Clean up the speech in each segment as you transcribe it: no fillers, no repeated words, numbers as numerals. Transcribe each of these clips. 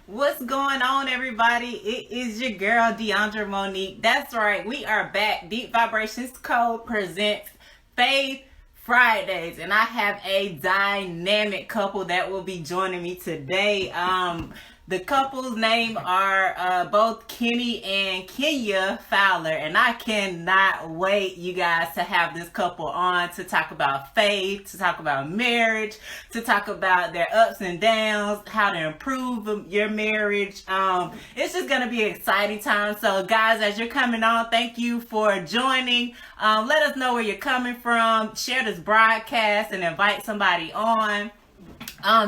What's going on, everybody? It is your girl, Dioundra Monique. That's right, we are back. Deep Vibrations Co. presents Faith Fridays, and I have a dynamic couple that will be joining me today. The couple's name are both Kenny and Kenya Fowler, and I cannot wait, you guys, to have this couple on to talk about faith, to talk about marriage, to talk about their ups and downs, how to improve your marriage. It's just gonna be an exciting time. So, guys, as you're coming on, thank you for joining. Let us know where you're coming from. Share this broadcast and invite somebody on.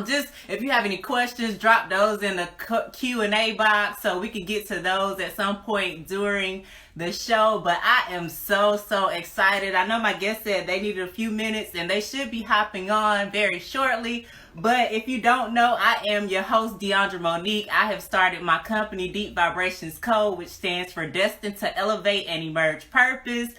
Just if you have any questions, drop those in the Q&A box so we can get to those at some point during the show. But I am so excited. I know my guest said they needed a few minutes and they should be hopping on very shortly. But if you don't know, I am your host, Dioundra Monique. I have started my company, Deep Vibrations Co., which stands for Destined to Elevate and Emerge Purpose,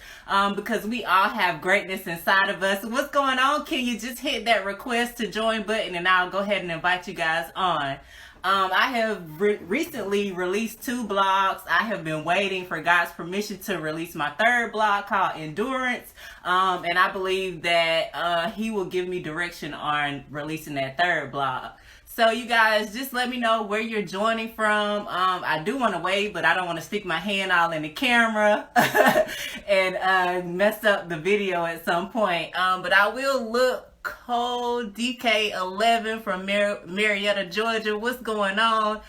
because we all have greatness inside of us. What's going on? Can you just hit that request to join button and I'll go ahead and invite you guys on. I have recently released 2 blogs. I have been waiting for God's permission to release my 3rd blog called Endurance. And I believe that he will give me direction on releasing that 3rd blog. So you guys, just let me know where you're joining from. I do want to wave, but I don't want to stick my hand all in the camera and mess up the video at some point. But I will look. Cole DK11 from Marietta, Georgia. What's going on?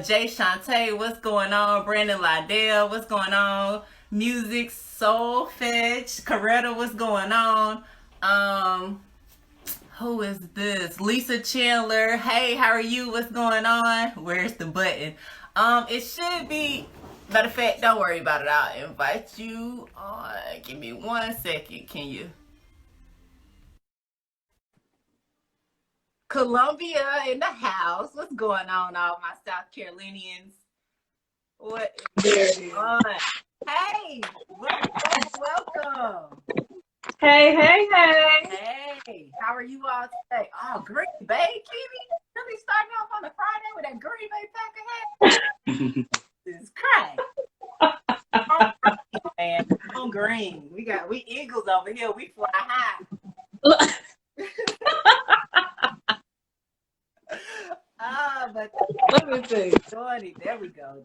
Jay Shantae, what's going on? Brandon Lydell, what's going on? Music Soul Fetch, Coretta, what's going on? Who is this? Lisa Chandler. Hey, how are you? What's going on? Where's the button? It should be. Matter of fact, don't worry about it. I'll invite you on. Give me 1 second. Can you? Columbia in the house. What's going on, all my South Carolinians? What is going on? Hey, welcome. Hey. Hey, how are you all today? Oh, Green Bay, Kiwi. Really starting off on a Friday with that Green Bay Packer hat? This is crazy. On green, man. On green. We Eagles over here. We fly high. But let me see. Jordy, there we go.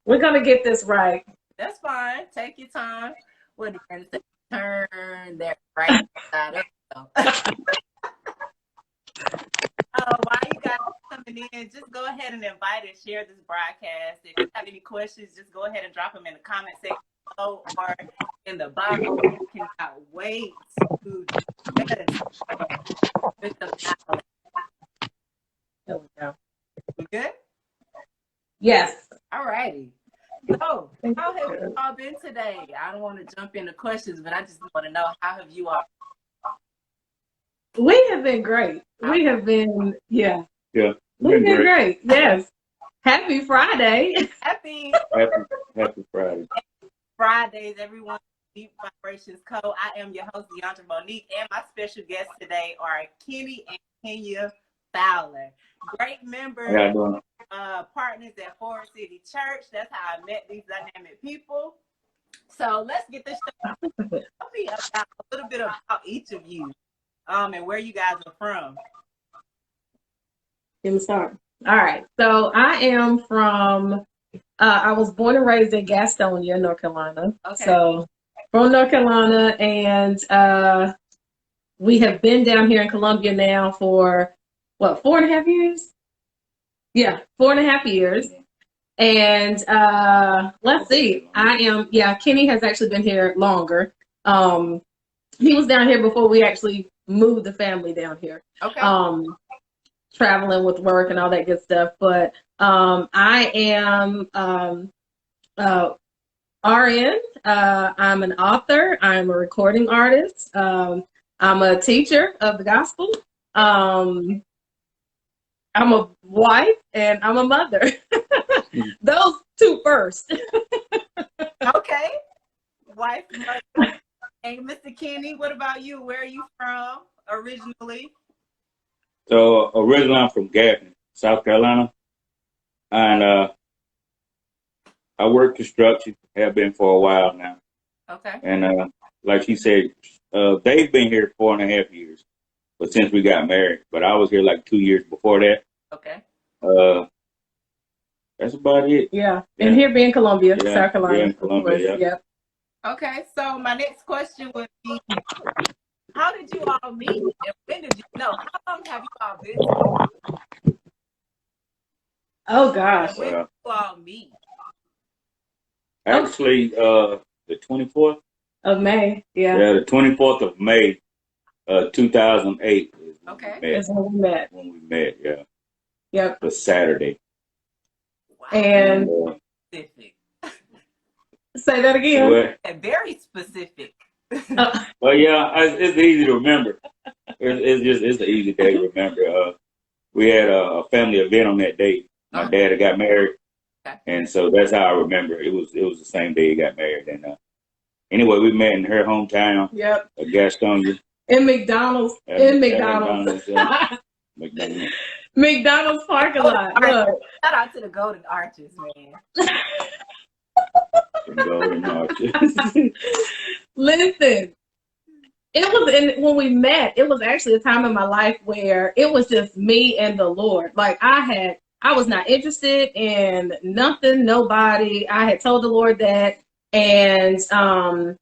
We're gonna get this right. That's fine. Take your time. What are you gonna say? Turn that right side up. While you guys are coming in, just go ahead and invite and share this broadcast. If you have any questions, just go ahead and drop them in the comment section below or in the box. I cannot wait to with the There we go. You good? Yes. All righty. So, how have you all been today? I don't want to jump into questions, but I just want to know, how have you all? We have been great. We have been, Yeah. We've been great. Yes. Happy Friday. Happy Friday. Fridays, everyone. Deep Vibrations Co. I am your host, Dioundra Monique, and my special guests today are Kenny and Kenya Fowler. Great members, partners at Forward City Church. That's how I met these dynamic people. So let's get this show. Tell me about a little bit about each of you, and where you guys are from. Let me start. All right. So I am from. I was born and raised in Gastonia, North Carolina. Okay. So from North Carolina, and we have been down here in Columbia now for 4.5 years? Yeah, 4.5 years. And let's see, Kenny has actually been here longer. He was down here before we actually moved the family down here. Okay. Traveling with work and all that good stuff. But I am RN. I'm an author. I'm a recording artist. I'm a teacher of the gospel. I'm a wife and I'm a mother. Those 2 first. Okay. Wife, mother. And Mr. Kenny, what about you? Where are you from originally? So originally I'm from Gaffney, South Carolina, and I work construction. Have been for a while now, Okay. and like she said, they've been here 4.5 years, but since we got married, but I was here like 2 years before that. Okay. Uh, that's about it. Yeah. Yeah. And here being Columbia, Yeah, South Carolina, here in of Columbia, course. yeah. Yep. Okay. So my next question would be, how did you all meet? And when did you know? How long have you all been together? Oh gosh. And when did you all meet? Actually, the 24th. Of May. Yeah. Yeah, the 24th of May, 2008 is when Okay. we met. That's when we met. When we met, yeah. Yep. The Saturday. Wow. And Specific. say that again. Well, Very specific. well, yeah, it's easy to remember. It's an easy day to remember. We had a family event on that day. My dad had got married, Okay. and so that's how I remember. It was the same day he got married. And anyway, we met in her hometown. Yep. Gastonia. In McDonald's. At McDonald's. Yeah. McDonald's. McDonald's parking lot. Look. Shout out to the Golden Arches, man. Golden Arches. Listen, when we met, it was actually a time in my life where it was just me and the Lord. Like I was not interested in nothing, nobody. I had told the Lord that, and I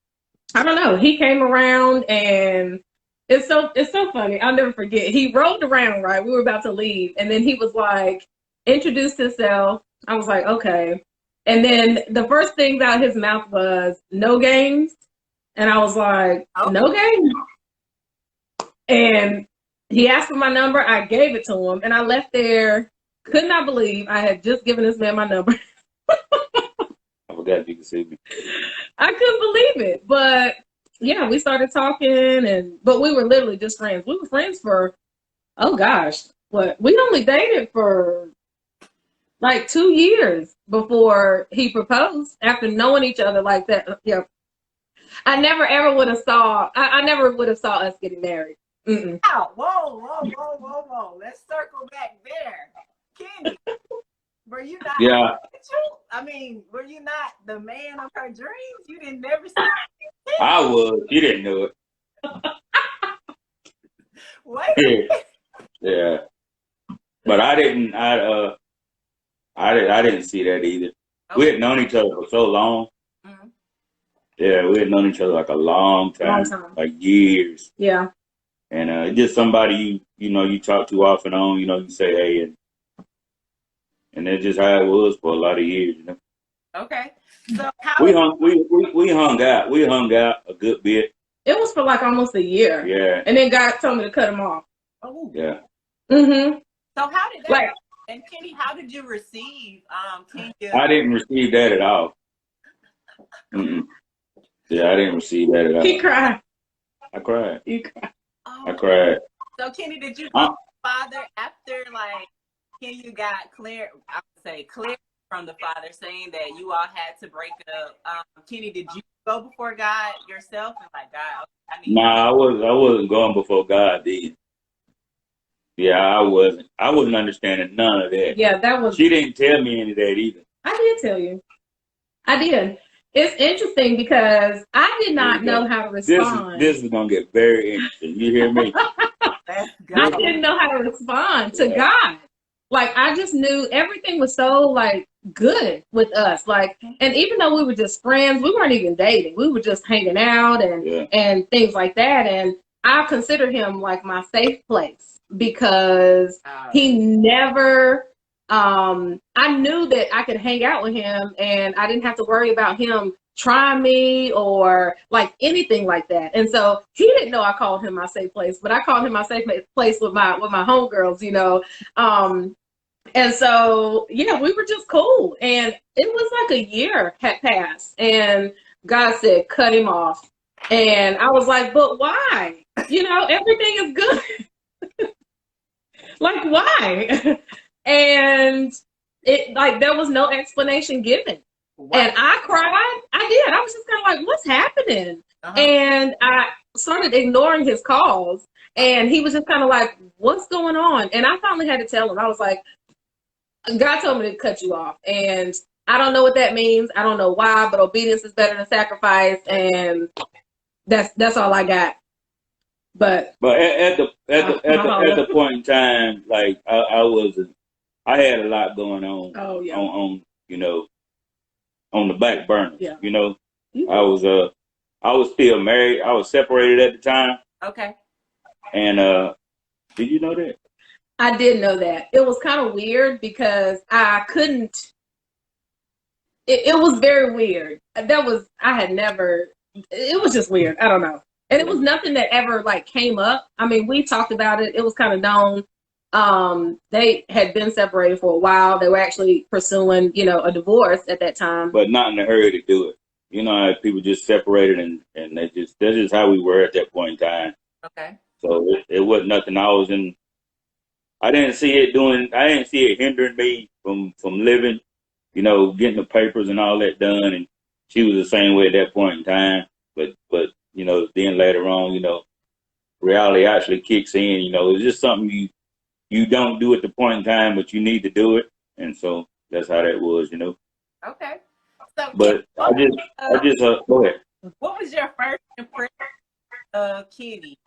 don't know. He came around, and it's so funny. I'll never forget. He rolled around, right? We were about to leave, and then he was like, introduced himself. I was like, okay. And then the first thing out of his mouth was, no games. And I was like, no games. And he asked for my number. I gave it to him, and I left there. Could not believe I had just given this man my number. I forgot you could see me. I couldn't believe it. But yeah, we started talking, but we were literally just friends. We were friends for, oh gosh, we only dated for like 2 years before he proposed, after knowing each other like that. Yeah. I never ever would have saw us getting married. Mm-mm. Wow. Whoa. Let's circle back there. Candy, were you not? Yeah. I mean, were you not the man of her dreams? You didn't never see. I was. You didn't know it. What? Yeah. But I didn't. I didn't see that either. Okay. We had known each other for so long. Mm-hmm. Yeah, we had known each other like a long time. Like years. Yeah. And just somebody you talk to off and on. You say hey, and that's just how it was for a lot of years. Okay. So how we hung out. We hung out a good bit. It was for like almost a year. Yeah. And then God told me to cut him off. Oh. Yeah. Mm-hmm. So how did that? And Kenny, how did you receive Kenya? I didn't receive that at all. Mm-mm. Yeah, I didn't receive that at all. He cried. I cried. You cried. Oh. I cried. So Kenny, did you go to father after Kenya got clear? I would say clear from the father saying that you all had to break up. Kenny, did you go before God yourself and God? Nah, I wasn't going before God did. Yeah, I wasn't. I wasn't understanding none of that. Yeah, that was. She didn't tell me any of that either. I did tell you. I did. It's interesting because I did not know how to respond. This is gonna get very interesting. You hear me? I didn't know how to respond to God. Like I just knew everything was so good with us. And even though we were just friends, we weren't even dating. We were just hanging out and things like that. And I consider him like my safe place because he never. I knew that I could hang out with him and I didn't have to worry about him trying me or anything like that. And so he didn't know I called him my safe place, but I called him my safe place with my homegirls, And so, yeah, we were just cool. And it was like a year had passed and God said, cut him off. And I was like, but why? Everything is good. Why? And it there was no explanation given. Wow. And I cried. I did. I was just kind of like, what's happening? Uh-huh. And started ignoring his calls, and he was just kind of like, "What's going on?" And I finally had to tell him. I was like, "God told me to cut you off, and I don't know what that means. I don't know why, but obedience is better than sacrifice, and that's all I got." But at the point in time, like I had a lot going on. Oh yeah. On on the back burner. Yeah. I was still married. I was separated at the time. Okay. And did you know that? I did know that. It was kind of weird because I couldn't. It was very weird. I had never. It was just weird. I don't know. And it was nothing that ever like came up. I mean, we talked about it. It was kind of known. They had been separated for a while. They were actually pursuing, a divorce at that time. But not in a hurry to do it. People just separated and that's just how we were at that point in time. Okay. So it wasn't nothing. I didn't see it hindering me from living, getting the papers and all that done. And she was the same way at that point in time. But then later on, reality actually kicks in. It's just something you don't do at the point in time, but you need to do it. And so that's how that was, Okay. So, but I just go ahead. What was your first impression of Kenny?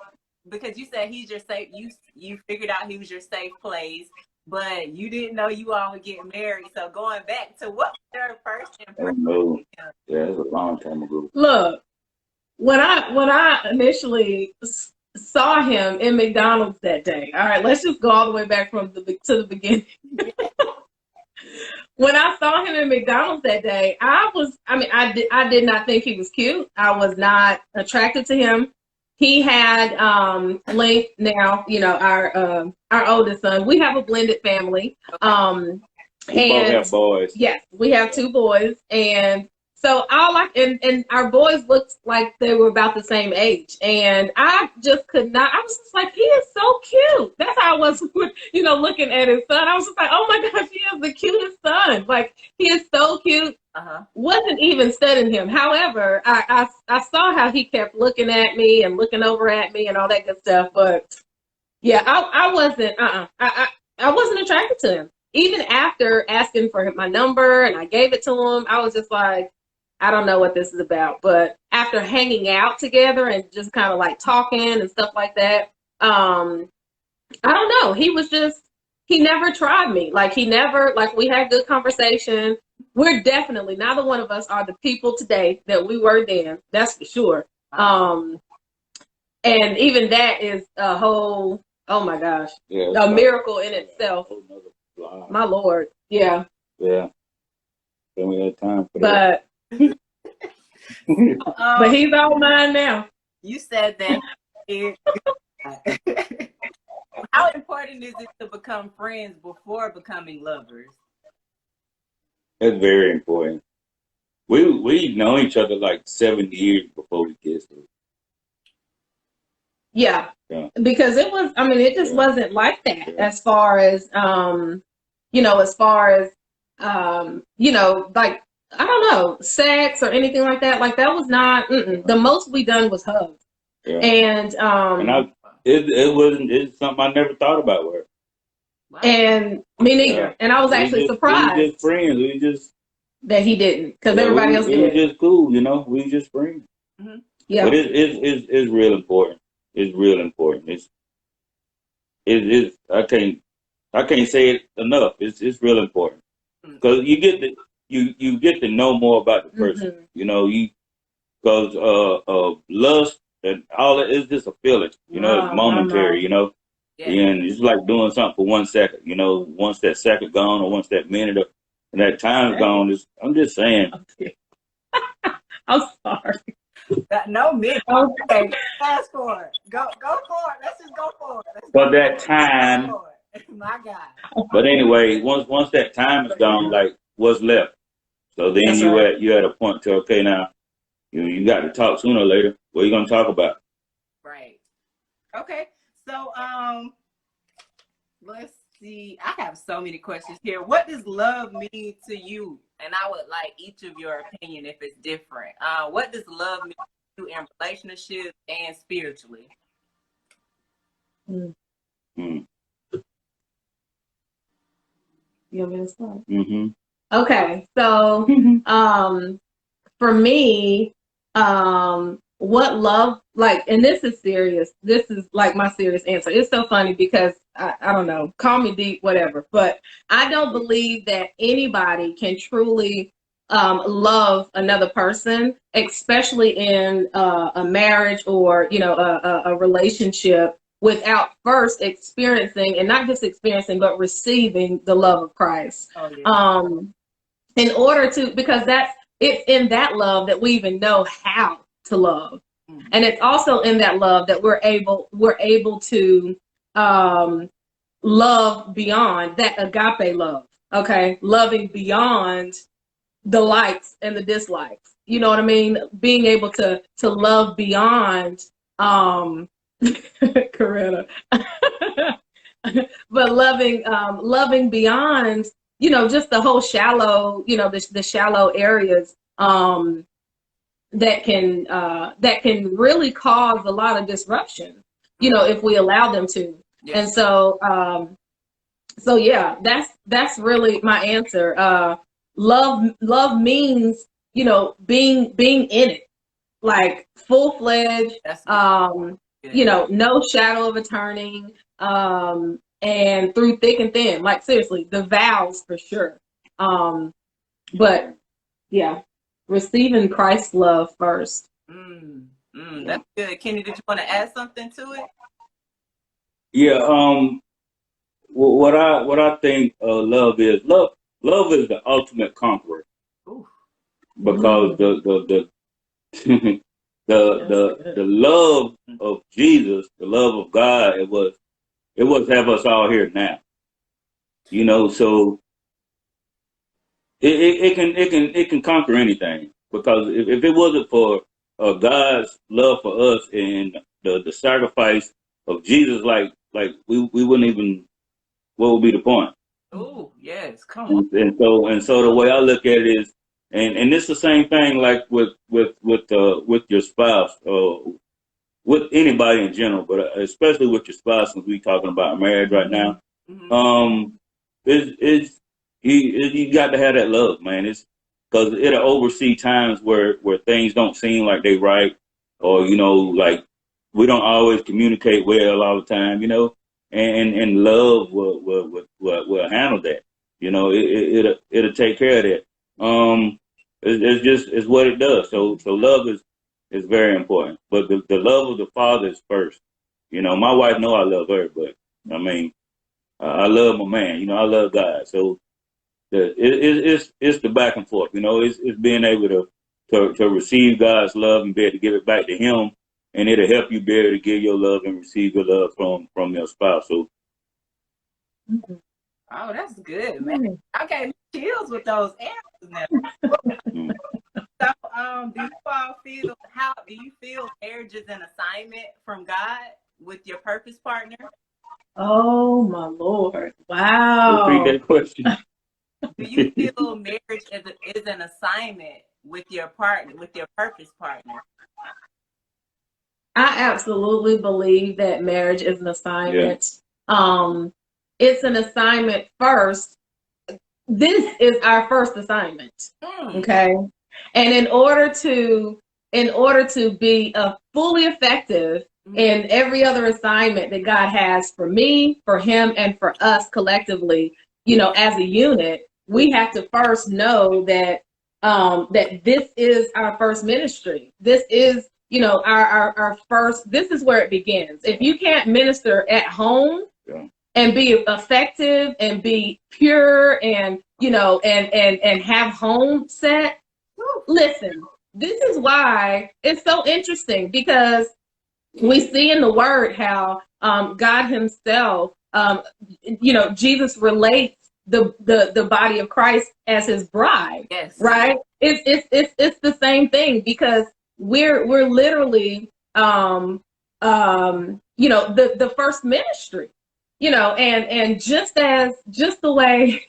Because you said he's your safe. You figured out he was your safe place, but you didn't know you all would get married. So going back to what was your first impression? No. Yeah, it was a long time ago. Look, when I initially saw him in McDonald's that day. All right, let's just go all the way back to the beginning. When I saw him in McDonald's that day, I did not think he was cute. I was not attracted to him. He had Link now, our oldest son. We have a blended family. We both have boys. Yes, we have 2 boys, and so and our boys looked like they were about the same age, and I just could not. I was just like, he is so cute. That's how I was, looking at his son. I was just like, oh my gosh, he is the cutest son. Like, he is so cute. Wasn't even studying him. However, I saw how he kept looking at me and looking over at me and all that good stuff. But yeah, I wasn't. I wasn't attracted to him. Even after asking for my number and I gave it to him, I was just like, I don't know what this is about. But after hanging out together and just kind of like talking and stuff like that, I don't know. He never tried me. Like, we had good conversation. We're definitely, neither one of us are the people today that we were then. That's for sure. And even that is a whole, oh my gosh, a miracle in itself. My Lord. Yeah. Yeah. Then we had time for that. But he's all mine now. You said that. How important is it to become friends before becoming lovers? That's very important. We've known each other like 7 years before we kissed. Yeah. Because it just wasn't like that as far as, like, I don't know, sex or anything like that. Like, that was not, the most we done was hugs. Yeah. And it's something I never thought about with her. Wow. And me neither. Yeah. And I was actually surprised. We just friends. That he didn't, because everybody else did. We were just cool, we just friends. Mm-hmm. Yeah. But it's real important. It's real important. It's I can't say it enough. It's real important because you get to know more about the person. Mm-hmm. Because lust and all that is just a feeling. It's momentary. Yeah. And it's like doing something for 1 second. Once that second gone or once that minute and that time's gone, I'm just saying. Okay. I'm sorry. No minute. Okay. Fast forward. Go for it. Let's just go for it. For that time. My God. But anyway, once that time is gone, like, what's left? So then you at a point to, okay, now you got to talk sooner or later. What are you gonna talk about? Right. Okay. So let's see. I have so many questions here. What does love mean to you? And I would like each of your opinion if it's different. What does love mean you in relationships and spiritually. Mm. Mm. You want me to start? Mm-hmm. Okay, so for me, what love like, and this is serious. This is like my serious answer. It's so funny because I don't know, call me deep, whatever, but I don't believe that anybody can truly love another person, especially in a marriage or a relationship, without first experiencing, and not just experiencing, but receiving the love of Christ. Oh, yeah. In order to, because it's in that love that we even know how to love. Mm-hmm. And it's also in that love that we're able to love beyond that agape love. Okay. Loving beyond the likes and the dislikes. You know what I mean? Being able to love beyond Coretta. But loving beyond, just the whole shallow, the shallow areas that can really cause a lot of disruption, if we allow them to. Yes. And so yeah, that's really my answer. Love means, being in it, like full-fledged, no shadow of a turning, and through thick and thin, like seriously, the vows for sure. But yeah, receiving Christ's love first. That's good. Kenny, did you want to add something to it? Yeah. What I think love is the ultimate conqueror. Ooh. Because the the love of Jesus, the love of God, it was have us all here now. So it can conquer anything, because if it wasn't for God's love for us and the sacrifice of Jesus, like we wouldn't even, what would be the point? Oh yes, come on. And so the way I look at it is, and it's the same thing like with your spouse, with anybody in general, but especially with your spouse, since we're talking about marriage right now. Mm-hmm. You got to have that love, man. It's because it'll oversee times where things don't seem like they right, or like we don't always communicate well all the time, and love will handle that. It'll take care of that. It's what it does. So love is very important, but the love of the Father is first. My wife know I love her, but I mean, I love my man. I love God. So it's the back and forth. It's being able to receive God's love and be able to give it back to Him, and it'll help you be able to give your love and receive your love from your spouse. So. Oh, that's good, man. Okay, chills with those answers now. So, do you feel marriage is an assignment from God with your purpose partner? Oh my Lord! Wow. Repeat that question. Do you feel marriage is an assignment with your partner, with your purpose partner? I absolutely believe that marriage is an assignment. Yeah. It's an assignment first. This is our first assignment. Okay. And in order to be fully effective in every other assignment that God has for me, for him, and for us collectively, as a unit, we have to first know that that this is our first ministry. This is, our first, this is where it begins. If you can't minister at home and be effective and be pure and, and have home set, listen, this is why it's so interesting, because we see in the word how God himself, Jesus relates the body of Christ as his bride. Yes. Right? It's the same thing, because we're literally the first ministry, and just the way,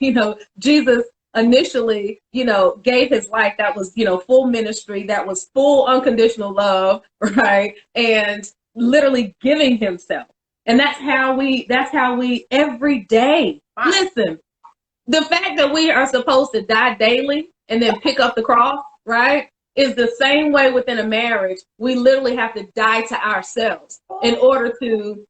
Jesus initially, gave his life, that was, full ministry, that was full unconditional love, right? And literally giving himself. And that's how we every day. Wow. Listen, the fact that we are supposed to die daily and then pick up the cross, right, is the same way within a marriage. We literally have to die to ourselves in order to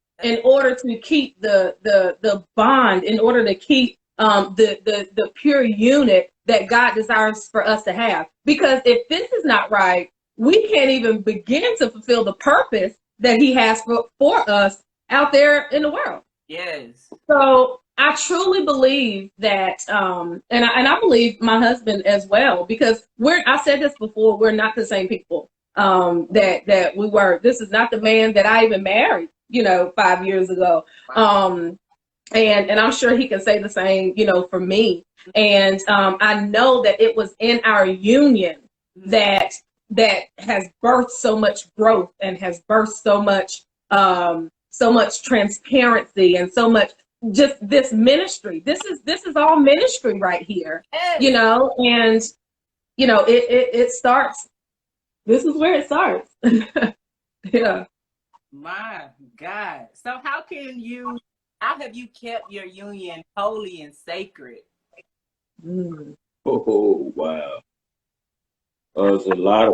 keep the bond, in order to keep the pure unit that God desires for us to have. Because if this is not right, we can't even begin to fulfill the purpose that he has for us out there in the world. Yes. So I truly believe that, and I believe my husband as well, because I said this before, we're not the same people that we were. This is not the man that I even married, 5 years ago. Wow. And I'm sure he can say the same, for me. And I know that it was in our union that has birthed so much growth and has birthed so much transparency and so much just this ministry. This is all ministry right here, and it starts. This is where it starts. Yeah. My God. So how have you kept your union holy and sacred? Oh wow. It's a lot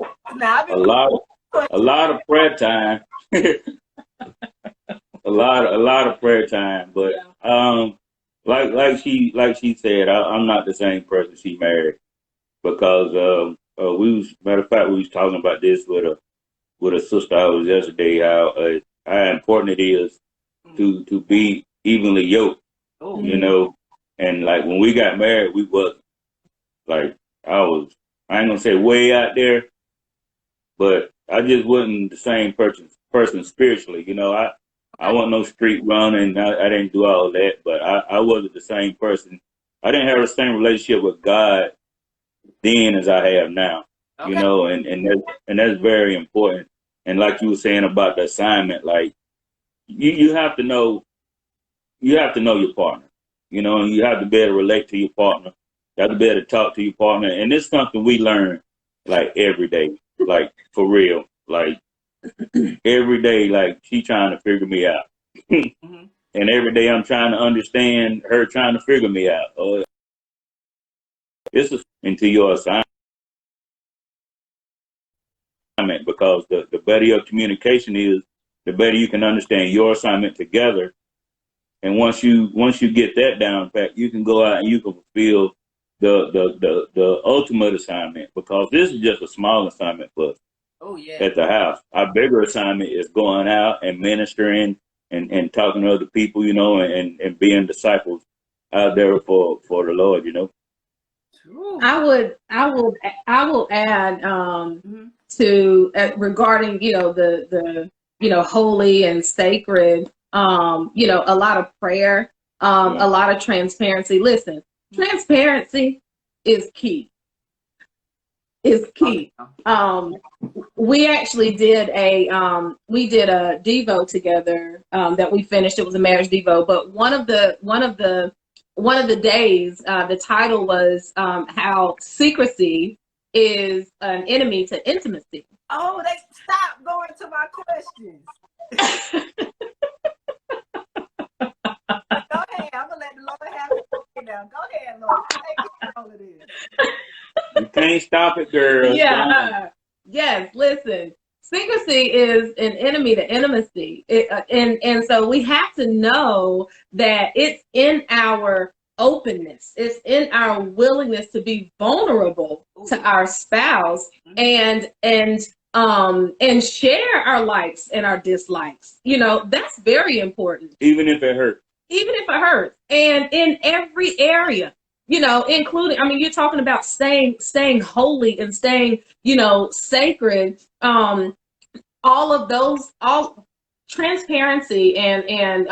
of prayer time. a lot of prayer time, but like she said, I'm not the same person she married, because matter of fact, we was talking about this with a sister I was yesterday, how important it is to be evenly yoked. Oh. And like when we got married, we wasn't. Like I ain't gonna say way out there, but I just wasn't the same person spiritually. I wasn't no street running. I didn't do all that, but I wasn't the same person. I didn't have the same relationship with God then as I have now. Okay. And that's very important. And like you were saying about the assignment, like you have to know your partner. And you have to be able to relate to your partner. You have to be able to talk to your partner. And it's something we learn like every day, like for real. Like every day, like she trying to figure me out. Mm-hmm. And every day I'm trying to understand her trying to figure me out. This is into your assignment, because the better your communication is, the better you can understand your assignment together. And once you get that down pat, you can go out and you can fulfill the ultimate assignment, because this is just a small assignment for us. Oh, yeah. At the house. Our bigger assignment is going out and ministering and talking to other people, and being disciples out there for the Lord, I will add to regarding the holy and sacred, a lot of prayer, a lot of transparency. Listen, transparency is key. We actually did a Devo together that we finished. It was a marriage Devo, but one of the days, the title was how secrecy is an enemy to intimacy. Oh, stop going to my questions. Go ahead. I'm gonna let the Lord have it now. Go ahead, Lord. Take all of this. You can't stop it, girl. Yeah. Yes. Listen, secrecy is an enemy to intimacy, and so we have to know that it's in our openness, it's in our willingness to be vulnerable to our spouse, and share our likes and our dislikes. That's very important. Even if it hurts. And in every area, including, you're talking about staying holy and staying, sacred. All of those, all transparency and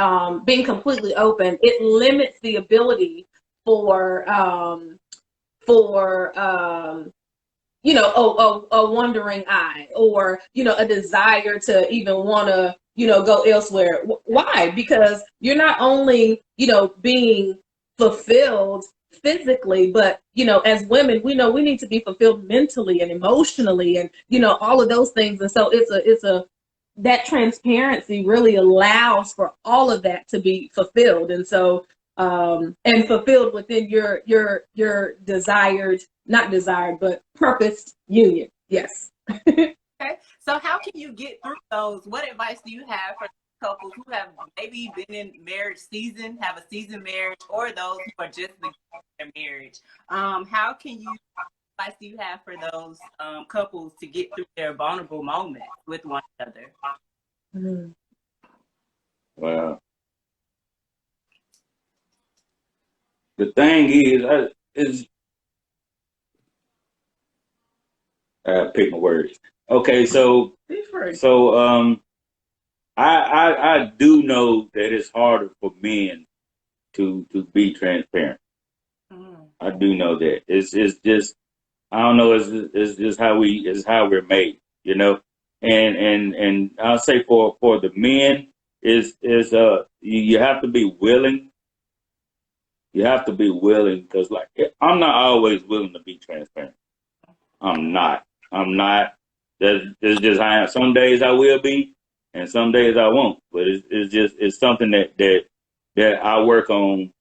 being completely open, it limits the ability for a wandering eye, or a desire to even want to go elsewhere. Why? Because you're not only being fulfilled physically, but as women, we know we need to be fulfilled mentally and emotionally, and all of those things. And so that transparency really allows for all of that to be fulfilled. And so and fulfilled within your desired, not desired, but purposed union. Yes. Okay. So how can you get through those? What advice do you have for couples who have maybe been in marriage season, have a seasoned marriage, or those who are just beginning their marriage? How can you, advice do you have for those couples to get through their vulnerable moments with one another? Mm-hmm. Well, the thing is pick my words. Okay, so I do know that it's harder for men to be transparent. I do know that it's just, I don't know, it's just how we're made, and I'll say for the men is you have to be willing. You have to be willing, because like I'm not always willing to be transparent. I'm not. That's just how I am. Some days I will be, and some days I won't. But it's something that I work on.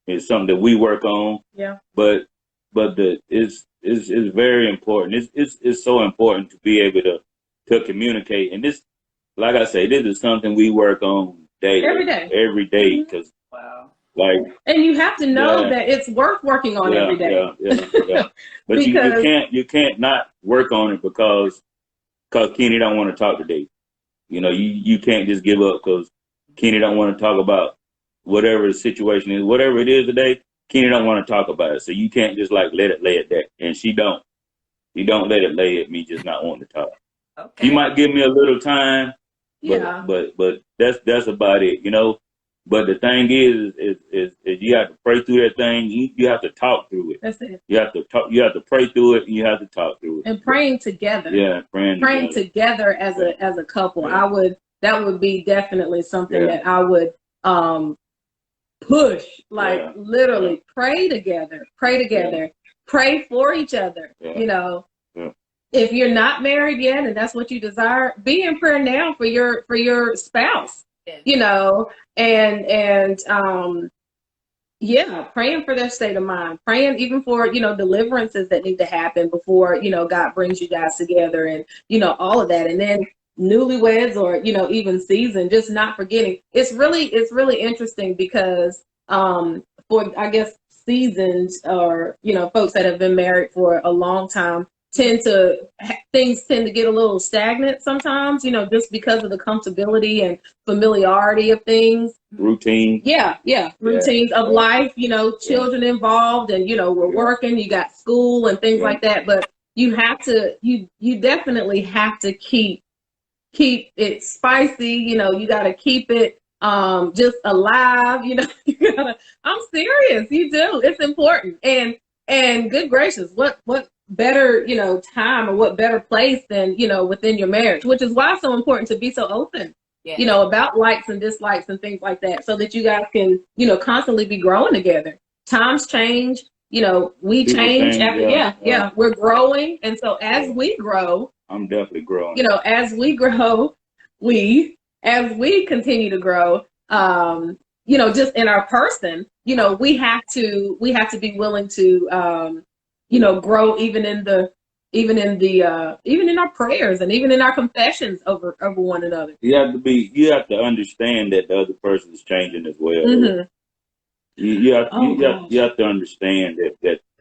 It's something that we work on. Yeah. But it's very important. It's so important to be able to communicate. And this, like I say, this is something we work on daily, every day. Because wow. And you have to know that it's worth working on every day. Yeah. But you can't not work on it because Kenny don't want to talk today. You can't just give up because Kenny don't want to talk about whatever the situation is, whatever it is today. Kenny don't want to talk about it, so you can't just let it lay at that. And she don't. You don't let it lay at me just not wanting to talk. Okay. You might give me a little time, but that's about it. But the thing is you have to pray through that thing. You have to talk through it. That's it. You have to pray through it, and you have to talk through it. And praying together. Yeah, praying together as a couple. Yeah. That would be definitely something that I would push. Literally pray together. Pray for each other. Yeah. If you're not married yet and that's what you desire, be in prayer now for your spouse. And praying for their state of mind, praying even for, deliverances that need to happen before, God brings you guys together, and, all of that. And then newlyweds or, even seasoned, just not forgetting. It's really interesting because for, I guess, seasoned or, folks that have been married for a long time, things tend to get a little stagnant sometimes, just because of the comfortability and familiarity of things. Routine. Yeah. Routines of life, children involved, and, we're working, you got school and things like that. But you definitely have to keep it spicy, you got to keep it just alive, I'm serious, you do. It's important. And good gracious, what better, time, or what better place than, within your marriage, which is why it's so important to be so open, about likes and dislikes and things like that, so that you guys can, constantly be growing together. Times change, we change after, we're growing. And so as we grow, I'm definitely growing, as we grow, as we continue to grow, just in our person, we have to be willing to, grow even in our prayers and even in our confessions over one another. You have to understand that the other person is changing as well. Mm-hmm. You have to understand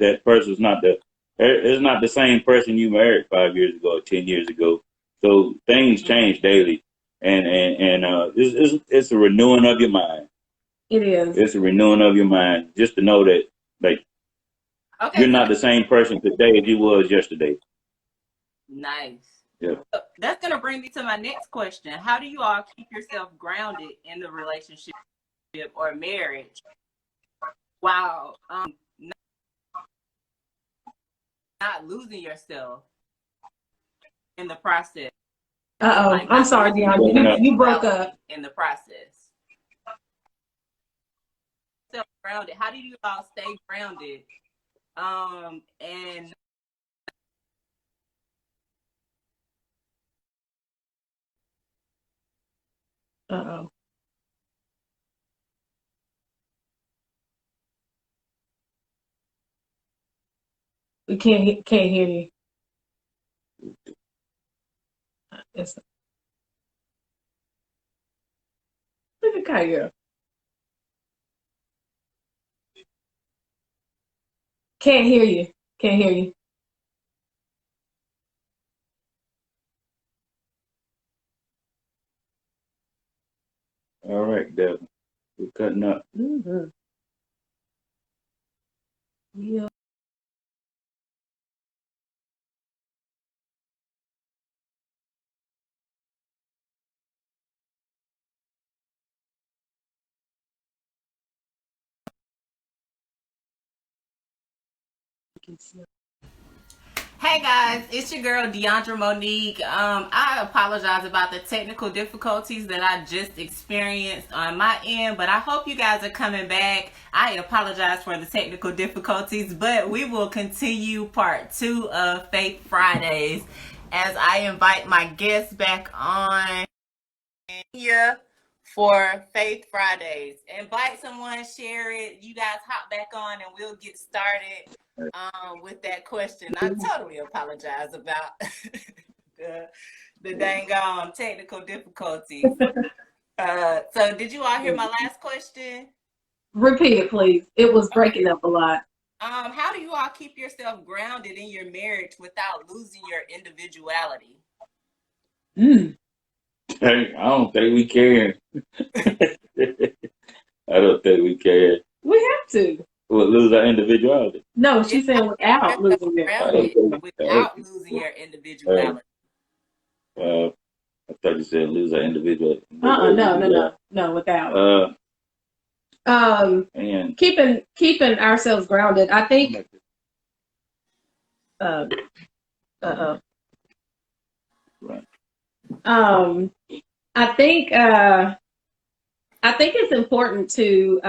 that person's not the same person you married 5 years ago or 10 years ago. So things change daily, and it's a renewing of your mind. It is. It's a renewing of your mind, just to know that you're not the same person today as you was yesterday. Nice. Yeah. So that's gonna bring me to my next question. How do you all keep yourself grounded in the relationship or marriage while not losing yourself in the process? I'm sorry, Dioundra. You broke up in the process. So grounded? How do you all stay grounded? And Uh-oh. We can't hear you. It's, look at Kaya. Can't hear you. Can't hear you. All right, Devin. We're cutting up. Mm-hmm. Yeah. hey guys, it's your girl Dioundra Monique. I apologize about the technical difficulties that I just experienced on my end, but I hope you guys are coming back. I apologize for the technical difficulties, but we will continue part 2 of Faith Fridays as I invite my guests back on here for Faith Fridays. Invite someone, share it. You guys hop back on and we'll get started with that question. I totally apologize about the dang technical difficulties. So did you all hear my last question? Repeat it, please. It was breaking up a lot. How do you all keep yourself grounded in your marriage without losing your individuality? Hey, I don't think we can. I don't think we can. We have to. We'll lose our individuality. No, she's saying without losing it. Without losing your individuality. I thought you said lose our individuality. No, without. And keeping ourselves grounded. I think. Right. I think it's important to.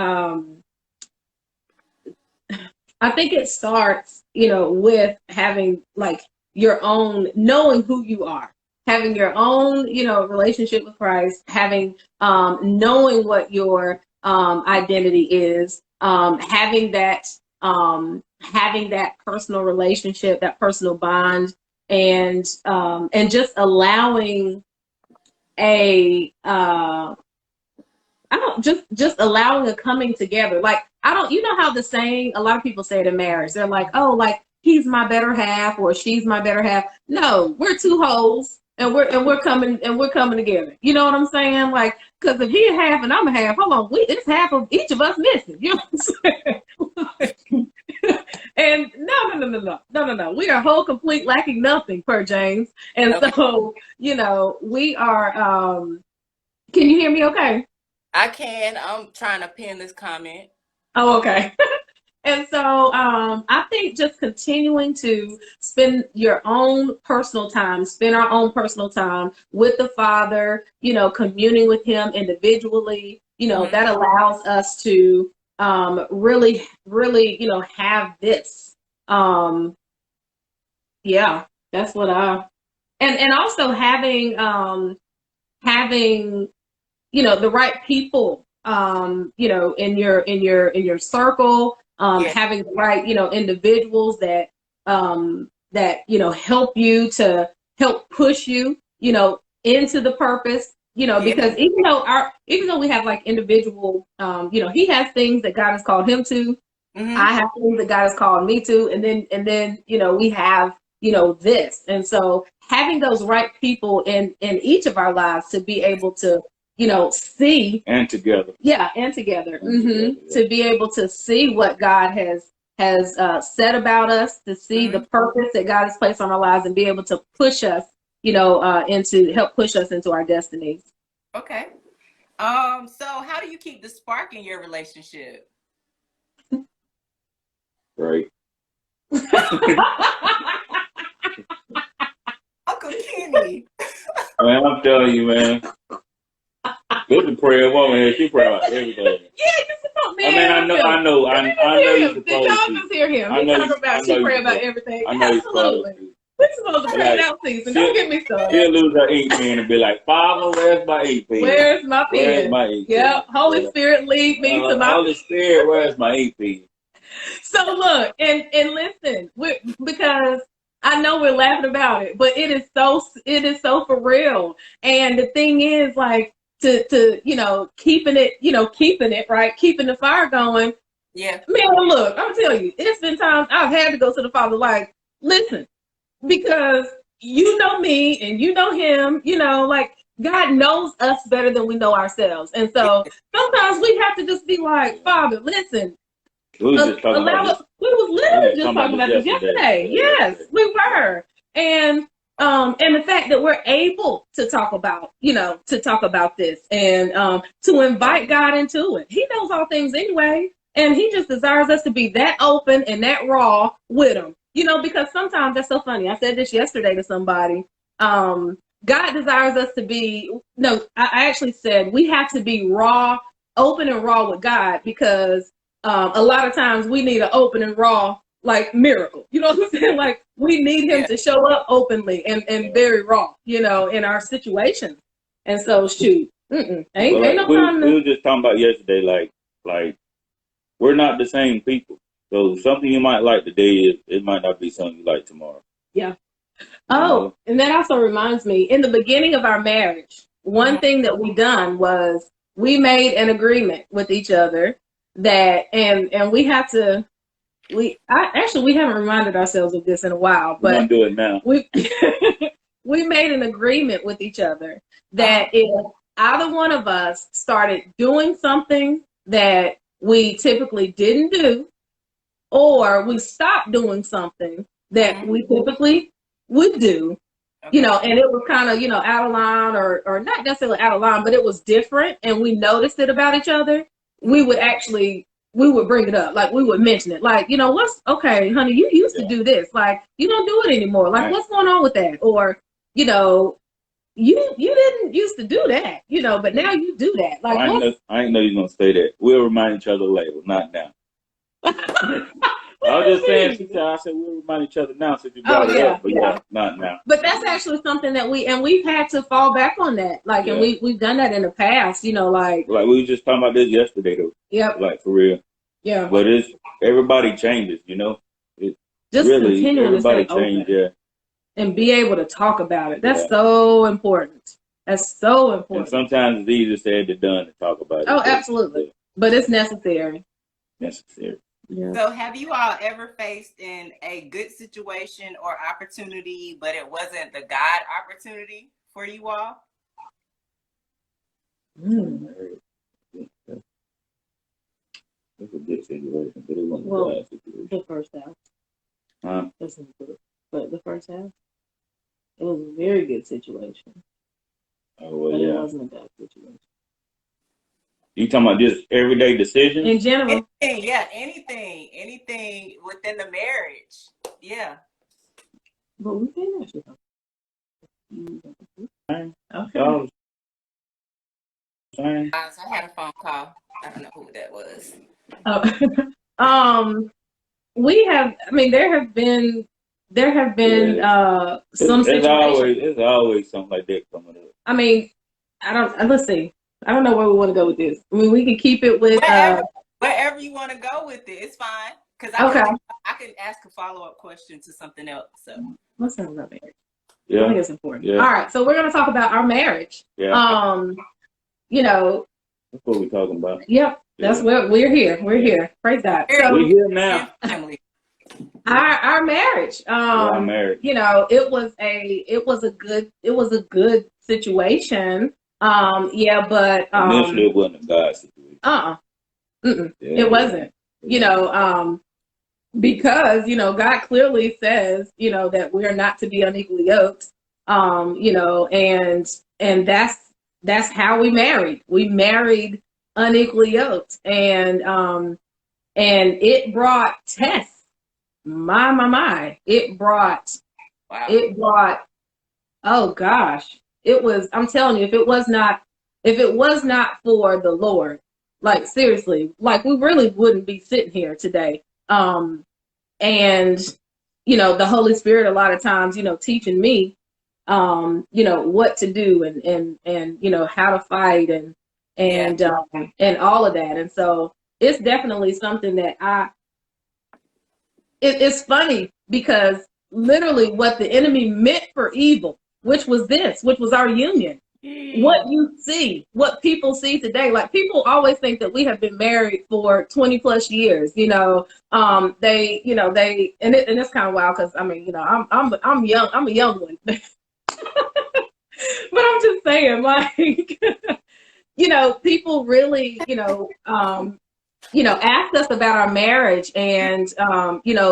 I think it starts, with having like your own, knowing who you are, having your own, relationship with Christ, having, knowing what your identity is, having that personal relationship, that personal bond, and just allowing just allowing a coming together. Like, you know how the saying, a lot of people say it in marriage, they're like, oh, like he's my better half or she's my better half. No, we're two hoes and we're coming together. You know what I'm saying? Like, because if he's half and I'm a half, hold on, it's half of each of us missing. You know what I'm saying? And no. We are whole, complete, lacking nothing, per James. And okay. So, we are, can you hear me okay? I can. I'm trying to pin this comment. Oh, okay. And so I think just continuing to spend our own personal time with the Father, communing with him individually, that allows us to really, have this. Yeah, that's what and also having the right people, in your circle, having the right, individuals that help you to help push you, into the purpose, because even though we have like individual, he has things that God has called him to, I have things that God has called me to, and then we have, this. And so having those right people in each of our lives to be able to, see and together. Yeah, and together. To be able to see what God has said about us, to see the purpose that God has placed on our lives, and be able to push us, help push us into our destinies. Okay. So how do you keep the spark in your relationship? Right. Uncle Kenny. Man, I'm telling you, man. Good to prayer woman. She pray about everything. Yeah, you support me. I know you're supposed Did y'all to. just hear him? I He know talking about she pray about everything. I know Absolutely. We're supposed to pray it out season. Don't get me started. She'll lose her ink pen and be like, Father, where's my ink pen? Where's my pen? Where's my ink pen? Yep. Holy Spirit, lead me to my Holy Spirit, where's my ink pen? So look, and listen, because I know we're laughing about it, but it is so for real. And the thing is, like, to keeping it right, keeping the fire going. Yeah. Man, look, I'm telling you, it's been times I've had to go to the Father, like, listen, because you know me and you know him, like, God knows us better than we know ourselves. And so sometimes we have to just be like, Father, listen. We was literally just talking about this yesterday. Yes, we were. And the fact that we're able to talk about this and to invite God into it. He knows all things anyway. And he just desires us to be that open and that raw with him. Because sometimes that's so funny. I said this yesterday to somebody. God desires us to be, I actually said we have to be raw, open and raw with God, because a lot of times we need an open and raw, like, miracle. You know what I'm saying? Like, we need him to show up openly and very raw, in our situations. And so, shoot, ain't no time to... We were just talking about yesterday, like, we're not the same people. So something you might like today, it might not be something you like tomorrow. Yeah. Oh, and that also reminds me, in the beginning of our marriage, one thing that we done was we made an agreement with each other that, and we have to, we haven't reminded ourselves of this in a while, but we're gonna do it now. We made an agreement with each other that if either one of us started doing something that we typically didn't do, or we stopped doing something that we typically would do, and it was kind of, out of line or not necessarily out of line, but it was different and we noticed it about each other, we would bring it up. Like, we would mention it. Like, what's okay, honey, you used to do this. Like, you don't do it anymore. Like, what's going on with that? Or, you didn't used to do that, but now you do that. Like, I didn't know you were going to say that. We'll remind each other later, not now. I was just saying, I said we'll remind each other now since you brought it up, but not now. But that's actually something that we've had to fall back on that. Like, and we've done that in the past, like we were just talking about this yesterday, though. Yep. Like, for real. Yeah. But everybody changes, Just really, continuing everybody to stay changes, open and be able to talk about it. That's so important. That's so important. And sometimes it's easier said than done to talk about it. Oh, absolutely. But it's necessary. Necessary. Yeah. So have you all ever faced in a good situation or opportunity, but it wasn't the God opportunity for you all? It's a good situation, but it wasn't a bad situation. The first half. Huh? But the first half, it was a very good situation. Oh, well, but it wasn't a bad situation. You talking about just everyday decisions? In general. Anything within the marriage. Yeah. But we can actually talk. Okay. I had a phone call. I don't know who that was. We have. I mean, there have been some situations. It's always something like that coming up. I mean, let's see. I don't know where we want to go with this. I mean, we can keep it with wherever you want to go with it. It's fine. Because I can ask a follow-up question to something else. So let's talk about marriage. Yeah. I think it's important. Yeah. All right, so we're going to talk about our marriage. Yeah. That's what we're talking about. Yep. That's what we're here. We're here. Praise God. So we're here now. Our marriage. Our marriage. It was a good situation. But initially it wasn't a God situation. It wasn't. Because God clearly says that we are not to be unequally yoked. And that's how we married. We married unequally yoked, and it brought tests. My. It brought. Oh gosh. It was. I'm telling you, if it was not If it was not for the Lord, like seriously, like we really wouldn't be sitting here today. And, you know, the Holy Spirit, a lot of times, you know, teaching me, you know, what to do and, you know, how to fight and all of that. And so it's definitely something that it's funny because literally what the enemy meant for evil, which was our union. What you see, what people see today, like people always think that we have been married for 20 plus years, you know, and it's kind of wild because I mean, you know, I'm young, I'm a young one, but I'm just saying, like, you know, people really, ask us about our marriage and,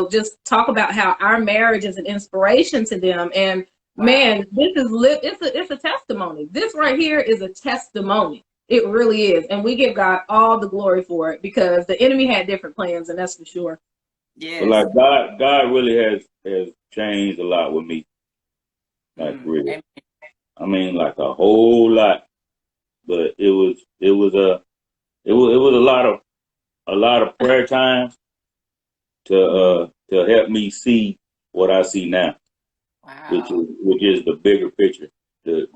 just talk about how our marriage is an inspiration to them. And man, this is it's a testimony. This right here is a testimony. It really is. And we give God all the glory for it because the enemy had different plans, and that's for sure. Yeah. But like God really has changed a lot with me. Like really. I mean, like a whole lot. But it was a lot of prayer time to help me see what I see now. Wow. Which is the bigger picture, the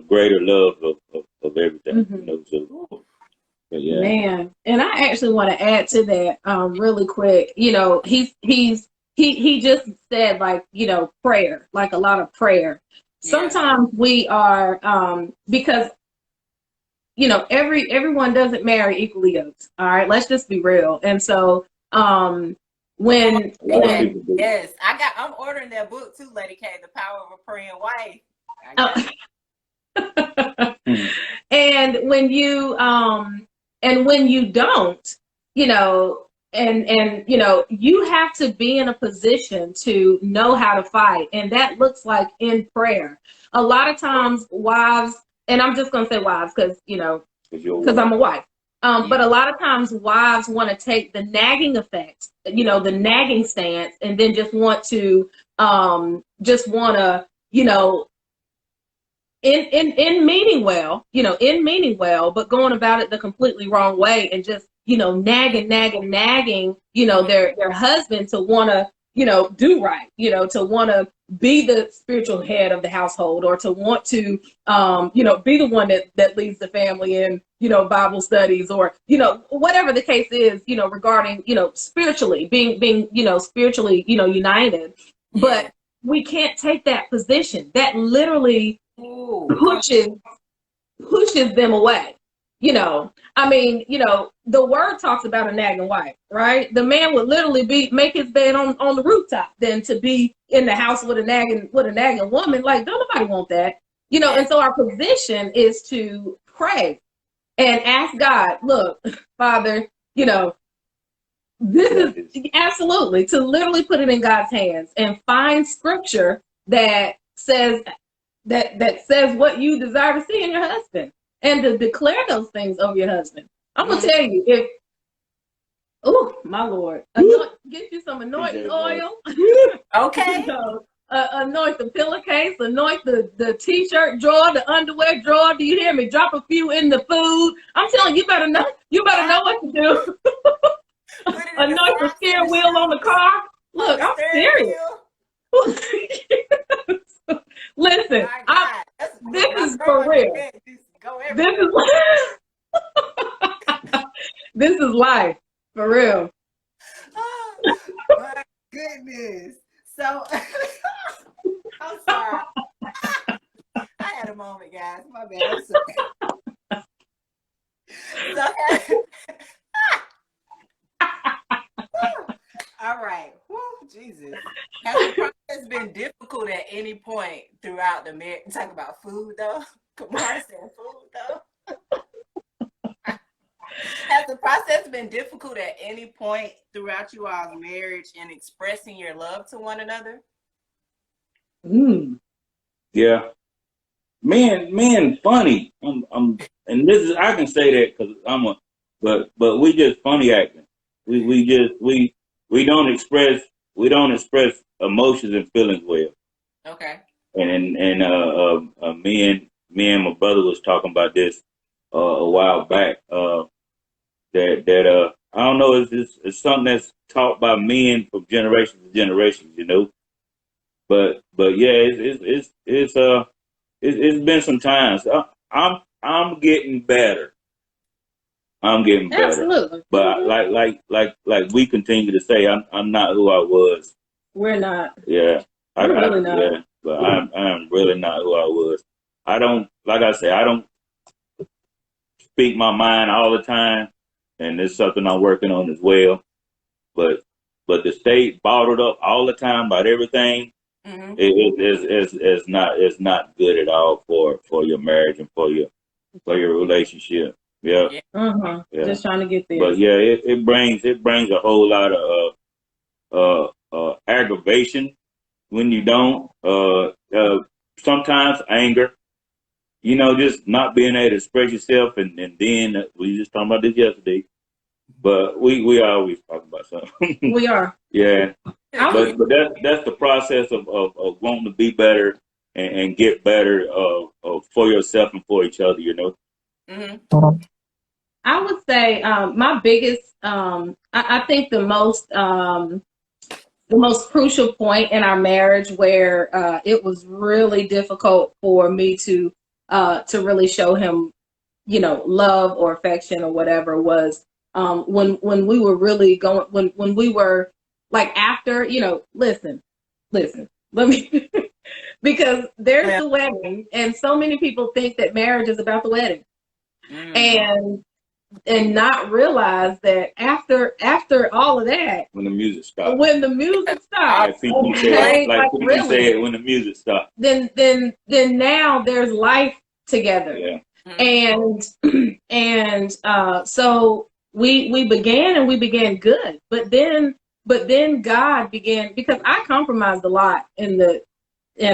greater love of everything. Mm-hmm. You know, so, yeah. Man, and I actually want to add to that really quick. You know, he just said, like, you know, prayer, like a lot of prayer. Yeah. Sometimes we are because, you know, everyone doesn't marry equally yoked. All right, let's just be real. And so when I'm ordering that book too, Lady K, The Power of a Praying Wife. And when you don't, you know, and you know, you have to be in a position to know how to fight, and that looks like in prayer. A lot of times wives, and I'm just going to say wives because, you know, because I'm a wife. But a lot of times wives want to take the nagging effect, you know, the nagging stance, and then just want to, you know, in meaning well, but going about it the completely wrong way and just, you know, nagging, you know, their husband to want to, you know, do right, you know, to want to be the spiritual head of the household, or to want to, you know, be the one that leads the family in, you know, Bible studies, or, you know, whatever the case is, you know, regarding, you know, spiritually being, you know, spiritually, you know, united. Yeah. But we can't take that position. That literally pushes them away. You know, I mean, you know, the word talks about a nagging wife, right? The man would literally make his bed on the rooftop than to be in the house with a nagging woman. Like, don't nobody want that, you know. And so our position is to pray and ask God, look, Father, you know, this is absolutely to literally put it in God's hands and find scripture that says what you desire to see in your husband. And to declare those things over your husband. I'm going to tell you, oh, my Lord, get you some anointing oil. Okay. So, anoint the pillowcase, anoint the t-shirt drawer, the underwear drawer. Do you hear me? Drop a few in the food. I'm telling you, you better know what to do. Anoint the steering wheel on the car. Look, I'm serious. Listen, this is for real. This is life, for real. Oh, my goodness. So, I'm sorry. I had a moment, guys. My bad. I'm sorry. All right. Woo, Jesus. Has the process been difficult at any point throughout the marriage? Talk about food, though. Kamar said food, though. Has the process been difficult at any point throughout you all's marriage in expressing your love to one another? Yeah. Men, funny. And this is, I can say that because but we just funny acting. We don't express emotions and feelings well. Okay. And men me and my brother was talking about this a while back. That I don't know, it's something that's taught by men from generation to generation, you know. But yeah, it's been some times. I'm getting better. I'm getting better. Absolutely. But like we continue to say, I'm not who I was. We're not. Yeah. We're really not. Yeah, but I'm really not who I was. I don't, like I say, I don't speak my mind all the time, and it's something I'm working on as well. But to stay bottled up all the time about everything, it's not good at all for your marriage and for your relationship. Yeah. Yeah. Just trying to get there. But yeah, it brings a whole lot of aggravation when you don't. Sometimes anger. You know, just not being able to express yourself, and then we just talking about this yesterday. But we always talk about something. We are. Yeah. But that's the process of wanting to be better and get better for yourself and for each other, you know. I would say my biggest, I think the most crucial point in our marriage where it was really difficult for me to really show him, you know, love or affection or whatever was when we were really going, when we were like after, you know, listen, let me, because there's the wedding, and so many people think that marriage is about the wedding, and not realize that after all of that, when the music stops, like people say when the music stops, then now there's life together. Yeah. And so we began good, but then God began, because I compromised a lot in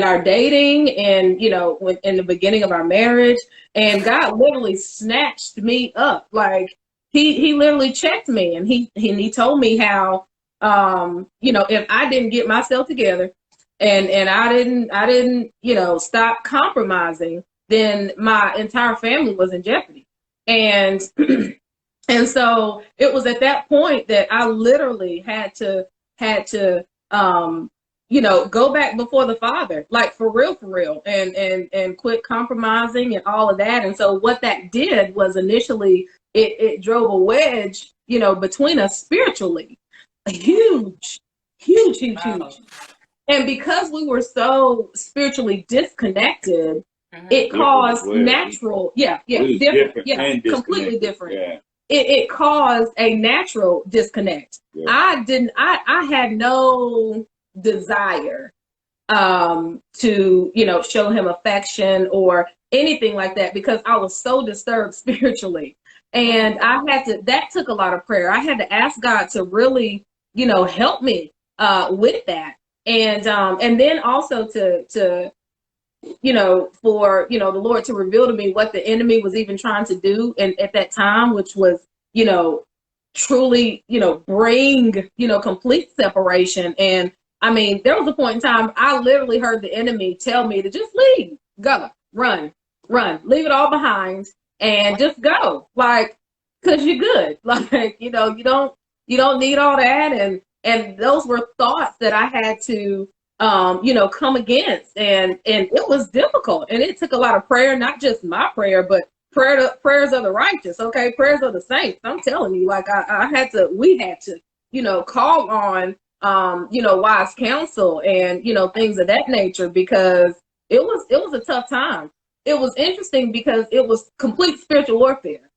our dating, and you know, in the beginning of our marriage, and God literally snatched me up. Like he literally checked me, and he told me how you know, if I didn't get myself together and I didn't you know, stop compromising, then my entire family was in jeopardy. And and so it was at that point that I literally had to you know, go back before the Father, like for real, and quit compromising and all of that. And so what that did was initially it drove a wedge, you know, between us spiritually, huge. And because we were so spiritually disconnected, it caused natural, different, completely different. Yeah. It caused a natural disconnect. Yeah. I had no desire to, you know, show him affection or anything like that, because I was so disturbed spiritually. And that took a lot of prayer. I had to ask God to really, you know, help me with that. And then also to you know, for, you know, the Lord to reveal to me what the enemy was even trying to do, and at that time, which was, you know, truly, you know, bring, you know, complete separation. And I mean, there was a point in time I literally heard the enemy tell me to just leave, go, run, leave it all behind and just go, like, cause you're good. Like, you know, you don't need all that. And those were thoughts that I had to, you know, come against, and it was difficult, and it took a lot of prayer, not just my prayer, but prayers of the righteous. Okay, prayers of the saints. I'm telling you, like we had to, you know, call on, you know, wise counsel and, you know, things of that nature, because it was a tough time. It was interesting because it was complete spiritual warfare,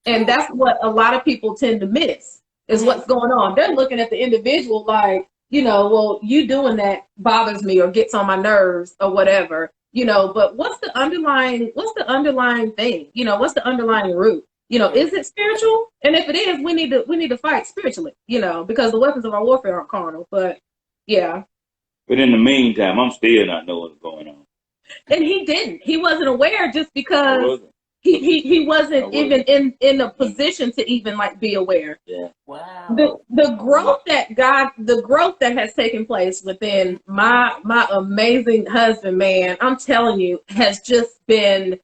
and that's what a lot of people tend to miss is what's going on. They're looking at the individual like, you know, well, you doing that bothers me or gets on my nerves or whatever, you know, but what's the underlying thing? You know, what's the underlying root? You know, is it spiritual? And if it is, we need to fight spiritually, you know, because the weapons of our warfare aren't carnal. But yeah. But in the meantime, I'm still not knowing what's going on. And he wasn't aware, just because he wasn't even in a position to even like be aware. Yeah. Wow. The growth that has taken place within my amazing husband, man, I'm telling you, has just been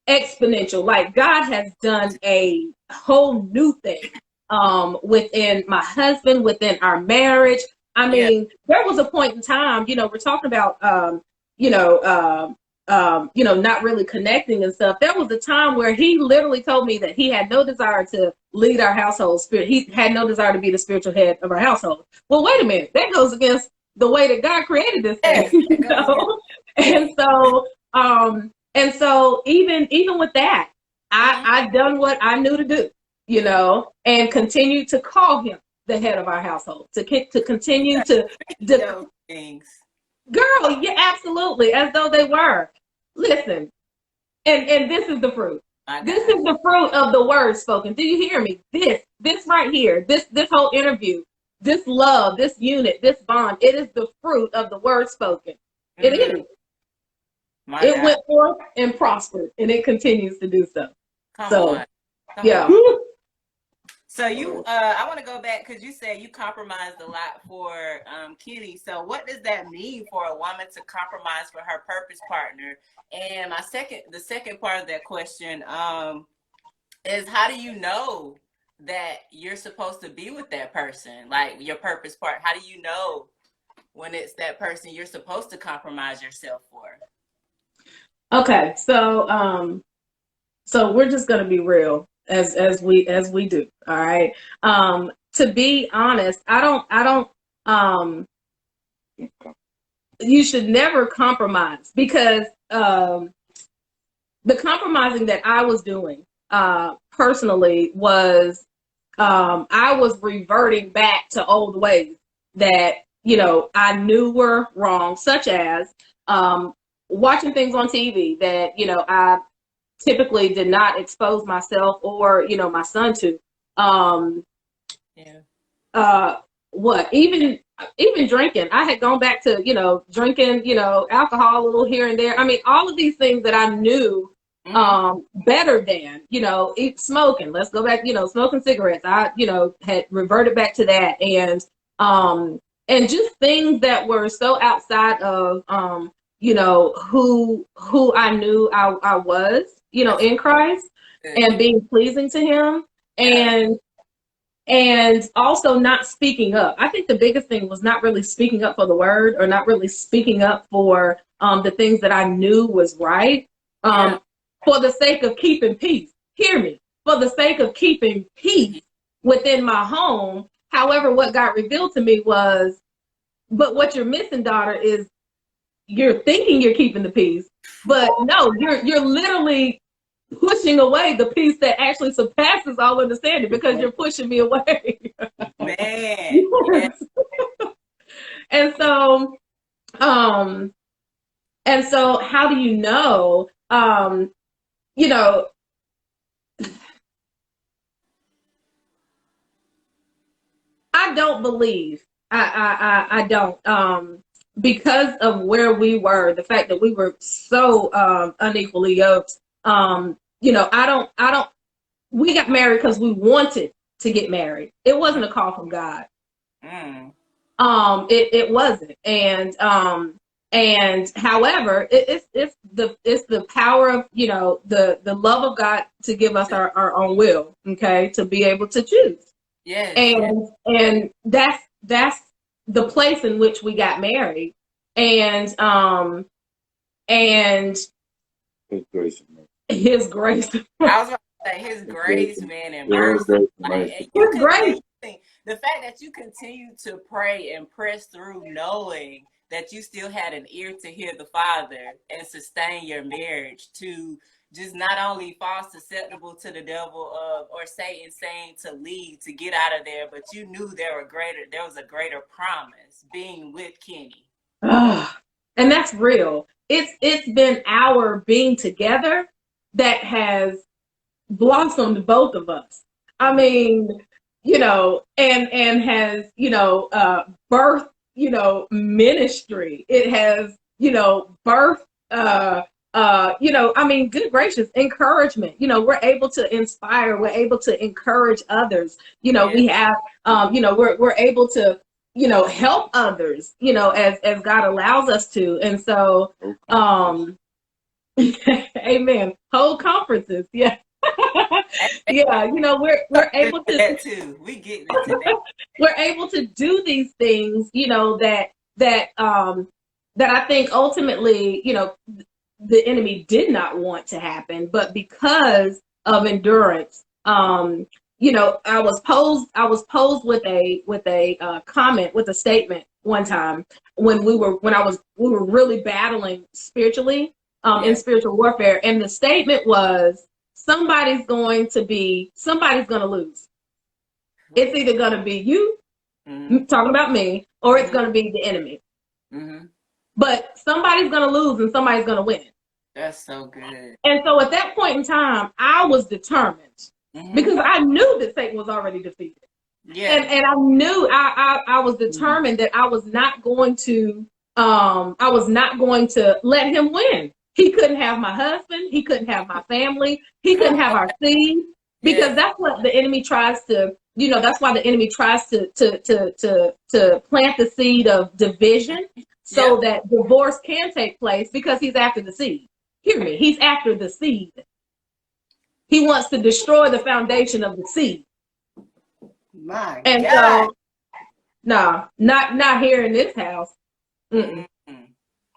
exponential. Like God has done a whole new thing within my husband, within our marriage. I mean, there was a point in time, you know, we're talking about not really connecting and stuff. There was a time where he literally told me that he had no desire to lead our household spirit. He had no desire to be the spiritual head of our household. Well, wait a minute. That goes against the way that God created this thing. You know? And so even with that, I done what I knew to do, you know, and continue to call him the head of our household, to continue to things. Girl, yeah, absolutely, as though they were. Listen, and this is the fruit. This is the fruit of the word spoken. Do you hear me? This right here, this whole interview, this love, this unit, this bond, it is the fruit of the word spoken. It is. It went forth and prospered, and it continues to do so. Come on. So you, I want to go back because you said you compromised a lot for Kenny. So what does that mean for a woman to compromise for her purpose partner? And the second part of that question is, how do you know that you're supposed to be with that person, like your purpose partner? How do you know when it's that person you're supposed to compromise yourself for? Okay, so we're just gonna be real. As we do, all right. To be honest, I don't you should never compromise, because the compromising that I was doing personally was I was reverting back to old ways that, you know, I knew were wrong, such as watching things on TV that, you know, I typically did not expose myself or, you know, my son to. Even drinking. I had gone back to, you know, drinking, you know, alcohol a little here and there. I mean, all of these things that I knew better than, you know, smoking. Let's go back, you know, smoking cigarettes. I, you know, had reverted back to that, and just things that were so outside of you know, who I knew I was, you know, in Christ, and being pleasing to him, and also not speaking up. I think the biggest thing was not really speaking up for the word, or not really speaking up for the things that I knew was right, for the sake of keeping peace. Hear me. For the sake of keeping peace within my home. However, what got revealed to me was, but what you're missing, daughter, is you're thinking you're keeping the peace, but no, you're literally pushing away the peace that actually surpasses all understanding, because you're pushing me away. Man. Yes. And so how do you know? You know, I don't believe. I don't. Because of where we were, the fact that we were so unequally yoked, you know, we got married because we wanted to get married. It wasn't a call from God. It wasn't. And however, it's the power of, you know, the love of God to give us our own will, okay, to be able to choose. Yes. And that's the place in which we got married, and his grace. I was about to say his grace, man, and mercy. The fact that you continue to pray and press through, knowing that you still had an ear to hear the Father and sustain your marriage, to just not only fall susceptible to the devil or Satan saying to leave, to get out of there, but you knew there was a greater promise being with Kenny. And that's real. It's been our being together that has blossomed both of us. I mean, you know, and has, you know, birthed, you know, ministry. It has, you know, birthed you know, I mean, good gracious, encouragement. You know, we're able to inspire, we're able to encourage others. You know, we have, you know, we're able to, you know, help others, you know, as God allows us to. And so, Amen. Whole conferences. Yeah. Yeah. You know, we're able to that too. We get into that. we're able to do these things, you know, that I think ultimately, you know, the enemy did not want to happen, but because of endurance, you know, I was posed with a comment, with a statement one time when we were really battling spiritually, in spiritual warfare, and the statement was, somebody's going to lose. It's either going to be you, talking about me, or it's going to be the enemy. But somebody's going to lose and somebody's going to win. That's so good. And so at that point in time, I was determined, because I knew that Satan was already defeated. Yeah. And I knew I was determined that I was not going to let him win. He couldn't have my husband. He couldn't have my family. He couldn't have our seed, because that's what the enemy tries to, you know, that's why the enemy tries to plant the seed of division, so that divorce can take place, because he's after the seed. Hear me. He's after the seed. He wants to destroy the foundation of the seed. My and God. So, no, not here in this house.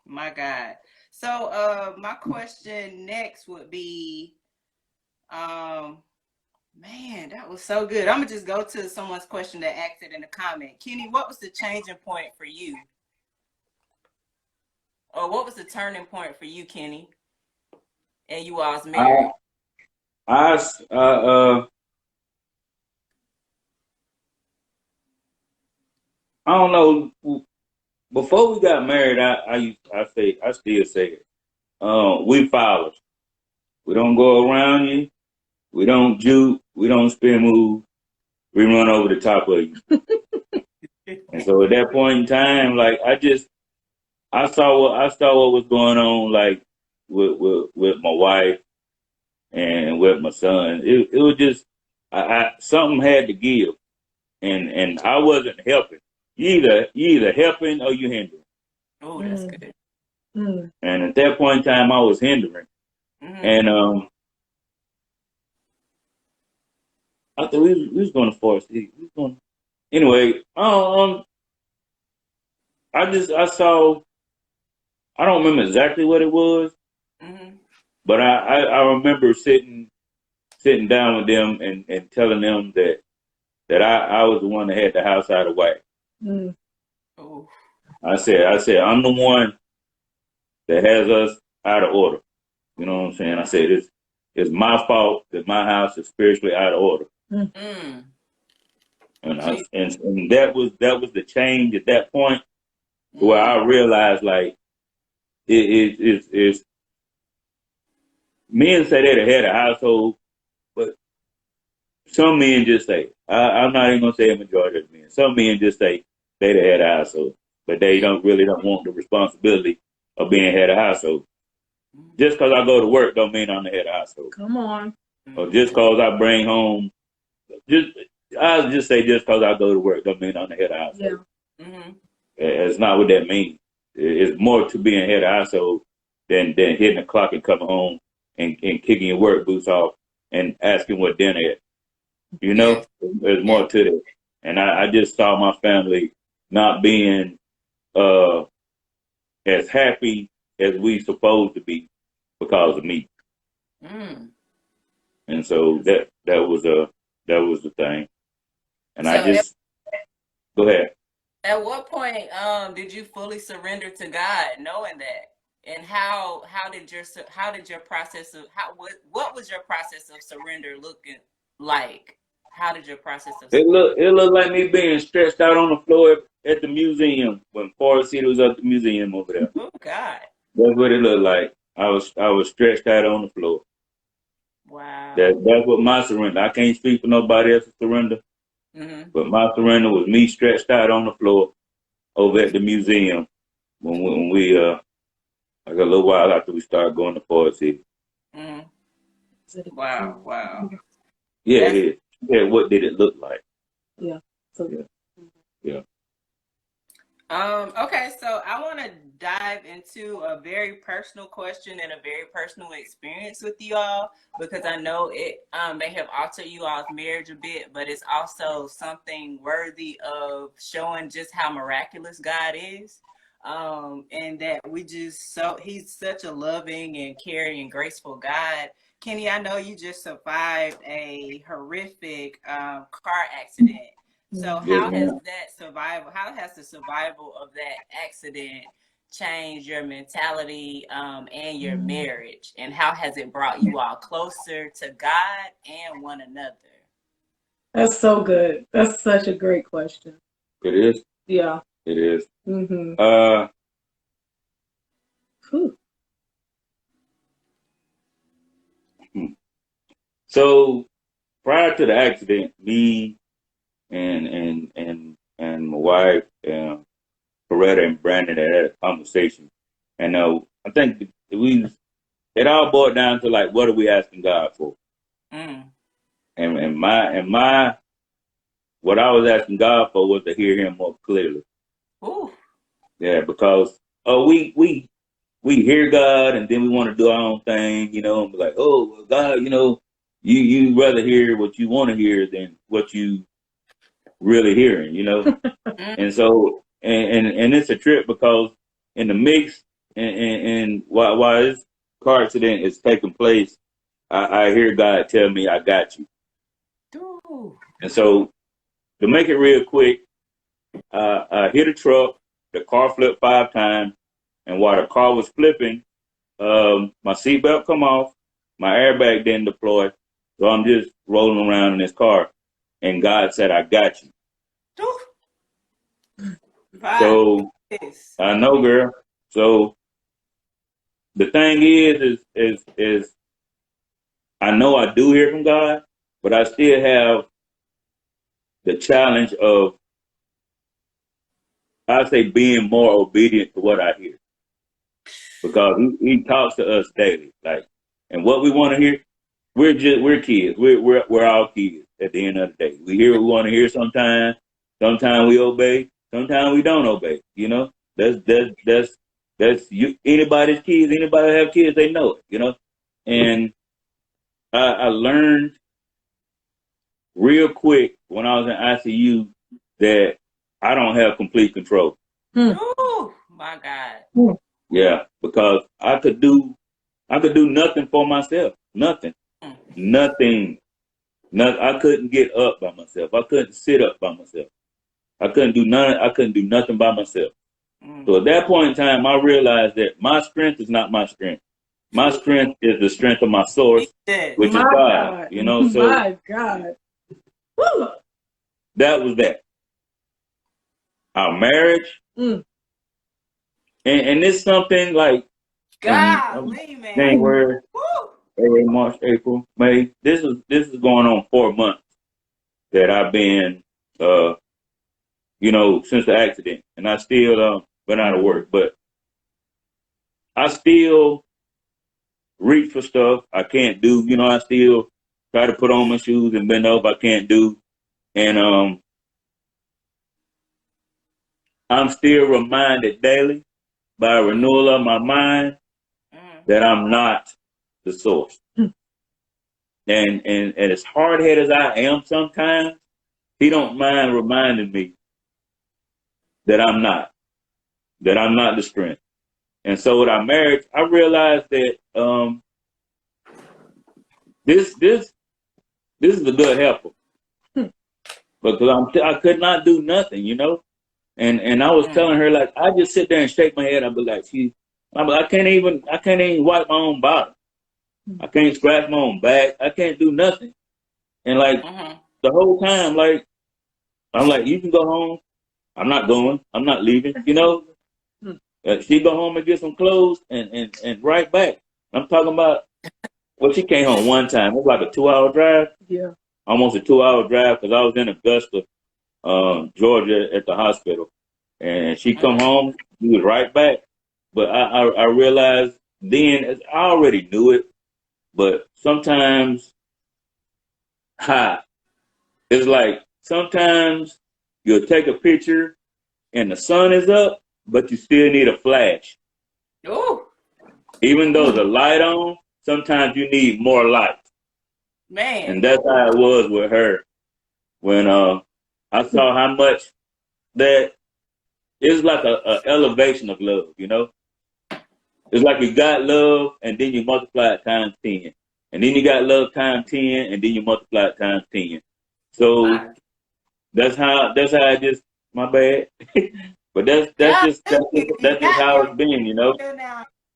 My God. So, my question next would be, man, that was so good. I'm gonna just go to someone's question that asked it in the comment. Kenny, what was the changing point for you? Or what was the turning point for you, Kenny? And you all's married? I don't know. Before we got married, I still say it. We Fowlers. We don't go around you. We don't juke. We don't spin move. We run over the top of you. And so at that point in time, like I saw what was going on, like with my wife and with my son. It was just something had to give, and I wasn't helping. You either helping or you hindering. Oh, that's good. And at that point in time, I was hindering, and I thought we was going to force it. Anyway, I saw. I don't remember exactly what it was, but I remember sitting down with them and telling them that I was the one that had the house out of whack. Oh. I said I'm the one that has us out of order. You know what I'm saying? I said it's my fault that my house is spiritually out of order. And that was the change at that point, where I realized, like, it's men say they're the head of household, but some men just say, I'm not even gonna say a majority of men. Some men just say they the head of household, but they don't want the responsibility of being head of household. Just because I go to work don't mean I'm the head of household. Come on. Or just because I bring home, I'll just say just because I go to work don't mean I'm the head of household. It's not what that means. It's more to being head of household than hitting the clock and coming home and kicking your work boots off and asking what dinner is. You know, there's more to that. And I just saw my family not being as happy as we supposed to be because of me. And so that was the thing. And so I just go ahead. At what point did you fully surrender to God, knowing that? And how did your process of what was your process of surrender looking like? How did your process of surrender? It looked like me being stretched out on the floor at the museum when Forest City was at the museum over there. Oh God. That's what it looked like. I was stretched out on the floor. Wow. That's what my surrender. I can't speak for nobody else's surrender. But my surrender was me stretched out on the floor over at the museum when we like a little while after we started going to Forest City. Wow. Yeah, it is. Yeah, what did it look like? Yeah. So yeah. Okay, so I want to dive into a very personal question and a very personal experience with you all because I know it may have altered you all's marriage a bit, but it's also something worthy of showing just how miraculous God is. And that he's such a loving and caring and graceful God. Kenny, I know you just survived a horrific car accident. So Yes, how has ma'am. how has the survival of that accident changed your mentality and your marriage? And how has it brought you all closer to God and one another? That's so good. That's such a great question. It is. Yeah. It is. Mm-hmm. Hmm. So prior to the accident, me and my wife, Coretta and Brandon had a conversation, and I think it all boiled down to like, what are we asking God for? Mm. And my what I was asking God for was to hear Him more clearly. Ooh. Yeah, because we hear God and then we want to do our own thing, and be like, oh well, God, you rather hear what you want to hear than what you really hearing. Mm. And so and it's a trip because in the mix and while this car accident is taking place, I hear God tell me, I got you. Ooh. And so to make it real quick, I hit a truck, the car flipped 5 times, and while the car was flipping, my seatbelt come off, my airbag didn't deploy, so I'm just rolling around in this car, and God said, I got you. Ooh. Right. So Yes. I know, girl. So the thing is I know I do hear from God, but I still have the challenge of, I say, being more obedient to what I hear, because he talks to us daily, like, and what we want to hear. We're kids. We're all kids. At the end of the day, we hear what we want to hear. Sometimes, we obey. Sometimes we don't obey. That's you. Anybody's kids. Anybody have kids, they know it. And I learned real quick when I was in ICU that I don't have complete control. Ooh, my God. Yeah, because I could do nothing for myself. Nothing. Mm. Nothing. No, I couldn't get up by myself. I couldn't sit up by myself. I couldn't do none. I couldn't do nothing by myself. Mm. So at that point in time, I realized that my strength is not my strength. My strength is the strength of my source, Yes. which is My God. God. So My God. Woo. that was that. Our marriage, Mm. and it's something like from Golly, man. January, Woo. February, March, April, May. This is going on 4 months that I've been, since the accident, and I still been out of work, but I still reach for stuff I can't do. I still try to put on my shoes and bend up I can't do, and I'm still reminded daily by a renewal of my mind Mm. that I'm not the source. And as hard headed as I am sometimes, he don't mind reminding me that I'm not the strength. And so with our marriage, I realized that this is a good helper, because I could not do nothing. And I was Mm. telling her, like, I just sit there and shake my head. I'd be like, I can't even wipe my own bottom. I can't scratch my own back. I can't do nothing. And like Mm-hmm. the whole time, like, I'm like, you can go home. I'm not going. I'm not leaving. She go home and get some clothes and right back. I'm talking about, well, she came home one time. It was like a 2-hour drive. Yeah. Almost a 2-hour drive, because I was in Augusta, Georgia, at the hospital. And she come Mm. home, she was right back. But I realized then, I already knew it, but sometimes, it's like sometimes you'll take a picture and the sun is up, but you still need a flash. Ooh. Even though the light on, sometimes you need more light. Man. And that's how it was with her. When I saw how much that it's like a elevation of love, you know? It's like you got love and then you multiply it times 10. And then you got love times 10 and then you multiply it times 10. So that's how I just, my bad. But that's just how it's been, you know?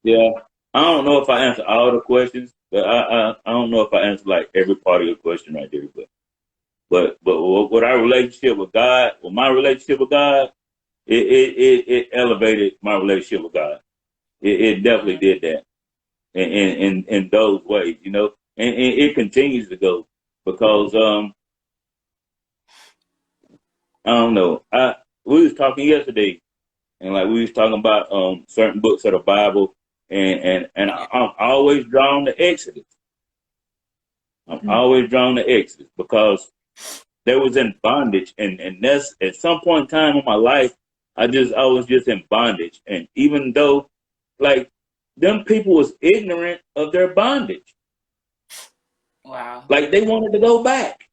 Yeah. I don't know if I answered all the questions, but I don't know if I answered like every part of your question right there. But with our relationship with God, with my relationship with God, it elevated my relationship with God. It definitely did that in those ways, you know, and it continues to go because I don't know. We was talking yesterday, and like we was talking about certain books of the Bible, and I'm always drawn to Exodus. I'm always drawn to Exodus because they was in bondage, and that's at some point in time in my life, I was just in bondage, and even though like them people was ignorant of their bondage. Wow. Like they wanted to go back.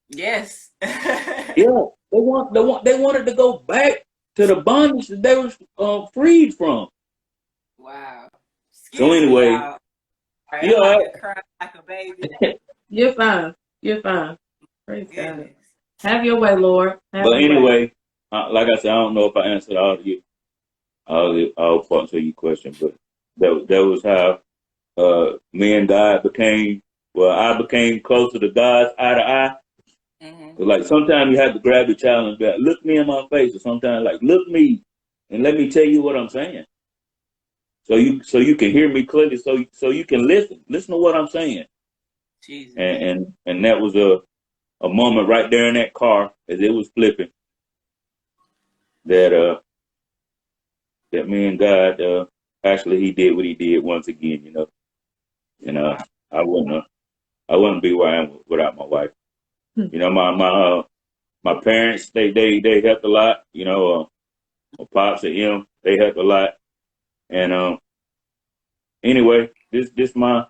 Yes. Yeah, they wanted to go back to the bondage that they was freed from. Wow. So anyway, yeah, I cry like a baby. You're fine. You're fine. Praise God. Have your way, Lord. But anyway, like I said, I don't know if I answered all parts of your question, but that was how me and God became. Well, I became closer to God's eye to eye. Mm-hmm. Like sometimes you have to grab your child and be like, look me in my face, or sometimes like look me and let me tell you what I'm saying. So you can hear me clearly, so you can listen to what I'm saying. Jesus. And that was a moment right there in that car as it was flipping that me and God actually he did what he did once again, you know. And I wouldn't be where I am without my wife. You know, my parents they helped a lot, you know, my pops and him, they helped a lot. And anyway, this my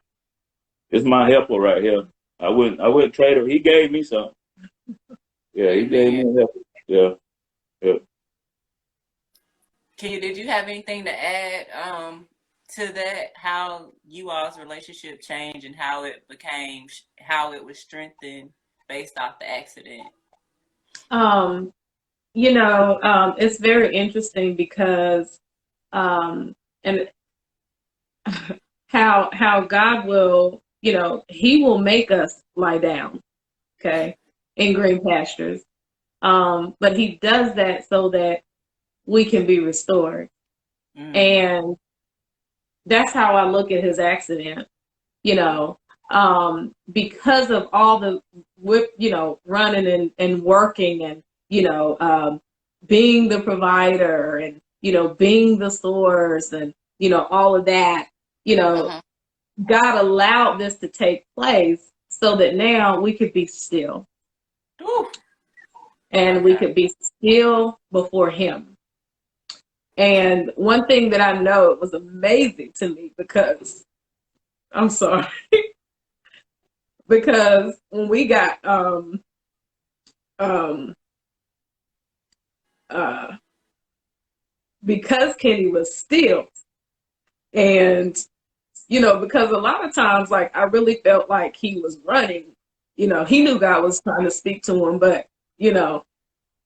helper right here. I wouldn't trade her. He gave me something. Yeah, he gave me a helper. Yeah. Did you have anything to add to that? How you all's relationship changed and how it was strengthened based off the accident? You know, it's very interesting because and how God will, you know, he will make us lie down, okay, in green pastures. But he does that so that we can be restored. And that's how I look at his accident, you know, because of all the you know, running and working and, you know, being the provider and, you know, being the source and, you know, all of that, you know, God allowed this to take place so that now we could be still. And we could be still before him. And one thing that I know, it was amazing to me because, I'm sorry, because when we got, because Kenny was still, and, you know, because a lot of times, like, I really felt like he was running, you know, he knew God was trying to speak to him, but, you know,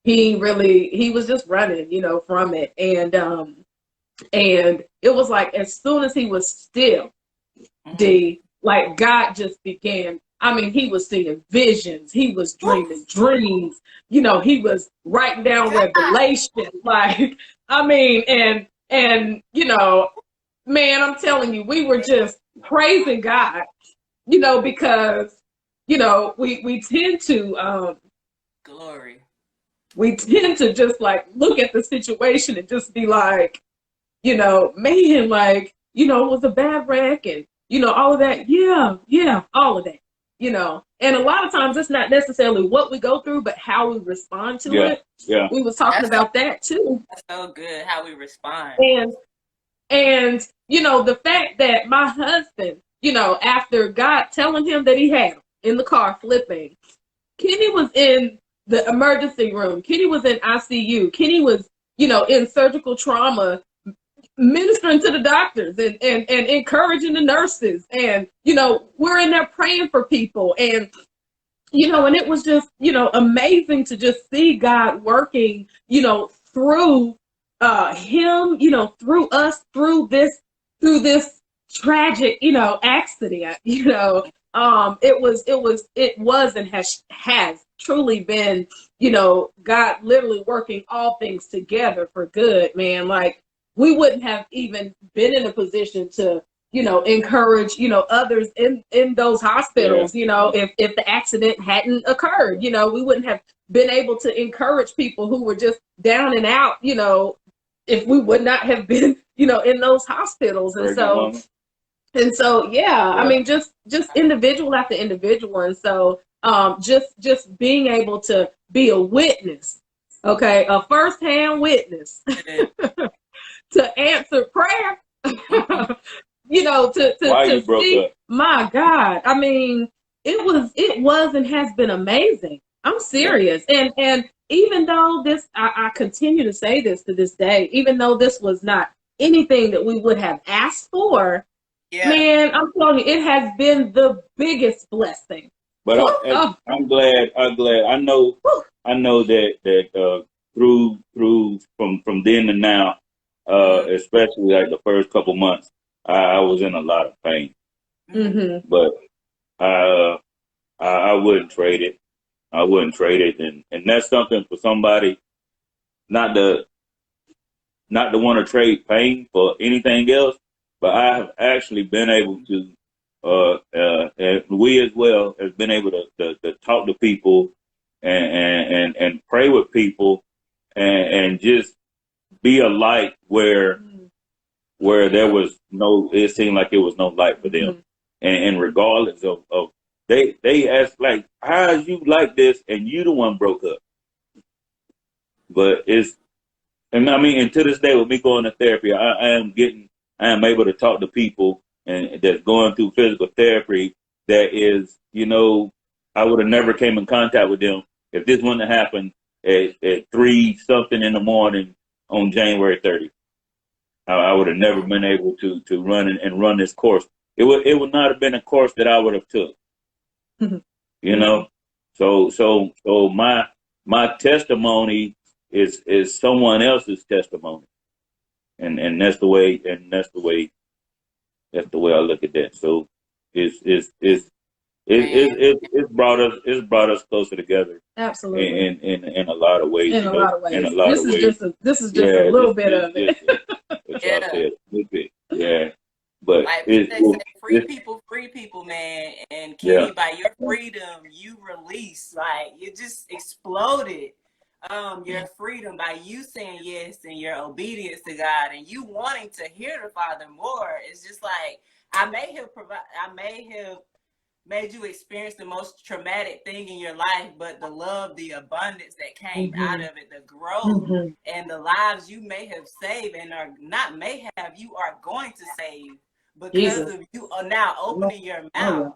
he was just running, you know, from it. And it was like, as soon as he was still, like God just began. I mean, he was seeing visions. He was dreaming dreams. You know, he was writing down revelation. Like, I mean, and, you know, man, I'm telling you, we were just praising God, you know, because, you know, we tend to, glory. We tend to just like look at the situation and just be like, you know, man, like, you know, it was a bad wreck and, you know, all of that. Yeah, all of that. you know, and a lot of times it's not necessarily what we go through, but how we respond to it. Yeah. We was talking about that too. That's so good, how we respond. And, you know, the fact that my husband, you know, after God telling him that he had him in the car flipping, Kenny was in the emergency room. Kenny was in ICU. Kenny was, you know, in surgical trauma, ministering to the doctors and encouraging the nurses. And, you know, we're in there praying for people. And, you know, and it was just, you know, amazing to just see God working, you know, through him, you know, through us, through this tragic, you know, accident. You know, it was and has truly been, you know, God literally working all things together for good, man. Like, we wouldn't have even been in a position to, you know, encourage, you know, others in those hospitals, you know, if the accident hadn't occurred. You know, we wouldn't have been able to encourage people who were just down and out, you know, if we would not have been, you know, in those hospitals. And so, yeah, I mean, just individual after individual. And so, just being able to be a witness, okay, a firsthand witness to answer prayer, you know, to see, my God, I mean, it was and has been amazing. I'm serious. And even though this, I continue to say this to this day, even though this was not anything that we would have asked for, man, I'm telling you, it has been the biggest blessing. But I'm glad. I know that through from then to now, especially like the first couple months, I was in a lot of pain. Mm-hmm. But I wouldn't trade it. I wouldn't trade it, and that's something for somebody not to want to trade pain for anything else. But I have actually been able to, and we as well has been able to talk to people and pray with people and just be a light where there was it seemed like it was no light for them. And regardless of they asked, like, how is you like this and you the one broke up? But and to this day with me going to therapy, I am able to talk to people and that's going through physical therapy that is, you know, I would have never came in contact with them if this wouldn't have happened at 3 something in the morning on January 30th. I would have never been able to run and run this course. It would not have been a course that I would have took. You know? So my testimony is someone else's testimony. And that's the way I look at that. So it's brought us closer together. Absolutely. In a lot of ways. In a lot of ways. This is just a little bit of it. What y'all said, a little bit. Yeah. But like they say, free people, man. And Kenny, by your freedom, you release, like, you just exploded. Your freedom by you saying yes and your obedience to God and you wanting to hear the Father more. It's just like, I may have made you experience the most traumatic thing in your life, but the love, the abundance that came out of it, the growth and the lives you may have saved and are not may have, you are going to save because of you are now opening your mouth.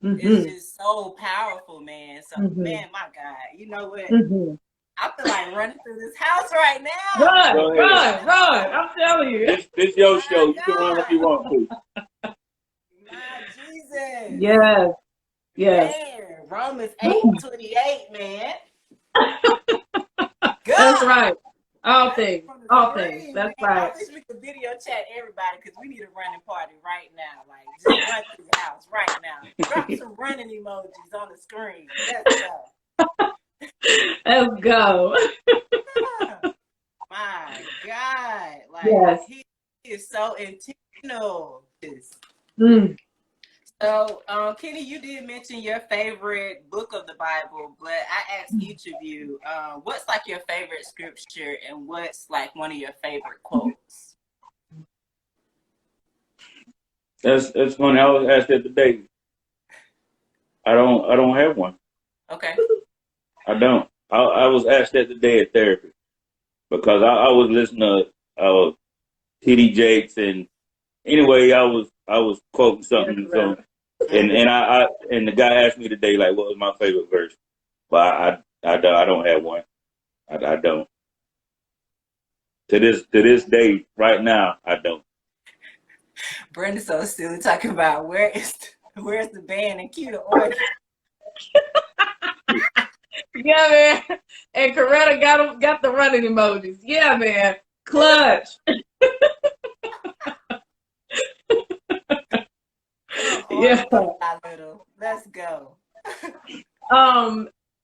It's just so powerful, man. So, man, my God, you know what? I feel like running through this house right now. Run! I'm telling you. This your show. You can run if you want to. My Jesus. Yes. Man, Romans 8:28, man. That's right. All things. That's right. I wish we could video chat everybody because we need a running party right now. Like, just run through the house right now. Drop some running emojis on the screen. Let's go. Let's go. My God. Like, he is so intentional. So, Kenny, you did mention your favorite book of the Bible, but I asked each of you, what's like your favorite scripture and what's like one of your favorite quotes? That's funny. I was asked that today. I don't have one. Okay. I don't. I was asked that today at therapy because I was listening to T.D. Jakes, and anyway, I was quoting something. So, and the guy asked me today, like, what was my favorite verse? But I don't have one. I don't. To this day, right now, I don't. Brenda's so silly talking about where's the band and cue the organ. Yeah, man. And Coretta got the running emojis. Yeah, man. Clutch. Yeah. Let's go.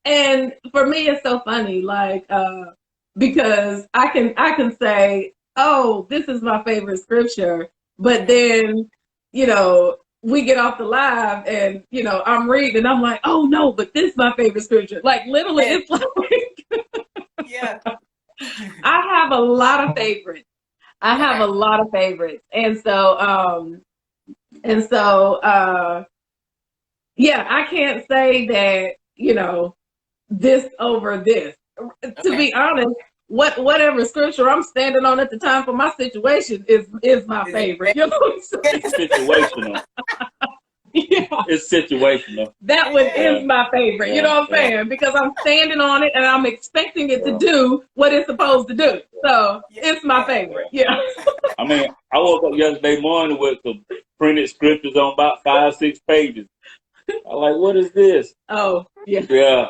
And for me, it's so funny, like, because I can say, oh, this is my favorite scripture, but then, we get off the live and, I'm reading and I'm like, oh no, but this is my favorite scripture. Like literally, it's like, yeah. I have a lot of favorites. And so, yeah, I can't say that, this over this. To be honest, whatever scripture I'm standing on at the time for my situation is my favorite. You know what I'm saying? It's situational. Yeah. It's situational. That one is my favorite. You know what I'm saying? Because I'm standing on it and I'm expecting it to do what it's supposed to do. So it's my favorite. Yeah. I mean, I woke up yesterday morning with some printed scriptures on about 5-6 pages. I'm like, what is this? Oh, yeah. Yeah.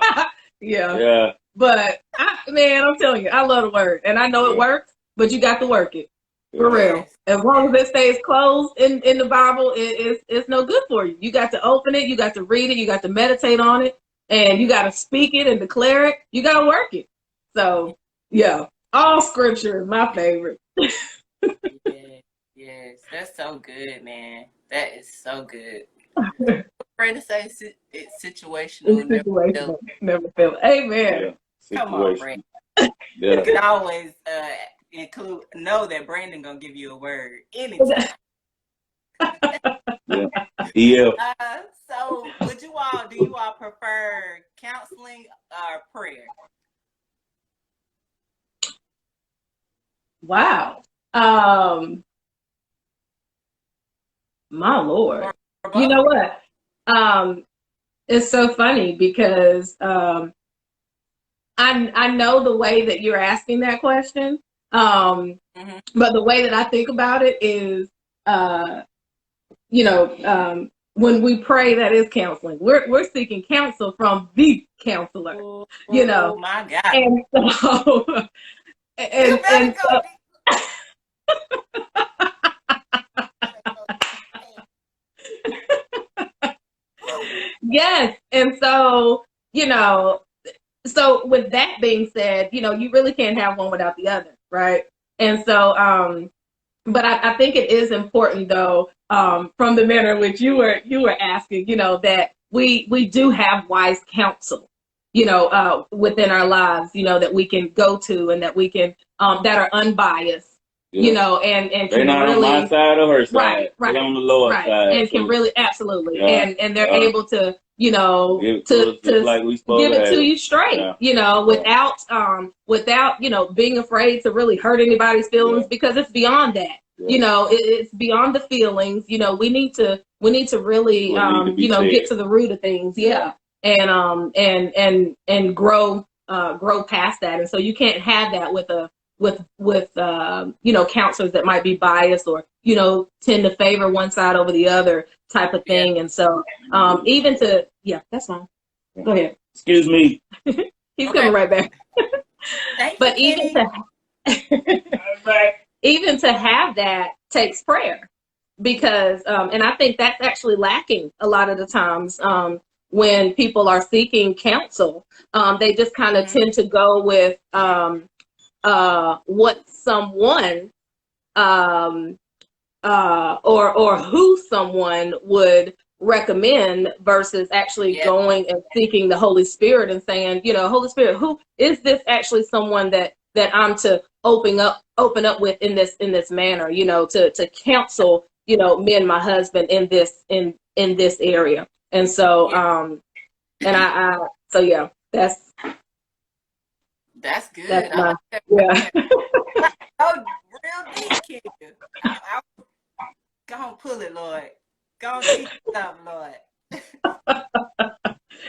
Yeah. But I'm telling you, I love the word, and I know it works, but you got to work it for real. As long as it stays closed in the Bible, it's no good for you. You got to open it, you got to read it, you got to meditate on it, and you got to speak it and declare it. You got to work it. So yeah, all scripture is my favorite. Yes, that's so good, man. That is so good. Brenda says it's situational. It's situational. Never feel it. Amen. Yeah. Come on, Brandon. Yeah. You can always know that Brandon gonna give you a word anytime. Yeah. So do you all prefer counseling or prayer? Wow. My Lord. You know what? It's so funny because I know the way that you're asking that question, but the way that I think about it is, when we pray, that is counseling. We're seeking counsel from the counselor. Oh my God! And so, and so. Yes. And so, so with that being said, you really can't have one without the other, right? And so, but I think it is important though, from the manner in which you were asking, that we do have wise counsel, within our lives, that we can go to and that we can, that are unbiased. And they're not really, on my side or her side. Right. They're on the Lord's side. And can really absolutely, and they're able to, give it to you straight, without being afraid to really hurt anybody's feelings, because it's beyond that. It's beyond the feelings. We need to really get to the root of things. And grow past that. And so you can't have that with counselors that might be biased or tend to favor one side over the other type of thing. And so that's fine. Go ahead. Excuse me. He's coming right back. But even to have that takes prayer, because and I think that's actually lacking a lot of the times when people are seeking counsel. They just kind of tend to go with what someone or who someone would recommend, versus actually going and seeking the Holy Spirit and saying, Holy Spirit, who is this actually someone that I'm to open up with in this manner, to counsel, me and my husband in this area. And so, and so yeah, that's good. that's I my, like that. yeah. Oh, real deep, kid. I go on, pull it, Lord. Go on, teach something, Lord.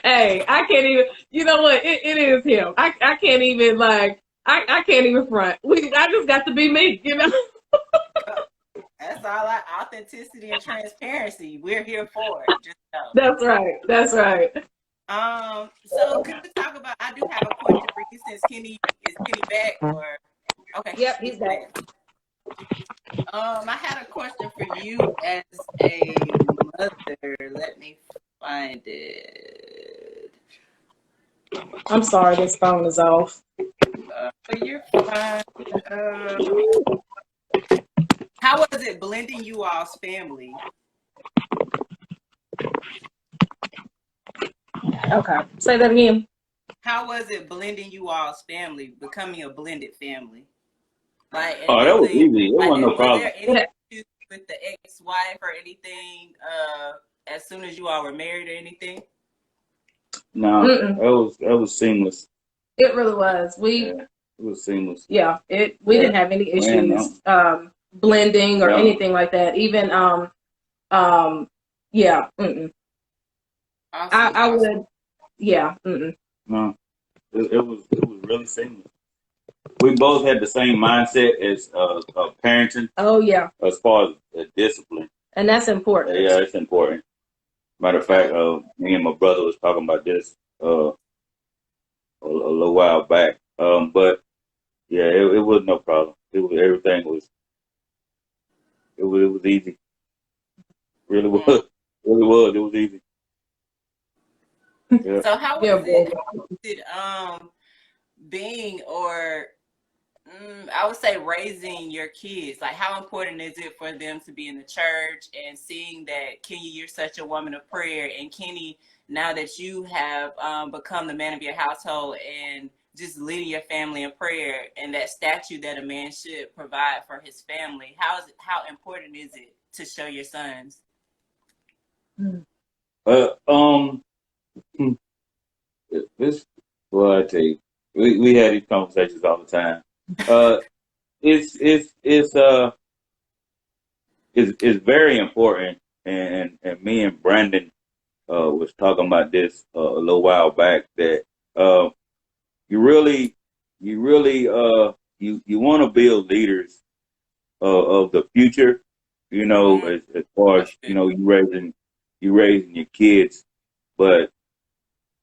Hey, I can't even, you know what? It is him. I can't even like, I can't even front. I just got to be me, you know? That's all authenticity and transparency. We're here for it. Just know. That's right. That's right. So could you talk about, I do have a question for you since is Kenny back or, okay. Yep, he's back. I had a question for you as a mother. Let me find it. I'm sorry, this phone is off. You're fine. How was it blending you all's family? Okay, say that again. How was it blending you all's family, becoming a blended family? Like, that was easy. It wasn't no problem. Was there any issues with the ex-wife or anything as soon as you all were married or anything? No, that was seamless. It really was. It was seamless. Yeah, we didn't have any issues blending or anything like that. Even yeah. Awesome. I would, yeah. No, it was really seamless. We both had the same mindset as parenting. Oh yeah. As far as discipline. And that's important. Yeah, it's important. Matter of fact, me and my brother was talking about this a little while back. But yeah, it was no problem. Everything was. It was easy. Really was. Really was. It was easy. Yeah. So how was it being or I would say raising your kids? Like, how important is it for them to be in the church and seeing that, Kenny, you're such a woman of prayer, and Kenny, now that you have become the man of your household and just leading your family in prayer and that statue that a man should provide for his family, how important is it to show your sons? This, well, I tell you, we had these conversations all the time. It's very important, and me and Brandon was talking about this a little while back, that you want to build leaders of the future, you know, as far as, you know, you raising your kids. But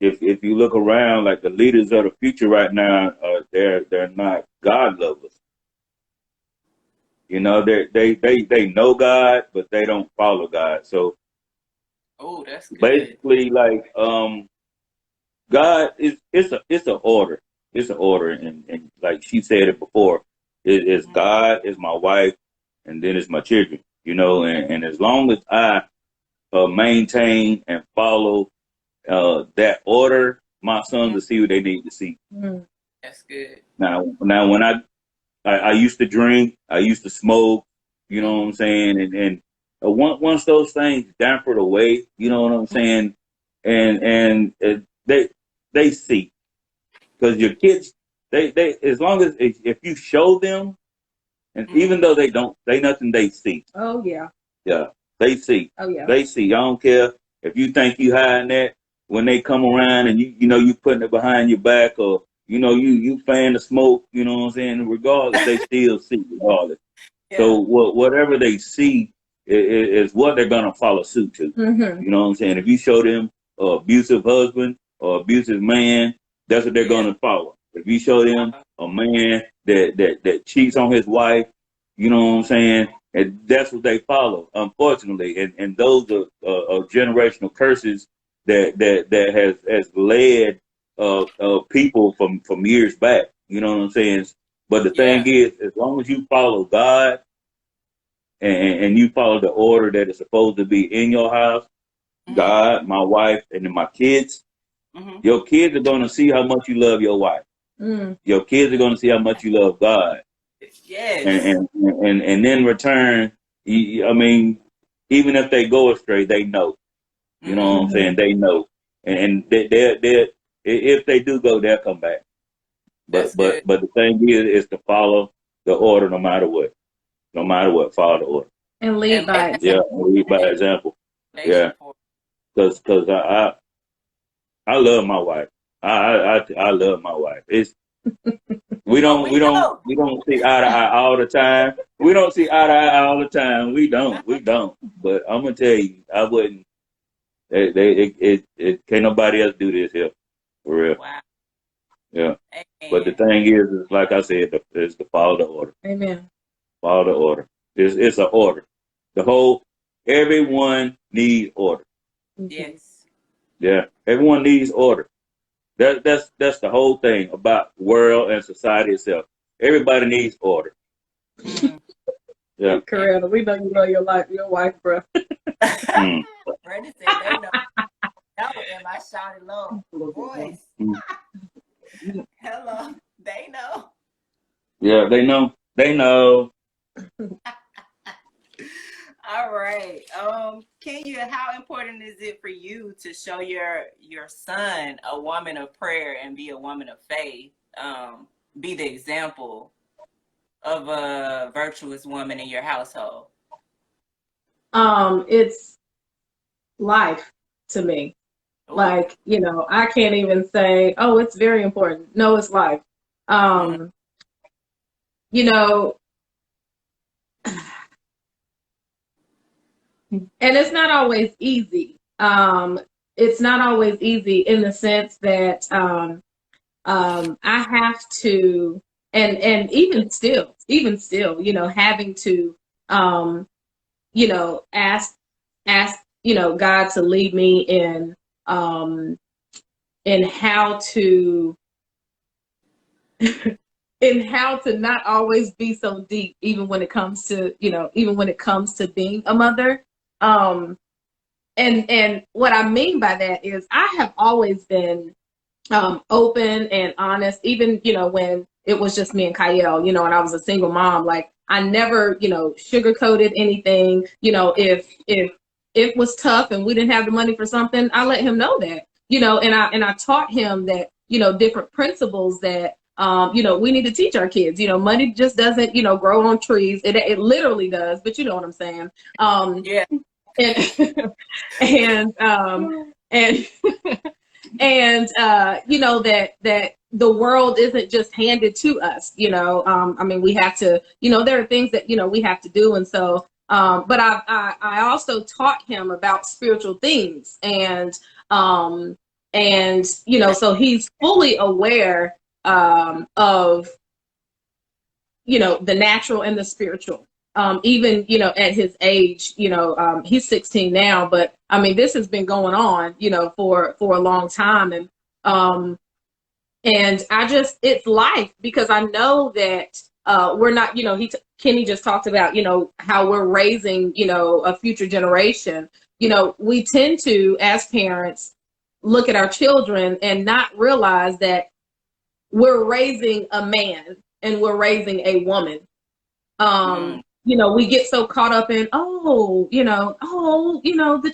if you look around, like the leaders of the future right now, they're not God lovers. You know, they know God, but they don't follow God. So that's good. Basically, like God it's an order. It's an order, and like she said it before, it's God, is my wife, and then it's my children. You know, and as long as I maintain and follow that order, my sons will see what they need to see. That's good. Now when I used to drink, I used to smoke, you know what I'm saying, and once those things dampered away, you know what I'm saying, and they see, because your kids, they as long as if you show them, and even though they don't say nothing, they see. Oh yeah. Yeah, they see. Oh yeah. They see. I don't care if you think you hiding that. When they come around and you know you putting it behind your back, or you know you fan the smoke, you know what I'm saying. Regardless, they still see regardless. Yeah. So whatever they see is what they're gonna follow suit to. You know what I'm saying. If you show them an abusive husband or abusive man, that's what they're gonna follow. If you show them a man that cheats on his wife, you know what I'm saying, and that's what they follow, unfortunately. And those are generational curses that has led people from years back. You know what I'm saying? But the thing is, as long as you follow God and you follow the order that is supposed to be in your house, God, my wife, and then my kids, your kids are going to see how much you love your wife. Your kids are going to see how much you love God. Yes. And in return, I mean, even if they go astray, they know. You know what I'm saying? They know, and they if they do go, they'll come back. But the thing is to follow the order no matter what. No matter what, follow the order. And lead by example. Yeah, lead by example. Yeah, because I love my wife. I love my wife. It's we don't see eye to eye all the time. We don't see eye to eye all the time. We don't. But I'm gonna tell you, I wouldn't. It can't nobody else do this here for real. Wow. Yeah. Amen. But the thing is like I said, is to follow the order. Amen. Follow the order. It's an order. Everyone needs order. Yes. Yeah. Everyone needs order. That's the whole thing about world and society itself. Everybody needs order. Yeah. Coretta, we know you know your wife, bro. Brenda said they know. That was in my shouted low voice. Hello. They know. Yeah, they know. They know. All right. How important is it for you to show your son a woman of prayer and be a woman of faith? Be the example of a virtuous woman in your household? It's life to me. Ooh. Like, I can't even say, oh, it's very important. No, it's life. And it's not always easy. It's not always easy in the sense that I have to, and even still, having to, ask, God to lead me in how to, in how to not always be so deep, even when it comes to, being a mother. And what I mean by that is I have always been open and honest, even, when it was just me and Kyle, and I was a single mom. Like, I never, sugarcoated anything. If it was tough and we didn't have the money for something, I let him know that, and I taught him that, different principles that, we need to teach our kids. Money just doesn't, grow on trees. It literally does, but you know what I'm saying? Yeah. And that the world isn't just handed to us. I mean, we have to, there are things that, we have to do. And so, but I also taught him about spiritual things, and so he's fully aware of, the natural and the spiritual. Even, at his age, he's 16 now, but I mean, this has been going on, for a long time. And it's life, because I know that, we're not, Kenny just talked about, how we're raising, a future generation. We tend to, as parents, look at our children and not realize that we're raising a man and we're raising a woman. We get so caught up in, the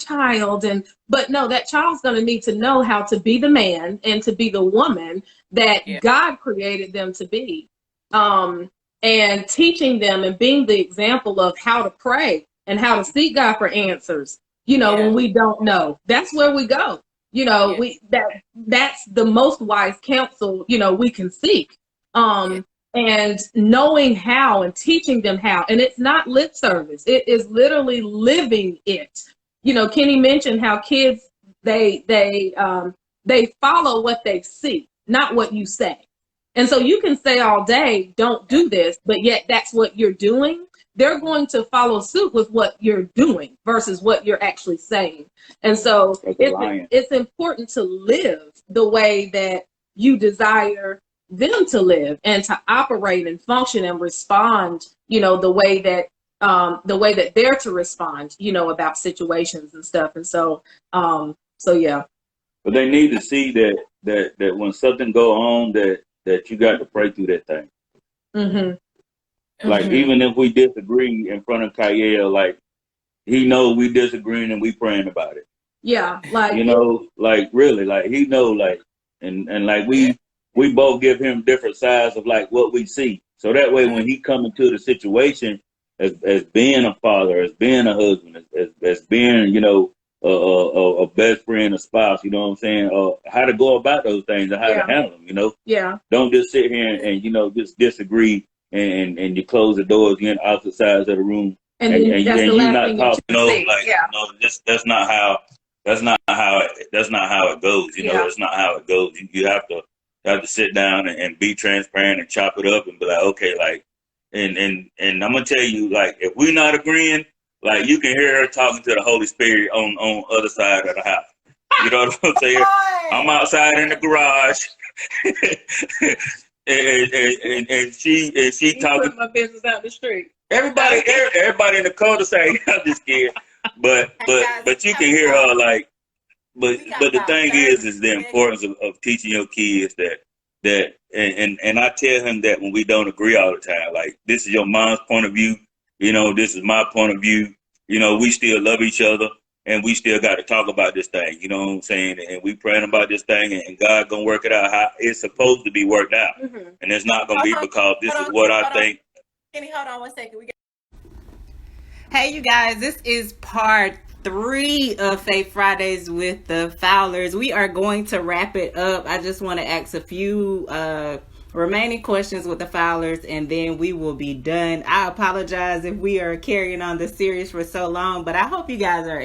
child. But no, that child's going to need to know how to be the man and to be the woman that God created them to be. And teaching them and being the example of how to pray and how to seek God for answers, when we don't know. That's where we go. That's the most wise counsel, we can seek. And knowing how and teaching them how, and it's not lip service. It is literally living it. Kenny mentioned how kids, they follow what they see, not what you say. And so you can say all day, don't do this, but yet that's what you're doing. They're going to follow suit with what you're doing versus what you're actually saying. And so it's important to live the way that you desire them to live and to operate and function and respond, the way that they're to respond, about situations and stuff. And so, yeah. But they need to see that when something go on, that you got to pray through that thing. Mm-hmm. Like, even if we disagree in front of Kyle, like, he knows we disagreeing and we praying about it. Yeah, like You know, like really, like he know, like, and like we both give him different sides of like what we see. So that way, when he come into the situation as being a father, as being a husband, as being, you know, a best friend, a spouse, you know what I'm saying? How to go about those things and how to handle them, you know? Yeah. Don't just sit here and you know, just disagree and you close the doors, you're on opposite sides of the room. And you not talking, you know, like, you know, that's not how it goes. You know, that's not how it goes. You have to sit down and be transparent and chop it up and be like, okay, like, and I'm gonna tell you, like, if we're not agreeing, like, you can hear her talking to the Holy Spirit on other side of the house. You know what I'm saying? I'm outside in the garage, and she talking. Put my business out the street. Everybody in the cul-de-sac. I'm just kidding, but you can hear her like. But the thing is the importance of teaching your kids that and I tell him that when we don't agree all the time, like, this is your mom's point of view, you know, this is my point of view, you know, we still love each other and we still got to talk about this thing, you know what I'm saying? And we praying about this thing and God gonna work it out how it's supposed to be worked out. And it's not gonna be because this is what I think. Kenny, hold on 1 second. Hey, you guys, this is part 3 of Faith Fridays with the Fowlers. We are going to wrap it up. I just want to ask a few remaining questions with the Fowlers, and then we will be done. I apologize if we are carrying on the series for so long, but I hope you guys are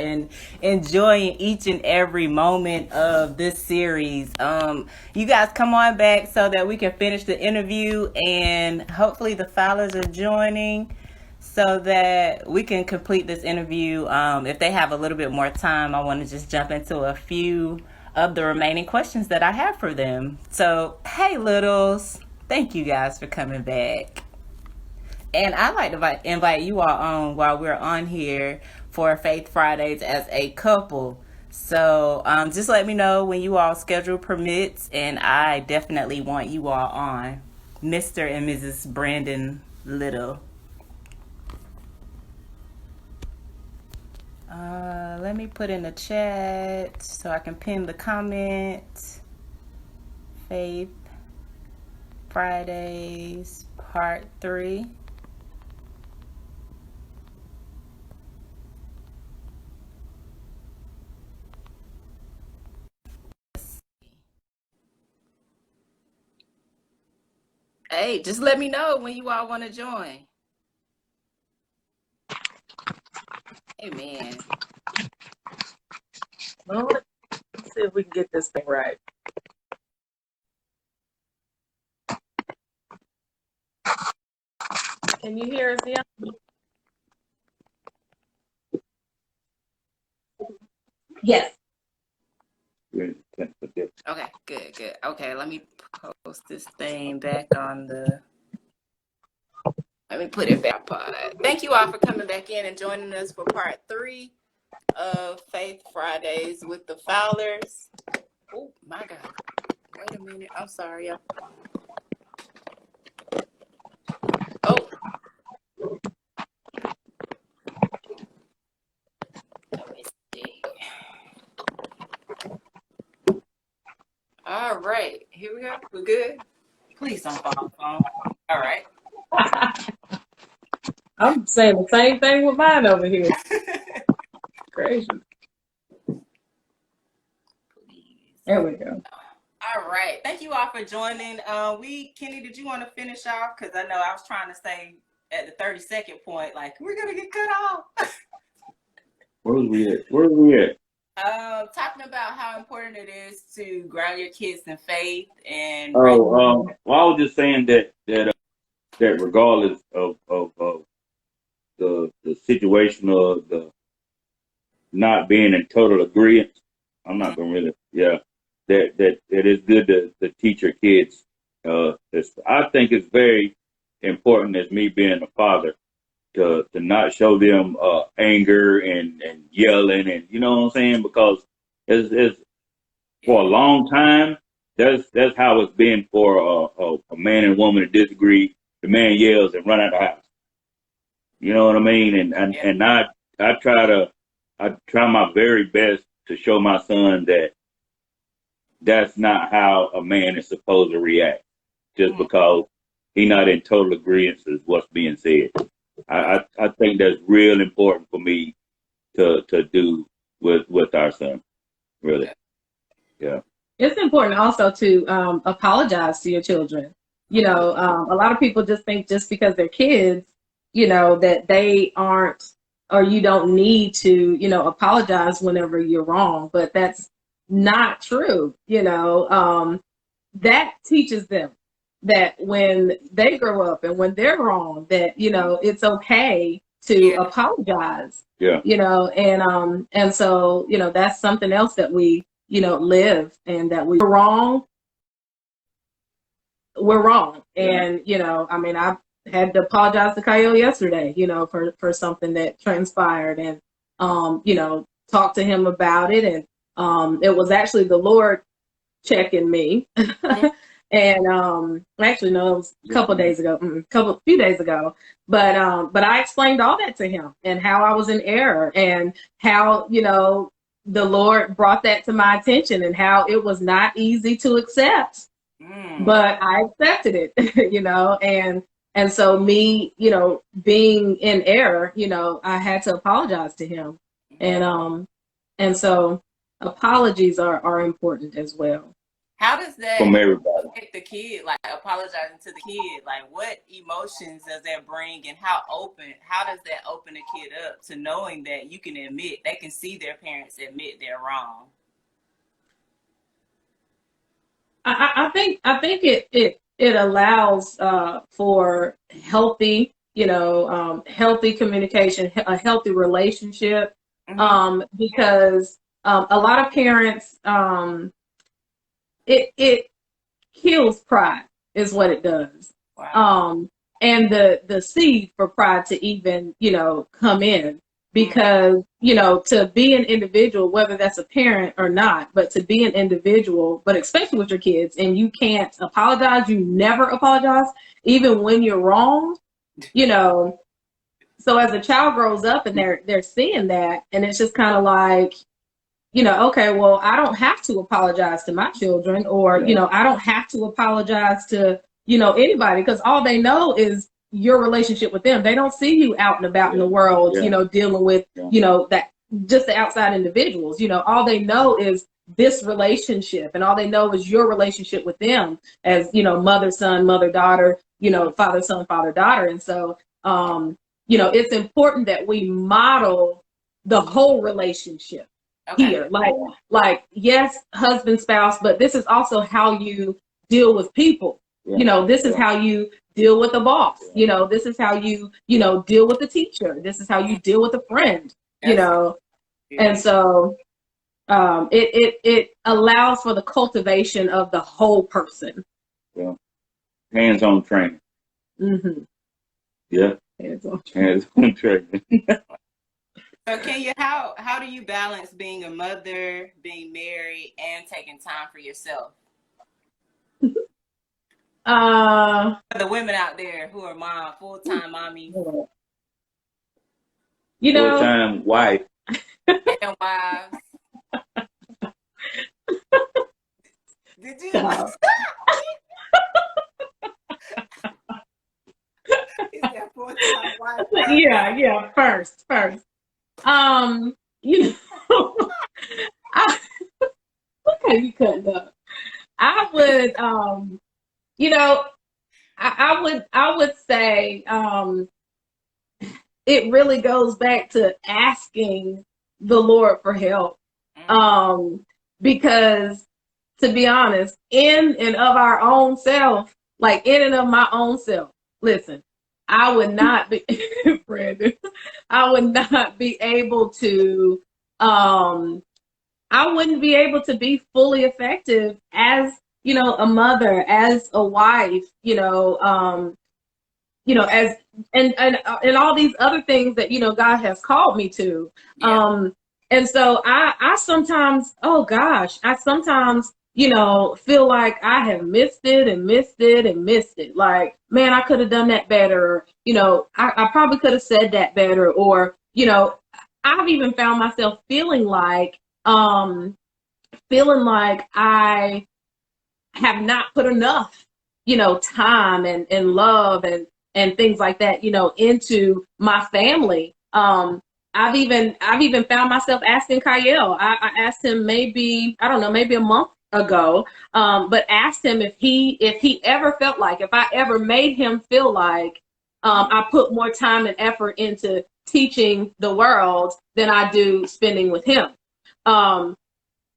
enjoying each and every moment of this series. You guys come on back so that we can finish the interview, and hopefully the Fowlers are joining so that we can complete this interview. If they have a little bit more time, I want to just jump into a few of the remaining questions that I have for them. So, hey, littles, thank you guys for coming back. And I'd like to invite you all on while we're on here for Faith Fridays as a couple. So just let me know when you all schedule permits, and I definitely want you all on. Mr. and Mrs. Brandon Little. Let me put in the chat so I can pin the comment. Faith Fridays part 3. Hey, just let me know when you all want to join. Amen. Well, let's see if we can get this thing right. Can you hear us, Dioundra? Yes. Okay, good. Okay, let me post this thing back on the... Let me put it back pod. Thank you all for coming back in and joining us for part 3 of Faith Fridays with the Fowlers. Oh, my God. Wait a minute. I'm sorry, y'all. Oh. Let me see. All right. Here we go. We're good. Please don't fall off the phone. All right. I'm saying the same thing with mine over here. Crazy. There we go. All right. Thank you all for joining. Kenny, did you want to finish off? Because I know I was trying to stay at the 30-second point. Like, we're going to get cut off. Where was we at? Talking about how important it is to ground your kids in faith and... Well, I was just saying that regardless of the situation of the not being in total agreement, I'm not gonna really, that it is good to teach your kids. I think it's very important as me being a father to not show them anger and yelling, and you know what I'm saying, because it's for a long time that's how it's been for a man and woman to disagree. The man yells and run out of the house. You know what I mean? And I try my very best show my son that that's not how a man is supposed to react, just because he's not in total agreement with what's being said. I think that's real important for me to do with our son, really. Yeah. It's important also to apologize to your children. You know, a lot of people just think just because they're kids, you know, that they aren't, or you don't need to, you know, apologize whenever you're wrong. But that's not true. You know, that teaches them that when they grow up and when they're wrong, that, you know, it's okay to apologize. Yeah. You know, and so, you know, that's something else that we, you know, live, and that we're wrong. We're wrong. And, you know, I mean, I had to apologize to Kyle yesterday, you know, for something that transpired, and, you know, talk to him about it. And it was actually the Lord checking me. And actually, no, it was a couple of days ago, few days ago. But I explained all that to him, and how I was in error, and how, you know, the Lord brought that to my attention, and how it was not easy to accept, but I accepted it, you know, and so me, you know, being in error, you know, I had to apologize to him, and so apologies are important as well. How does that From everybody. affect the kid? Like, apologizing to the kid, like, what emotions does that bring, and how does that open a kid up to knowing that you can admit, they can see their parents admit they're wrong? I think it allows for healthy, you know, healthy communication, a healthy relationship, because a lot of parents, it kills pride, is what it does. Wow. And the seed for pride to even, you know, come in, because, you know, to be an individual, whether that's a parent or not, but to be an individual, but especially with your kids, and you can't apologize, you never apologize, even when you're wrong, you know. So as a child grows up and they're seeing that, and it's just kind of like, you know, okay, well, I don't have to apologize to my children, or, you know, I don't have to apologize to, you know, anybody, because all they know is your relationship with them. They don't see you out and about in the world, you know, dealing with, you know, that just the outside individuals. You know, all they know is this relationship, and all they know is your relationship with them as, you know, mother, son, mother, daughter, you know, father, son, father, daughter. And so, you know, it's important that we model the whole relationship. Here, like, yes, husband, spouse, but this is also how you deal with people. You know, this is how you deal with a boss. You know, this is how you know, deal with a teacher. This is how you deal with a friend, you know. And so it allows for the cultivation of the whole person. Yeah. Hands-on training. Yeah. Hands-on training. So Kenya, how do you balance being a mother, being married, and taking time for yourself? The women out there who are full-time mommies. You know, full-time wife. And wives. Did you? Stop. Is that full-time wife? Yeah. First. You know, look how you cutting up. I would, you know, I would say, it really goes back to asking the Lord for help. Because, to be honest, in and of our own self, like in and of my own self, listen, I would not be, Brandon, I would not be able to, I wouldn't be able to be fully effective as, you know, a mother, as a wife, you know, as, and all these other things that, you know, God has called me to. And so I sometimes, oh gosh, I sometimes, you know, feel like I have missed it. Like, man, I could have done that better. Or, you know, I probably could have said that better. Or, you know, I've even found myself feeling like, feeling like I have not put enough, time and love and things like that, into my family. I've even found myself asking Kyle. I asked him maybe a month ago, but asked him if he ever felt like, if I ever made him feel like I put more time and effort into teaching the world than I do spending with him.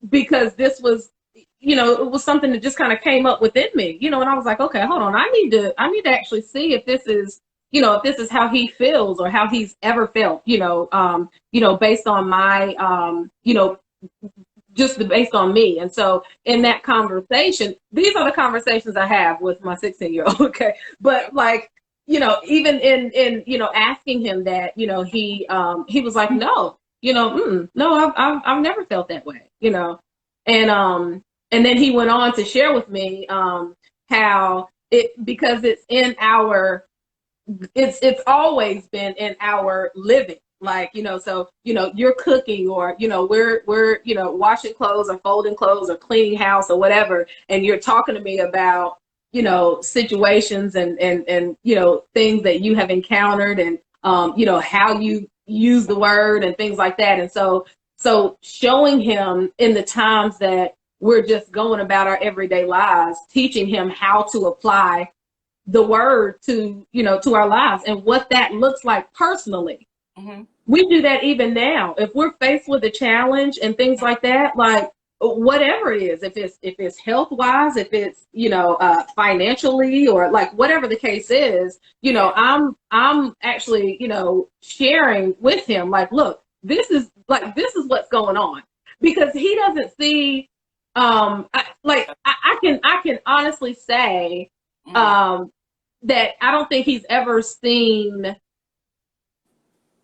Because this was, it was something that just kind of came up within me, and I was like, okay, hold on, I need to actually see if this is, if this is how he feels or how he's ever felt, based on my, just based on me. And so in that conversation, these are the conversations I have with my 16-year-old. Okay. But like, even in asking him that, he was like, no, no, I've never felt that way, and then he went on to share with me how because it's in our, it's always been in our living, like, so, you're cooking or, we're, washing clothes or folding clothes or cleaning house or whatever. And you're talking to me about, situations and things that you have encountered and, how you use the word and things like that. And so showing him in the times that we're just going about our everyday lives, teaching him how to apply the word to, to our lives and what that looks like personally. Mm-hmm. We do that even now. If we're faced with a challenge and things like that, like whatever it is, if it's health wise, if it's, financially or like whatever the case is, I'm actually, sharing with him, like, look, this is what's going on, because he doesn't see, I can honestly say, that I don't think he's ever seen,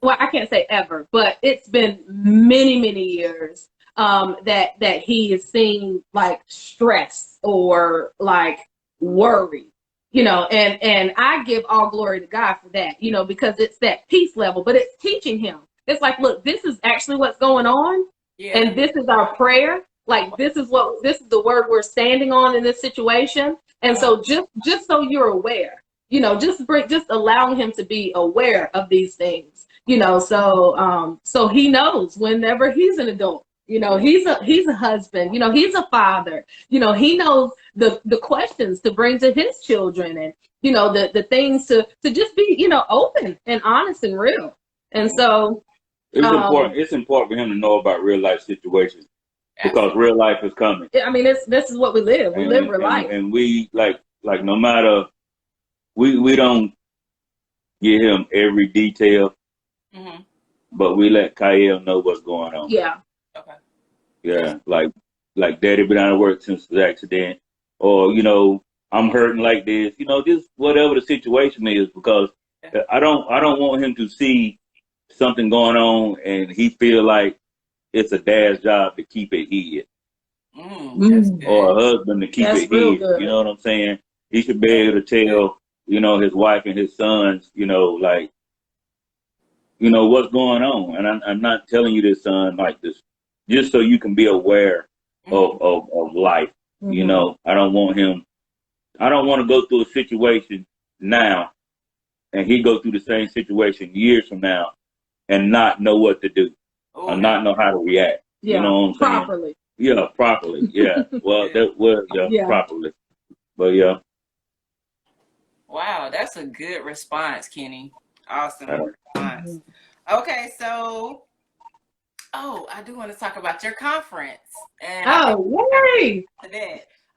well, I can't say ever, but it's been many, many years that he has seen like stress or like worry, and I give all glory to God for that, because it's that peace level, but it's teaching him. It's like, look, this is actually what's going on. Yeah. And this is our prayer. Like, this is the word we're standing on in this situation. And so just so you're aware, just allowing him to be aware of these things, so he knows whenever he's an adult, he's a husband, he's a father, he knows the questions to bring to his children and, the things to just be, open and honest and real. And so it's important for him to know about real life situations, because real life is coming. I mean, this is what we live. We live real life. And we like no matter, we don't give him every detail, mm-hmm. but we let Kyle know what's going on. Yeah. Okay. Yeah, like Daddy been out of work since the accident, or I'm hurting like this, just whatever the situation is, because I don't want him to see something going on and he feel like it's a dad's job to keep it hid, or a husband to keep it hid. Good. You know what I'm saying? He should be able to tell, his wife and his sons, like, what's going on. And I'm not telling you this, son, like this, just so you can be aware of life. Mm-hmm. I don't want to go through a situation now and he go through the same situation years from now and not know what to do. Or not know how to react. Yeah, you know what I'm saying? Properly. Yeah, properly. Yeah. Properly. But yeah. Wow, that's a good response, Kenny. Awesome response. Okay, so I do want to talk about your conference. And yay!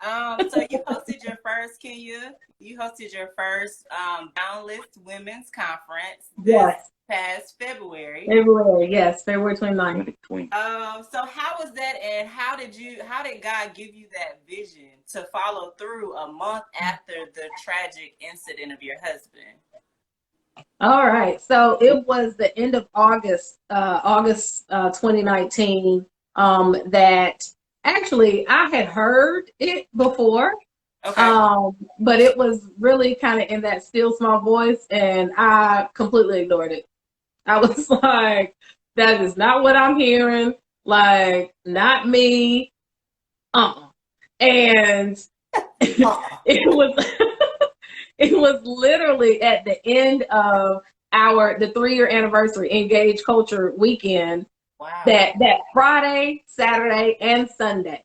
So you hosted your first, Kenya. You hosted your first Boundless Women's Conference. Yes. Past February. Yes, February 29th. So how was that, and how did God give you that vision to follow through a month after the tragic incident of your husband? All right, so it was the end of August 2019, that actually I had heard it before. Okay. But it was really kind of in that still small voice, and I completely ignored it. I was like, that is not what I'm hearing. Like, not me. And it was it was literally at the end of the 3-year anniversary Engage Culture weekend. Wow. That Friday, Saturday, and Sunday.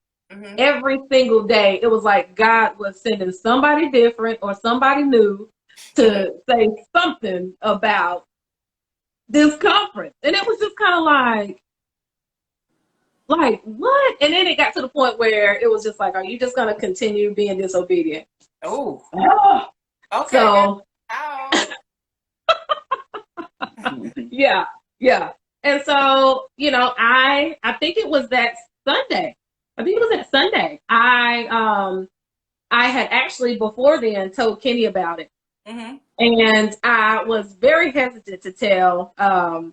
Every single day, it was like God was sending somebody different or somebody new to say something about this conference. And it was just kind of like, what? And then it got to the point where it was just like, are you just going to continue being disobedient? Oh. Okay. So, yeah. And so, you know, I think it was that Sunday. I had actually before then told Kenny about it. And I was very hesitant to tell to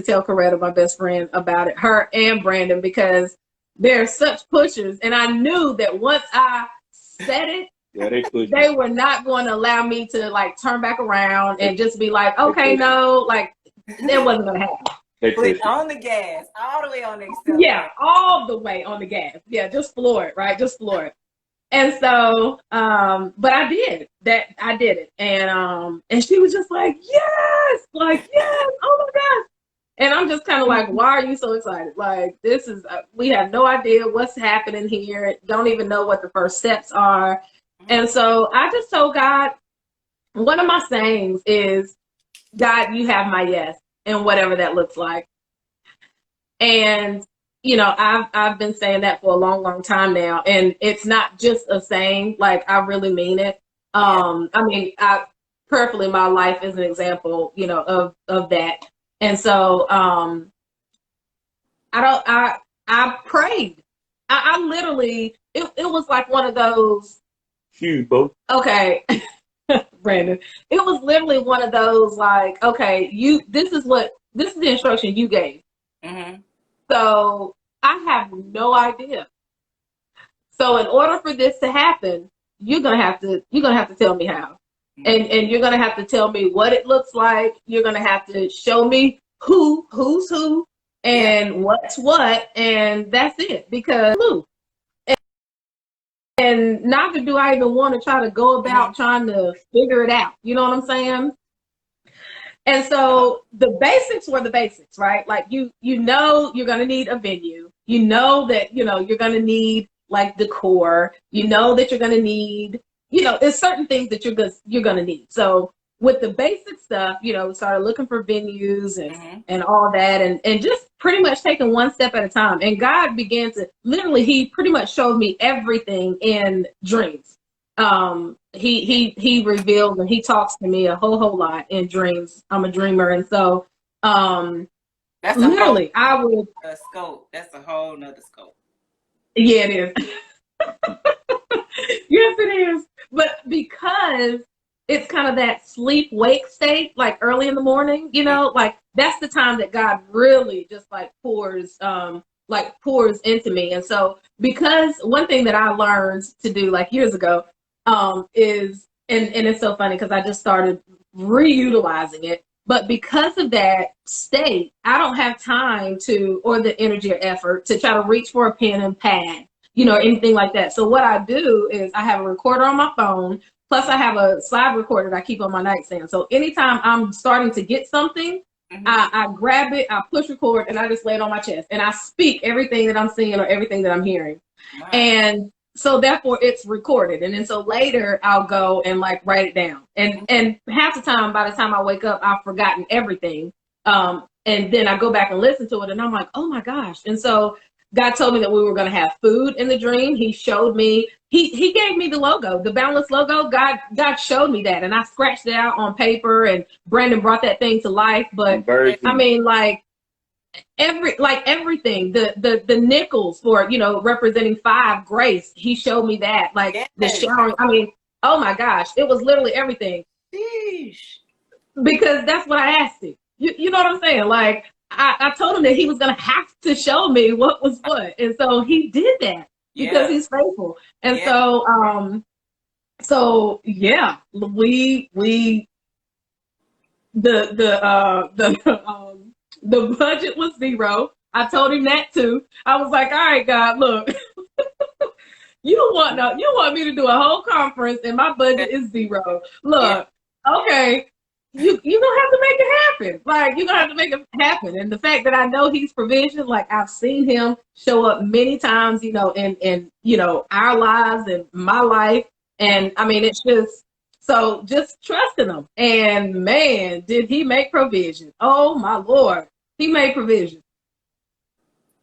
tell Coretta, my best friend, about it, her and Brandon, because they're such pushers. And I knew that once I said it, they were not going to allow me to like turn back around and just be like, okay, no, like it wasn't going to happen. Put on the gas, all the way on the accelerator. Yeah, all the way on the gas. Yeah, just floor it, right? Just floor it. And so, but I did it. And she was just like, yes, oh my gosh. And I'm just kind of like, why are you so excited? Like, this is, we have no idea what's happening here. Don't even know what the first steps are. And so I just told God, one of my sayings is, God, you have my yes, and whatever that looks like. And you know, I've been saying that for a long, long time now, and it's not just a saying. Like, I really mean it. I mean, prayerfully, my life is an example, you know, of that. And so, I prayed. I literally, it was like one of those. Huge, both. Okay, Brandon. It was literally one of those like, okay, this is the instruction you gave. So I have no idea. So in order for this to happen, you're gonna have to tell me how, and you're gonna have to tell me what it looks like. You're gonna have to show me who's who, and what's what, and that's it. Because and neither do I even want to try to go about trying to figure it out. You know what I'm saying? And so the basics were the basics, right? Like you know you're gonna need a venue. You know that you're gonna need like decor. You know that you're gonna need, there's certain things that you're gonna need. So with the basic stuff, started looking for venues and all that, and just pretty much taking one step at a time. And God began to he pretty much showed me everything in dreams. He reveals and he talks to me a whole lot in dreams. I'm a dreamer, and so that's literally I would scope. That's a whole nother scope. Yeah, it is. Yes, it is. But because it's kind of that sleep wake state, like early in the morning, like that's the time that God really just like pours into me. And so because one thing that I learned to do like years ago is, and it's so funny because I just started reutilizing it, but because of that state, I don't have time or the energy or effort to try to reach for a pen and pad, or anything like that. So what I do is I have a recorder on my phone, plus I have a slide recorder that I keep on my nightstand. So anytime I'm starting to get something, I grab it, I push record, and I just lay it on my chest, and I speak everything that I'm seeing or everything that I'm hearing. Wow. And so therefore it's recorded. And then so later I'll go and like write it down. And half the time, by the time I wake up, I've forgotten everything. And then I go back and listen to it and I'm like, oh my gosh. And so God told me that we were going to have food in the dream. He showed me, he gave me the logo, the Boundless logo. God showed me that, and I scratched it out on paper, and Brandon brought that thing to life. But I mean, like everything, the nickels for, representing 5 grace. He showed me that, like the showering. I mean, oh my gosh, it was literally everything. Sheesh. Because that's what I asked him. You know what I'm saying? Like, I told him that he was going to have to show me what was what. And so he did that because he's faithful. And so yeah, the budget was 0. I told him that too. I was like, all right, God, look, you want me to do a whole conference and my budget is zero. Look, okay, you gonna have to make it happen. Like, you're gonna have to make it happen. And the fact that I know he's provision, like I've seen him show up many times, in our lives and my life. And I mean, it's just trusting him. And man, did he make provision. Oh my Lord. He made provision.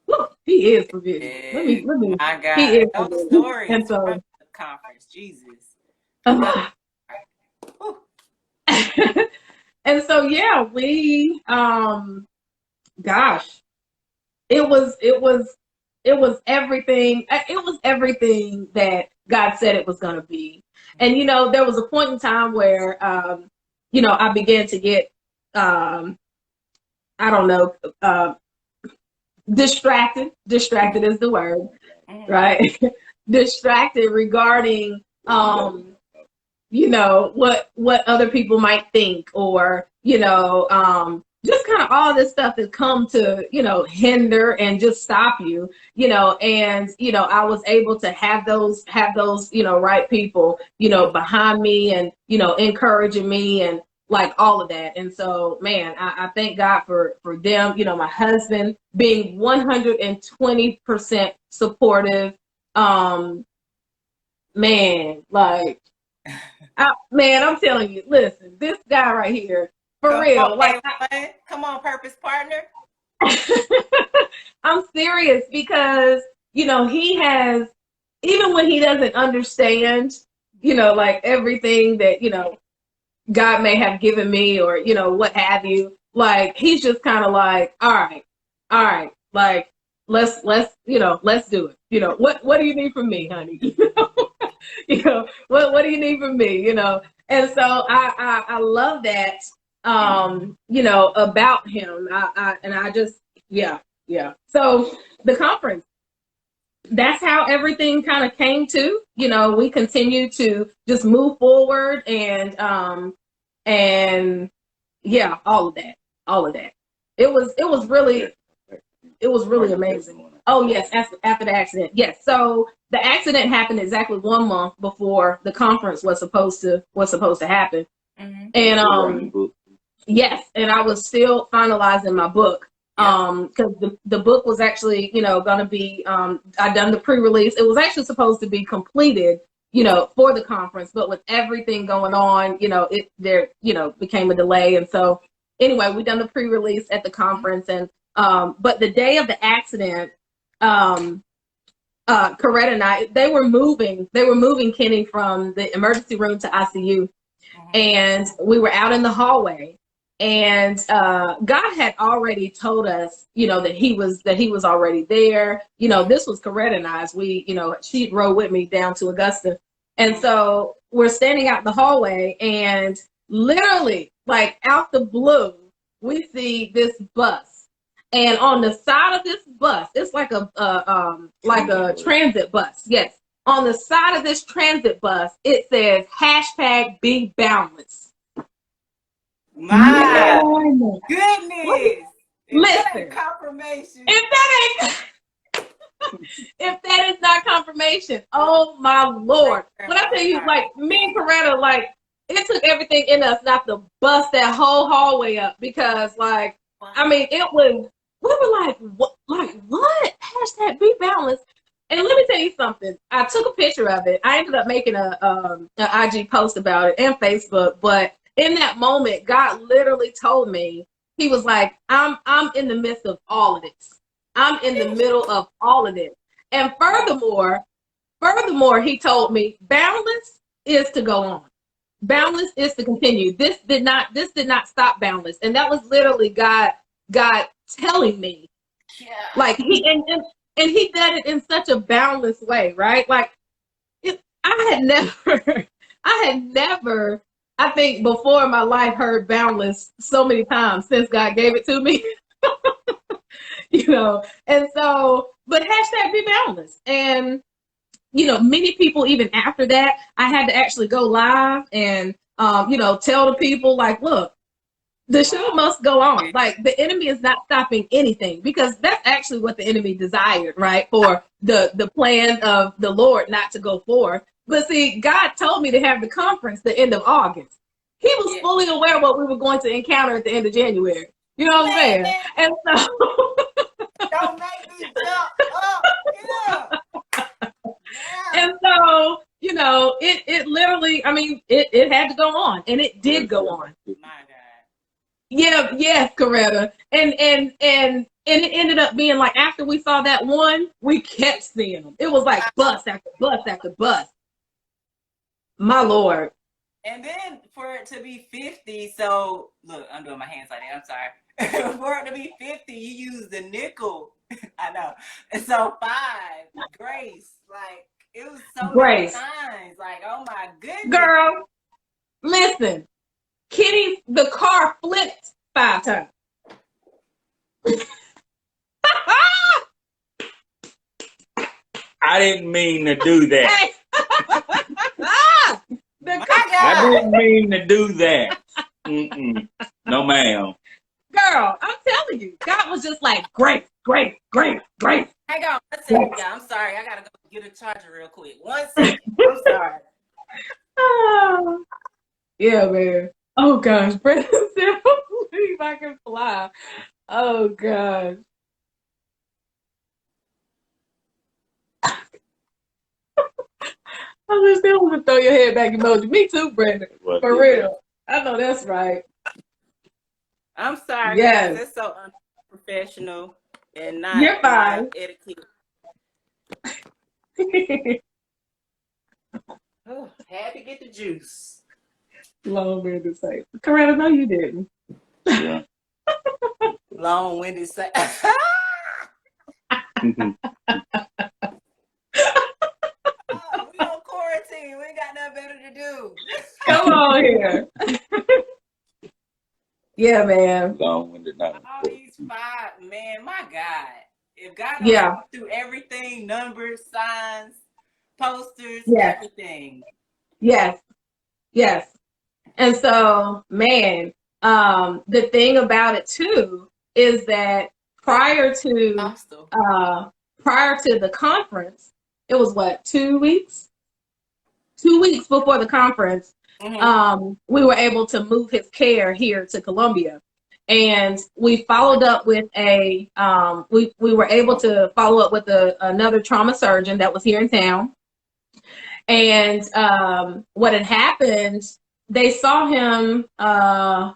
Look, he is provision. Let me. My God. He is Those provision. stories And so, from the conference, Jesus. and so, yeah, we, gosh, it was everything. It was everything that God said it was going to be. And, there was a point in time where, I began to get, distracted. Distracted is the word, right? Distracted regarding, what other people might think, or, just kind of all this stuff that come to, hinder and just stop you, and, I was able to have those, right people, behind me and, encouraging me and like all of that. And so, man, I thank God for them, my husband being 120% supportive. Man, like, I'm telling you, listen, this guy right here, for real. Come on, purpose partner. I'm serious because, he has, even when he doesn't understand, like everything that, God may have given me or, what have you, like, he's just kind of like, all right, like, let's do it. What do you need from me, honey? What do you need from me? And so I love that, about him. So the conference, that's how everything kind of came to, we continue to just move forward and all of that. It was really amazing. Oh yes. After the accident. Yes. So the accident happened exactly 1 month before the conference was supposed to happen. Mm-hmm. And, yes. And I was still finalizing my book. Because the book was actually, going to be, I done the pre-release. It was actually supposed to be completed, for the conference, but with everything going on, there became a delay. And so anyway, we done the pre-release at the conference, and, but the day of the accident, Coretta and I, they were moving Kenny from the emergency room to ICU, and we were out in the hallway. And God had already told us, that he was already there. This was Coretta and I. She rode with me down to Augusta. And so we're standing out in the hallway, and literally, like out the blue, we see this bus. And on the side of this bus, it's like a transit bus. Yes. On the side of this transit bus, it says #BeBoundless. My goodness. Listen, confirmation. If that is not confirmation, oh my Lord. When I tell you, like, me and Coretta, like, it took everything in us not to bust that whole hallway up, because, like, I mean, we were like, what? #BeBoundless. And let me tell you something. I took a picture of it. I ended up making an IG post about it and Facebook, but in that moment, God literally told me, he was like, I'm in the midst of all of this. I'm in the middle of all of this. And furthermore, he told me, boundless is to go on. Boundless is to continue. This did not stop boundless. And that was literally God telling me. Yeah. Like he did it in such a boundless way, right? Like I had never, I think, before in my life heard boundless so many times since God gave it to me. And so, but #BeBoundless. And, many people, even after that, I had to actually go live and, tell the people, like, look, The show must go on. Like, the enemy is not stopping anything, because that's actually what the enemy desired, right? For the plan of the Lord not to go forth. But see, God told me to have the conference the end of August. He was fully aware of what we were going to encounter at the end of January. You know what I'm saying? And so don't make me jump up. And so, you know, it literally, I mean, it had to go on, and it did go on. My God. Yeah, yes, Coretta. And it ended up being like, after we saw that one, we kept seeing them. It was like bus after bus after bus. My Lord. And then for it to be 50, so look, I'm doing my hands like that. I'm sorry. For it to be 50, you use the nickel. I know. And so 5, grace. Like, it was so many times. Like, oh my goodness. Girl, listen. Kitty, the car flipped 5 times. I didn't mean to do that. I didn't mean to do that. No, ma'am. Girl, I'm telling you, God was just like, great. Hang on, one second, I'm sorry. I gotta go get a charger real quick. 1 second. I'm sorry. Oh, yeah, man. Oh gosh, Brandon said, I believe I can fly. Oh gosh. I was still want to throw your head back emoji. Me too, Brandon. For real. I know that's right. I'm sorry, guys. It's so unprofessional and not You're fine. Etiquette. Oh, had to get the juice. Long-winded say. Coretta, no, you didn't. Yeah. Long-winded say. We on quarantine. We ain't got nothing better to do. Come on here. Yeah, man. Long-winded, not all these 5, man, my God. If God goes through everything, numbers, signs, posters, everything. Yes. And so, man, the thing about it too is that prior to the conference, it was what, 2 weeks? 2 weeks before the conference, we were able to move his care here to Columbia. And we followed up with we were able to follow up with another trauma surgeon that was here in town. And what had happened, they saw him, 2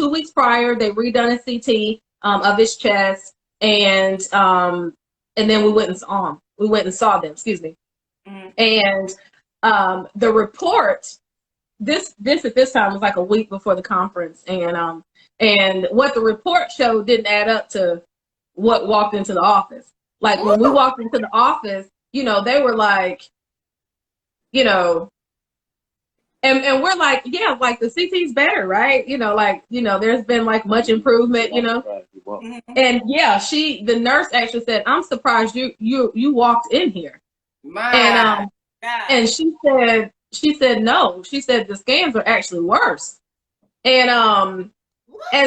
weeks prior. They redone a CT of his chest, and then we went and saw him. We went and saw them. Excuse me. And the report, this at this time was like a week before the conference, and what the report showed didn't add up to what walked into the office. Like when we walked into the office, you know, they were like, you know, and we're like, yeah, like the CT's better, right? You know, like, you know, there's been like much improvement, you know. And yeah, the nurse actually said, I'm surprised you walked in here. And she said no. She said the scans are actually worse. And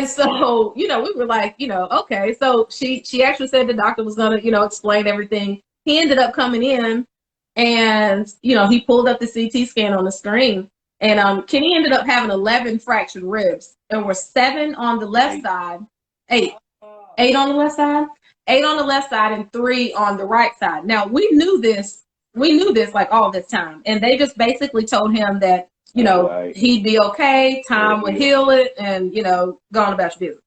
so, you know, we were like, you know, okay. So she actually said the doctor was gonna, you know, explain everything. He ended up coming in, and, you know, he pulled up the CT scan on the screen, and Kenny ended up having 11 fractured ribs. There were 7 on the left side, 8 on the left side, 8 on the left side, and 3 on the right side. Now we knew this like all this time, and they just basically told him that, you know, he'd be okay, time would heal it, and, you know, go on about your business.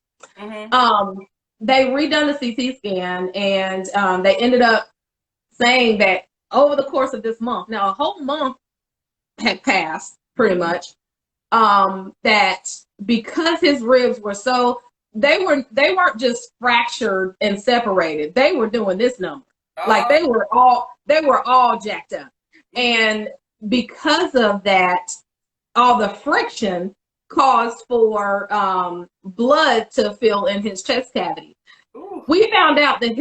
They redone the CT scan, and they ended up saying that over the course of this month, now a whole month had passed pretty much, that because his ribs were so, they weren't just fractured and separated, they were doing this number. Like they were all jacked up. And because of that, all the friction caused for blood to fill in his chest cavity. Ooh. We found out that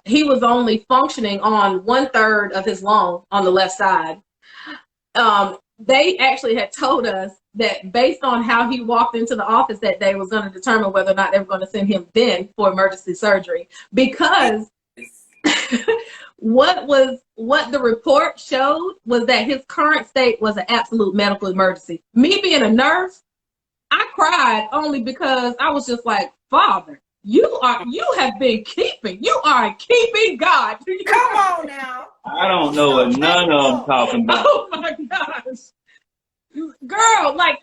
he was only functioning on 1/3 of his lung on the left side. They actually had told us that based on how he walked into the office that day was going to determine whether or not they were going to send him then for emergency surgery. Because what the report showed was that his current state was an absolute medical emergency. Me being a nurse, I cried only because I was just like, Father, you are a keeping God. Come on now. I don't know what none of them talking about. Oh my gosh. Girl, like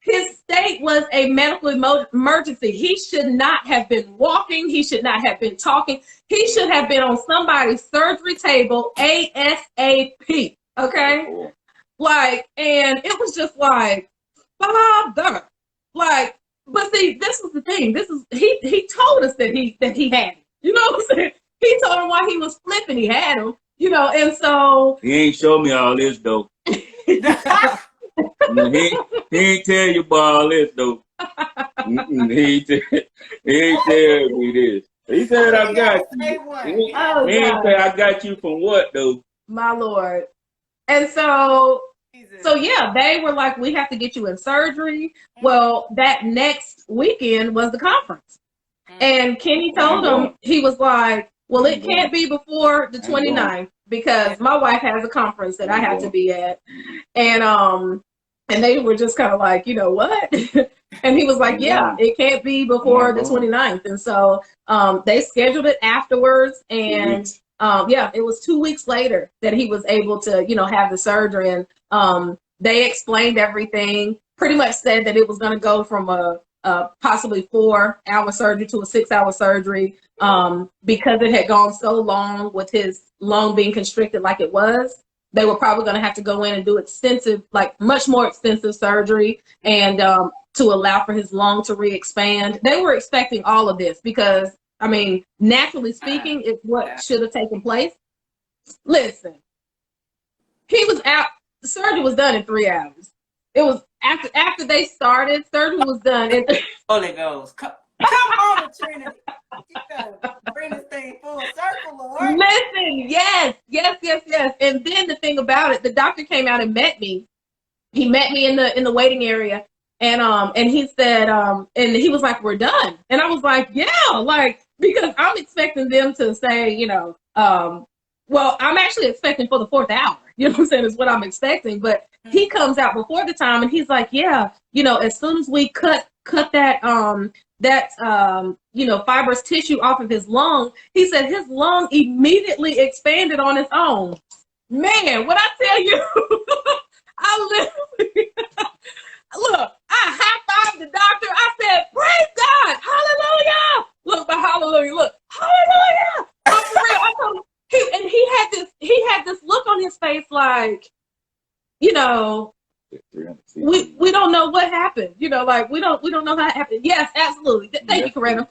his state was a medical emergency. He should not have been walking. He should not have been talking. He should have been on somebody's surgery table ASAP. Okay? Like, and it was just like, Father. Like, but see, this was the thing. This is he told us that he had it. You know what I'm saying? He told him while he was flipping, he had him. You know, and so he ain't show me all this though. he ain't tell you about all this though. He ain't tell me this. He said I got you. He ain't say I got you from what though? My Lord. And so yeah, they were like, we have to get you in surgery. Well, that next weekend was the conference. And Kenny told him, he was like, well, it can't be before the 29th because my wife has a conference that I have to be at. And they were just kind of like, you know what? And he was like, yeah, it can't be before the 29th. And so they scheduled it afterwards. And yeah, it was 2 weeks later that he was able to, you know, have the surgery. And they explained everything, pretty much said that it was going to go from a possibly 4-hour surgery to a 6-hour surgery because it had gone so long with his lung being constricted like it was. They were probably going to have to go in and do extensive, like much more extensive surgery and to allow for his lung to re-expand. They were expecting all of this because, I mean, naturally speaking, it's what should have taken place. Listen, he was out. The surgery was done in 3 hours. It was after they started, surgery was done. Holy Ghost. Come on, Trinity. You gotta bring this thing full circle, Lord. Listen, yes. And then the thing about it, the doctor came out and met me. He met me in the waiting area, and he said, and he was like, "We're done." And I was like, "Yeah," like because I'm expecting them to say, you know, well, I'm actually expecting for the 4th hour. You know what I'm saying? Is what I'm expecting, but he comes out before the time, and he's like, "Yeah, you know, as soon as we cut that you know, fibrous tissue off of his lung," he said his lung immediately expanded on its own. Man, what I tell you, I literally look, I high-fived the doctor. I said, "Praise God, hallelujah!" Look, but hallelujah, look, hallelujah. But for real, I told him, he had this look on his face like, you know, we don't know what happened. You know, like we don't know how it happened. Yes, absolutely. Thank you, Coretta.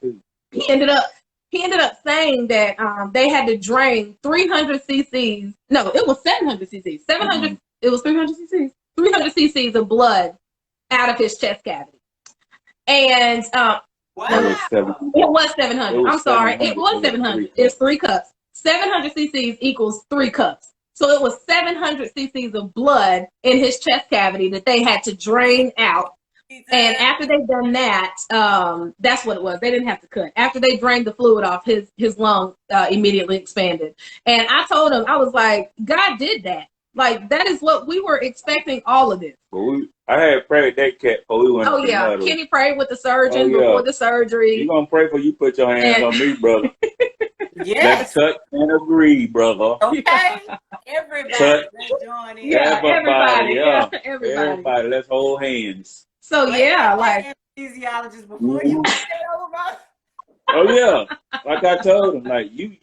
He ended up saying that they had to drain 300 cc's. No, it was 700 cc's. 700. It was 300 cc's. 300 cc's of blood out of his chest cavity. And wow. It was 700. I'm sorry. It was 700. It's 3 cups. 700 cc's equals 3 cups. So it was 700 cc's of blood in his chest cavity that they had to drain out. And after they've done that, that's what it was. They didn't have to cut. After they drained the fluid off, his lung immediately expanded. And I told him, I was like, God did that. Like, that is what we were expecting, all of this. I had prayed that cat before we went. Oh, yeah. Kenny prayed with the surgeon before the surgery. You're going to pray for you put your hands on me, brother. Yes. Let's touch and agree, brother. Okay. Everybody, join in. Yeah, everybody. Let's hold hands. So, yeah, like. Anesthesiologist before you get over. Oh yeah, like I told him, like you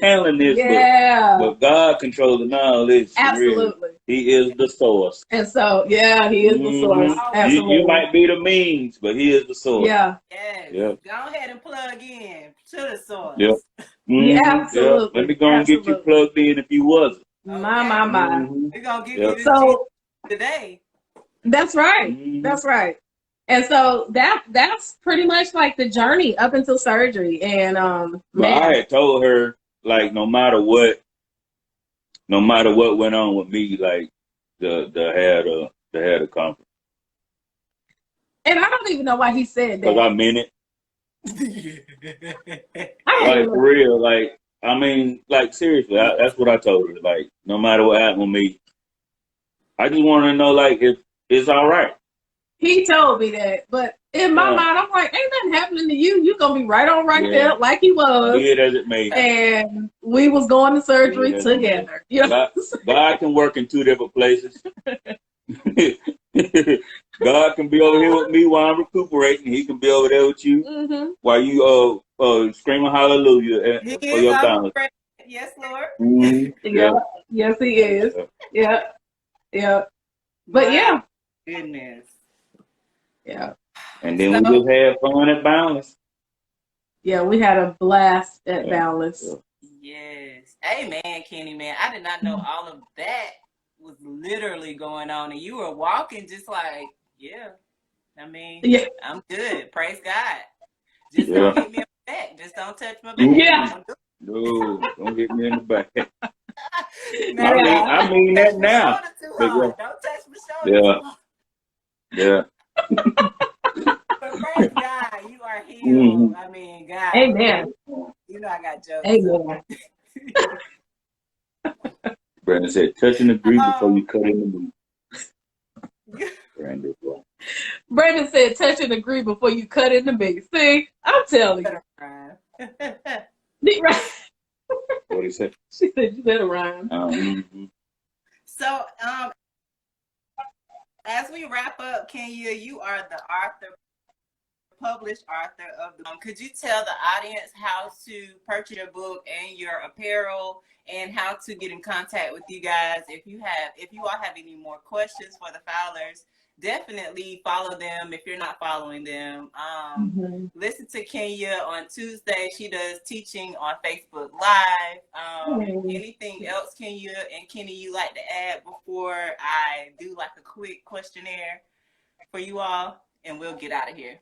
handling this, but God controlling all this. Absolutely, really. He is the source. And so, yeah, He is the source. Absolutely, you might be the means, but He is the source. Yeah, Go ahead and plug in to the source. Yep. Yeah, absolutely. Let me go and get you plugged in if you wasn't. Okay. My. We're gonna give you this today. That's right. That's right. And so that's pretty much like the journey up until surgery. And I had told her, like, no matter what went on with me, like the head of conference. And I don't even know why he said Because that. I meant it. I Like, for real. Like, I mean, like, seriously, that's what I told her. Like, no matter what happened with me, I just want to know, like, if it's all right. He told me that, but in my mind, I'm like, ain't nothing happening to you. You gonna be right on there like he was. Be it as it may. And we was going to surgery together. Yeah. God can work in two different places. God can be over here with me while I'm recuperating. He can be over there with you while you screaming hallelujah for your balance. Yes, Lord. Yeah. Yes, he is. Yeah. But yeah. Goodness. Yeah. And then we just had fun at Boundless. Yeah, we had a blast at Boundless. Yes. Amen, Kenny, man. I did not know all of that was literally going on. And you were walking just like, I mean, I'm good. Praise God. Just don't hit me in the back. Just don't touch my back. Yeah. No, don't hit me in the back. I mean that now. Don't touch my shoulder. Yeah. But praise God, you are healed. I mean, God. Amen. You know I got jokes. Amen. Brandon said, touch and agree before you cut in the meat. Brandon said, touch and agree before you cut in the meat. See, I'm telling you. Right. What did he say? She said, you better rhyme. So, as we wrap up, Kenya, you are the published author of the book. Could you tell the audience how to purchase your book and your apparel and how to get in contact with you guys? If you all have any more questions for the Fowlers, definitely follow them if you're not following them. Listen to Kenya on Tuesday. She does teaching on Facebook Live. Anything else, Kenya and Kenny, you like to add before I do like a quick questionnaire for you all, and we'll get out of here?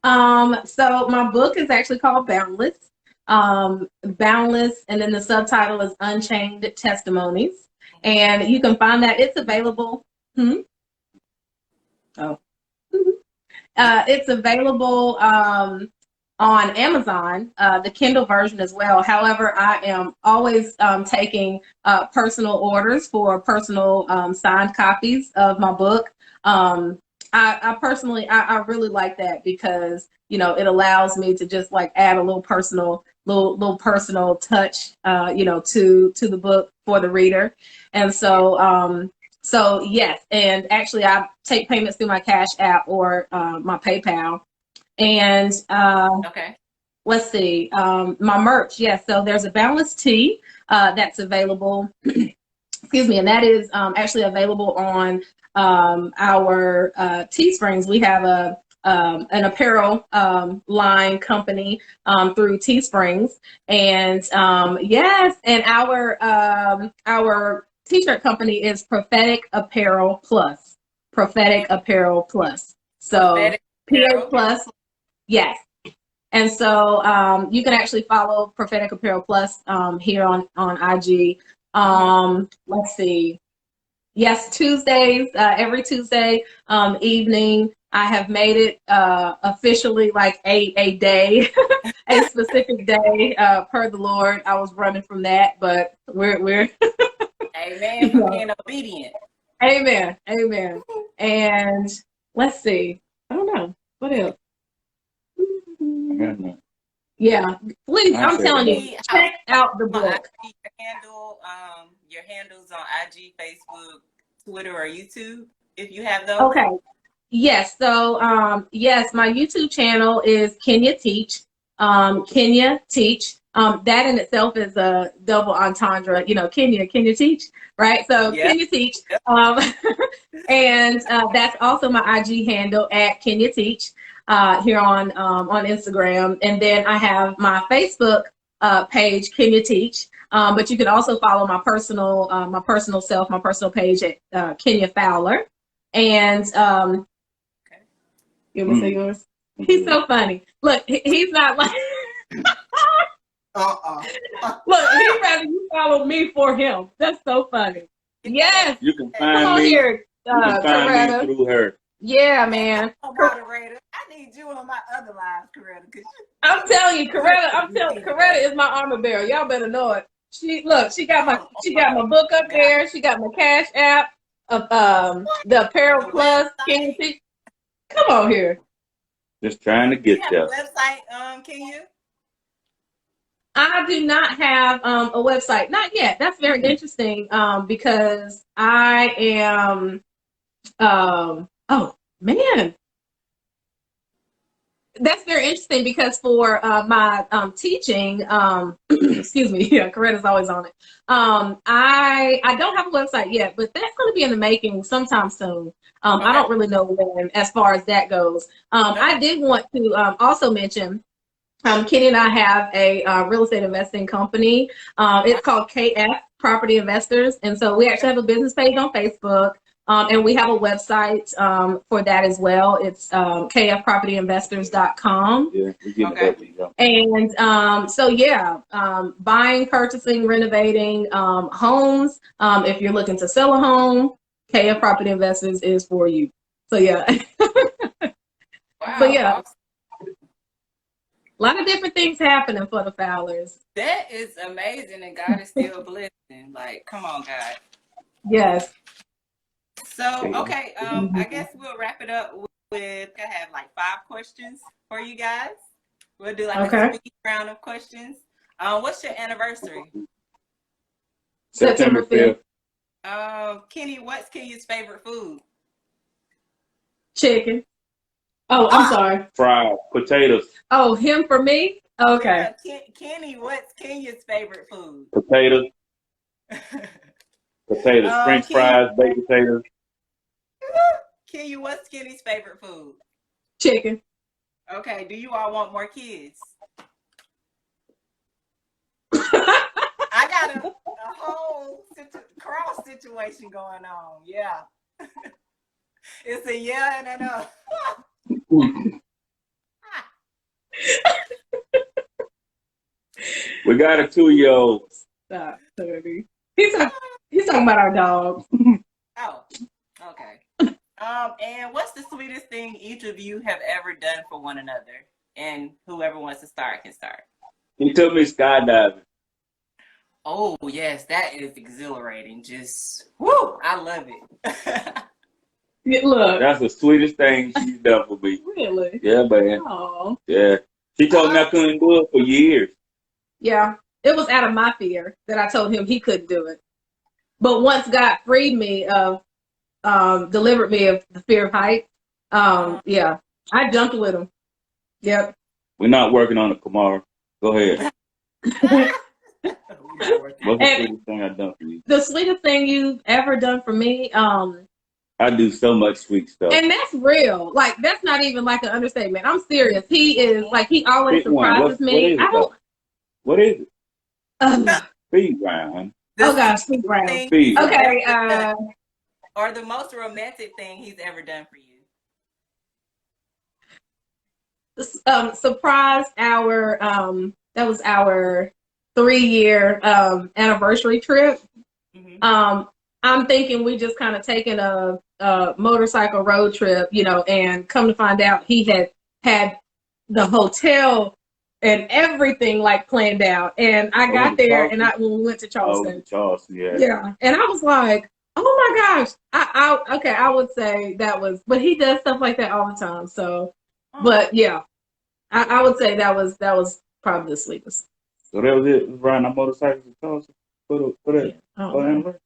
So my book is actually called Boundless. Boundless, and then the subtitle is Unchained Testimonies. And you can find that it's available. It's available on Amazon, the Kindle version as well. However, I am always taking personal orders for personal signed copies of my book. I personally really like that because, you know, it allows me to just like add a little personal touch, to the book for the reader. And so, yes, and actually I take payments through my Cash App or my PayPal. And let's see, my merch. Yes, so there's a Boundless tee that's available. Excuse me, and that is actually available on our Teesprings. We have an apparel line company through Teesprings, and yes, and our t-shirt company is Prophetic Apparel Plus. Prophetic Apparel Plus. So PA Plus, yes. And so you can actually follow Prophetic Apparel Plus here on IG. Let's see. Yes, Tuesdays, every Tuesday evening, I have made it officially like a day, a specific day per the Lord. I was running from that, but we're Amen for being obedient. Amen. And let's see. I don't know. What else? Yeah, please, I'm telling you, check out the book. Your handles on IG, Facebook, Twitter, or YouTube, if you have those. Okay. Yes. So, yes, my YouTube channel is Kenya Teach. Kenya Teach. That in itself is a double entendre. You know, Kenya Teach, right? So Kenya Teach. And that's also my IG handle at Kenya Teach here on Instagram. And then I have my Facebook page, Kenya Teach. But you can also follow my personal page at Kenya Fowler. And you want to say yours? He's so funny. Look, he's not like. Look, he'd rather you follow me for him. That's so funny. Yes. You can find me. Here, you can find me through her. Yeah, man. Moderator, I need you on my other lives, Coretta. I'm telling you, Coretta is my armor bearer. Y'all better know it. She got my book up there. She got my Cash App of the Apparel Plus. Come on here. Just trying to get there. Website, can you? I do not have a website. Not yet. That's very interesting because I am oh man. That's very interesting because for my teaching, excuse me, yeah, Coretta's always on it. I don't have a website yet, but that's going to be in the making sometime soon. Okay. I don't really know when, as far as that goes. I did want to also mention, Kenny and I have a real estate investing company. It's called KF Property Investors, and so we actually have a business page on Facebook. And we have a website for that as well. It's kfpropertyinvestors.com. Yeah, okay. And so, yeah, buying, purchasing, renovating homes. If you're looking to sell a home, KF Property Investors is for you. So, yeah. Wow. But, yeah. A lot of different things happening for the Fowlers. That is amazing, and God is still blessing. Like, come on, God. Yes. So, okay, I guess we'll wrap it up with, I have like 5 questions for you guys. We'll do like a speed round of questions. What's your anniversary? September 5th. Kenny, what's Kenya's favorite food? Chicken. Oh, I'm sorry. Fried potatoes. Oh, him for me? Okay. Kenny, what's Kenya's favorite food? Potatoes. Potatoes, French fries, baked potatoes. Kenya, what's Kenny's favorite food? Chicken. Okay, do you all want more kids? I got a whole cross situation going on. Yeah. It's a yeah and a no. We got a 2-year-old. Stop, baby. He's talking about our dog. Oh, okay. And what's the sweetest thing each of you have ever done for one another? And whoever wants to start can start. He took me skydiving. Oh, yes, that is exhilarating. Just, woo, I love it. Yeah, look. That's the sweetest thing she's done for me. Really? Yeah, man. Aww. Yeah. She told me I couldn't do it for years. Yeah. It was out of my fear that I told him he couldn't do it. But once God freed me of, delivered me of the fear of height, yeah, I jumped with him. Yep. We're not working on it tomorrow. Go ahead. What's the sweetest thing I've done for you? The sweetest thing you've ever done for me, I do so much sweet stuff. and that's real. Like, that's not even like an understatement. I'm serious. He is, like, he always surprises me. What is it? Speed round. Oh, gosh, speed round. Speed round. Okay. Or the most romantic thing he's ever done for you? Surprised our, that was our 3-year anniversary trip. Mm-hmm. I'm thinking we just kind of taken a motorcycle road trip, you know, and come to find out he had the hotel and everything like planned out. And I got there and when we went to Charleston. Charleston, yeah. Yeah. And I was like, oh my gosh. I would say that was, but he does stuff like that all the time. So, but yeah, I would say that was probably the sweetest. So that was it, riding our motorcycles in Charleston for that anniversary?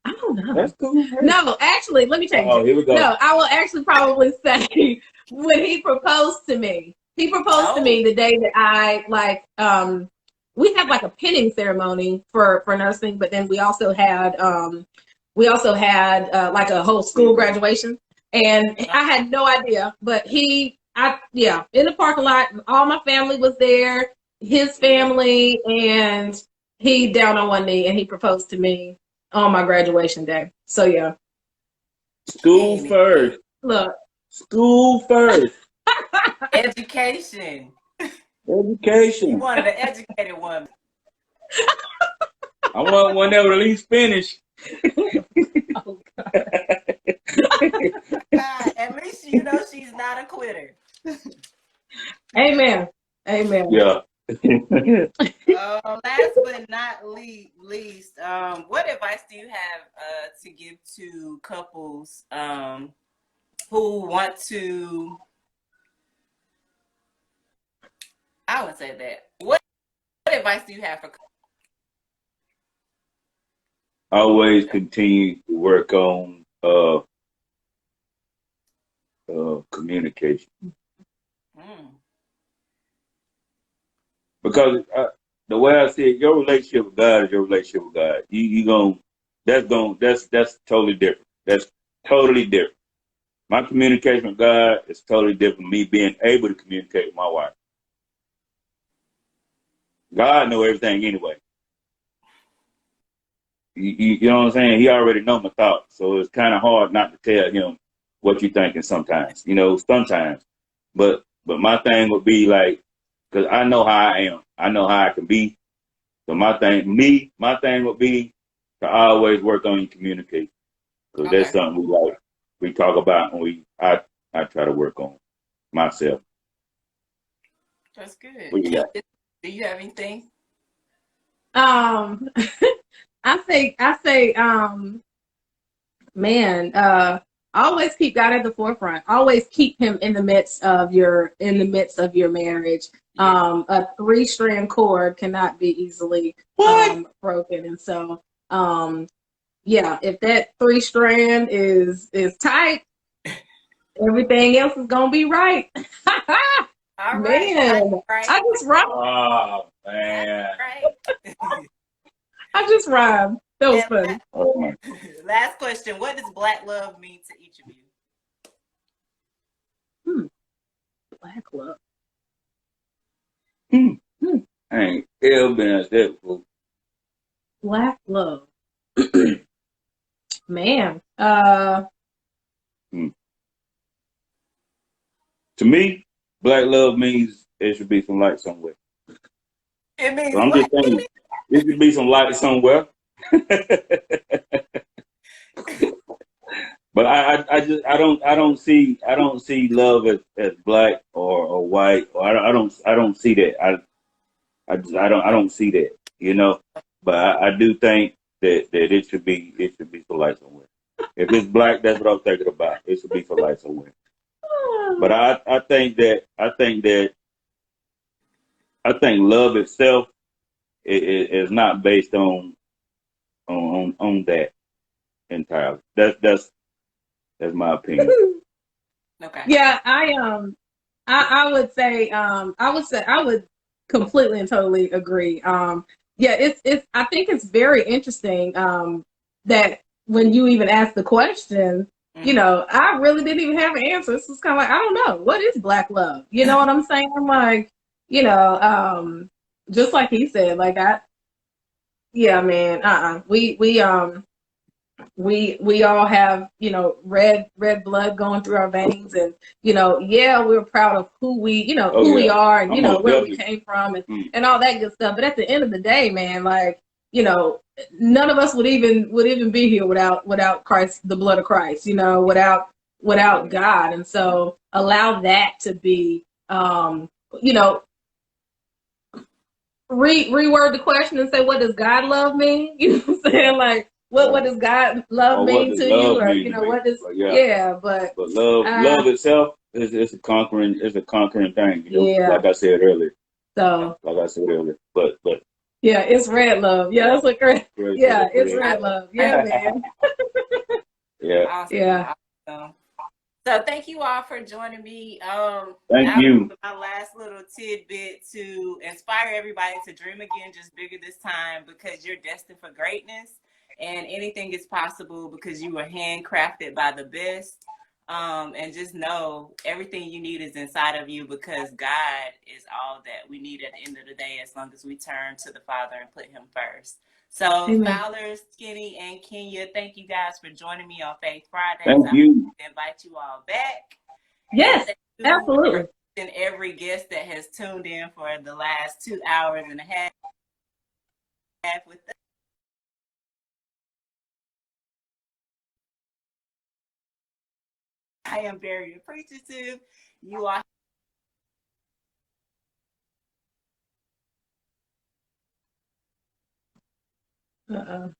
I don't know. That's cool. Right? No, actually, let me change it. Here we go. No, I will actually probably say when he proposed to me. He proposed to me the day that I we had like a pinning ceremony for nursing, but then we also had like a whole school graduation, and I had no idea. But in the parking lot, all my family was there, his family, and he down on one knee and he proposed to me on my graduation day. So yeah. School first. Look. School first. Education. Education. You wanted an educated one. I want one that would at least finish. Oh, God. God. not a quitter. Amen. Amen. Yeah. Last but not least, what advice do you have to give to couples who want to? I would say that. What advice do you have for? Always continue to work on communication. Because the way I see it, your relationship with God is your relationship with God. That's totally different. That's totally different. My communication with God is totally different from me being able to communicate with my wife. God knows everything anyway. You know what I'm saying? He already knows my thoughts. So it's kind of hard not to tell him what you're thinking sometimes, sometimes. But my thing would be like, because I know how I am. I know how I can be. So my thing would be to always work on your communication. Because that's something we talk about and I try to work on myself. That's good. What you got? Do you have anything? I say, man, always keep God at the forefront. Always keep him in the midst of your marriage. Yeah. A 3-strand cord cannot be easily broken. And so, yeah, if that 3-strand is tight, everything else is gonna be right. All Man, right. I just rhymed. Oh man. Right. I just rhymed. That was funny. Last question. What does black love mean to each of you? Black love. I ain't ever been asked that before. Black love. Man. To me, black love means there should be some light somewhere. It means So I'm just saying, there should be some light somewhere. But I don't see love as black or white, or I don't see that. I don't see that, But I do think that it should be for light somewhere. If it's black, that's what I'm thinking about. It should be for light somewhere. But I think love itself is not based on that entirely. That's my opinion. Okay. Yeah, I would completely and totally agree. Yeah, it's I think it's very interesting that when you even ask the question, I really didn't even have an answer. It's just kind of like, I don't know, what is black love? You know what I'm saying? I'm like, just like he said, like man, we all have, red blood going through our veins, and we're proud of who we are, and where we came from, and all that good stuff. But at the end of the day, man, like, none of us would even be here without Christ, the blood of Christ, without God. And so allow that to be, reword the question and say, what does God love mean? You know what I'm saying? Like, what does God love mean to you? Or, what does, but love itself is a conquering thing, like I said earlier. But yeah, it's red love. Yeah, that's like red. Yeah, it's red love. Yeah, man. Yeah. Awesome. Yeah. Awesome. So thank you all for joining me. Thank you. My last little tidbit to inspire everybody to dream again, just bigger this time, because you're destined for greatness, and anything is possible because you were handcrafted by the best. And just know everything you need is inside of you, because God is all that we need at the end of the day, as long as we turn to the Father and put him first. So, Amen. Fowlers, Skinny, and Kenya, thank you guys for joining me on Faith Fridays. Thank you. I invite you all back. Yes, absolutely. And every guest that has tuned in for the last 2 hours and a half with us. I am very appreciative. You are. Uh-oh.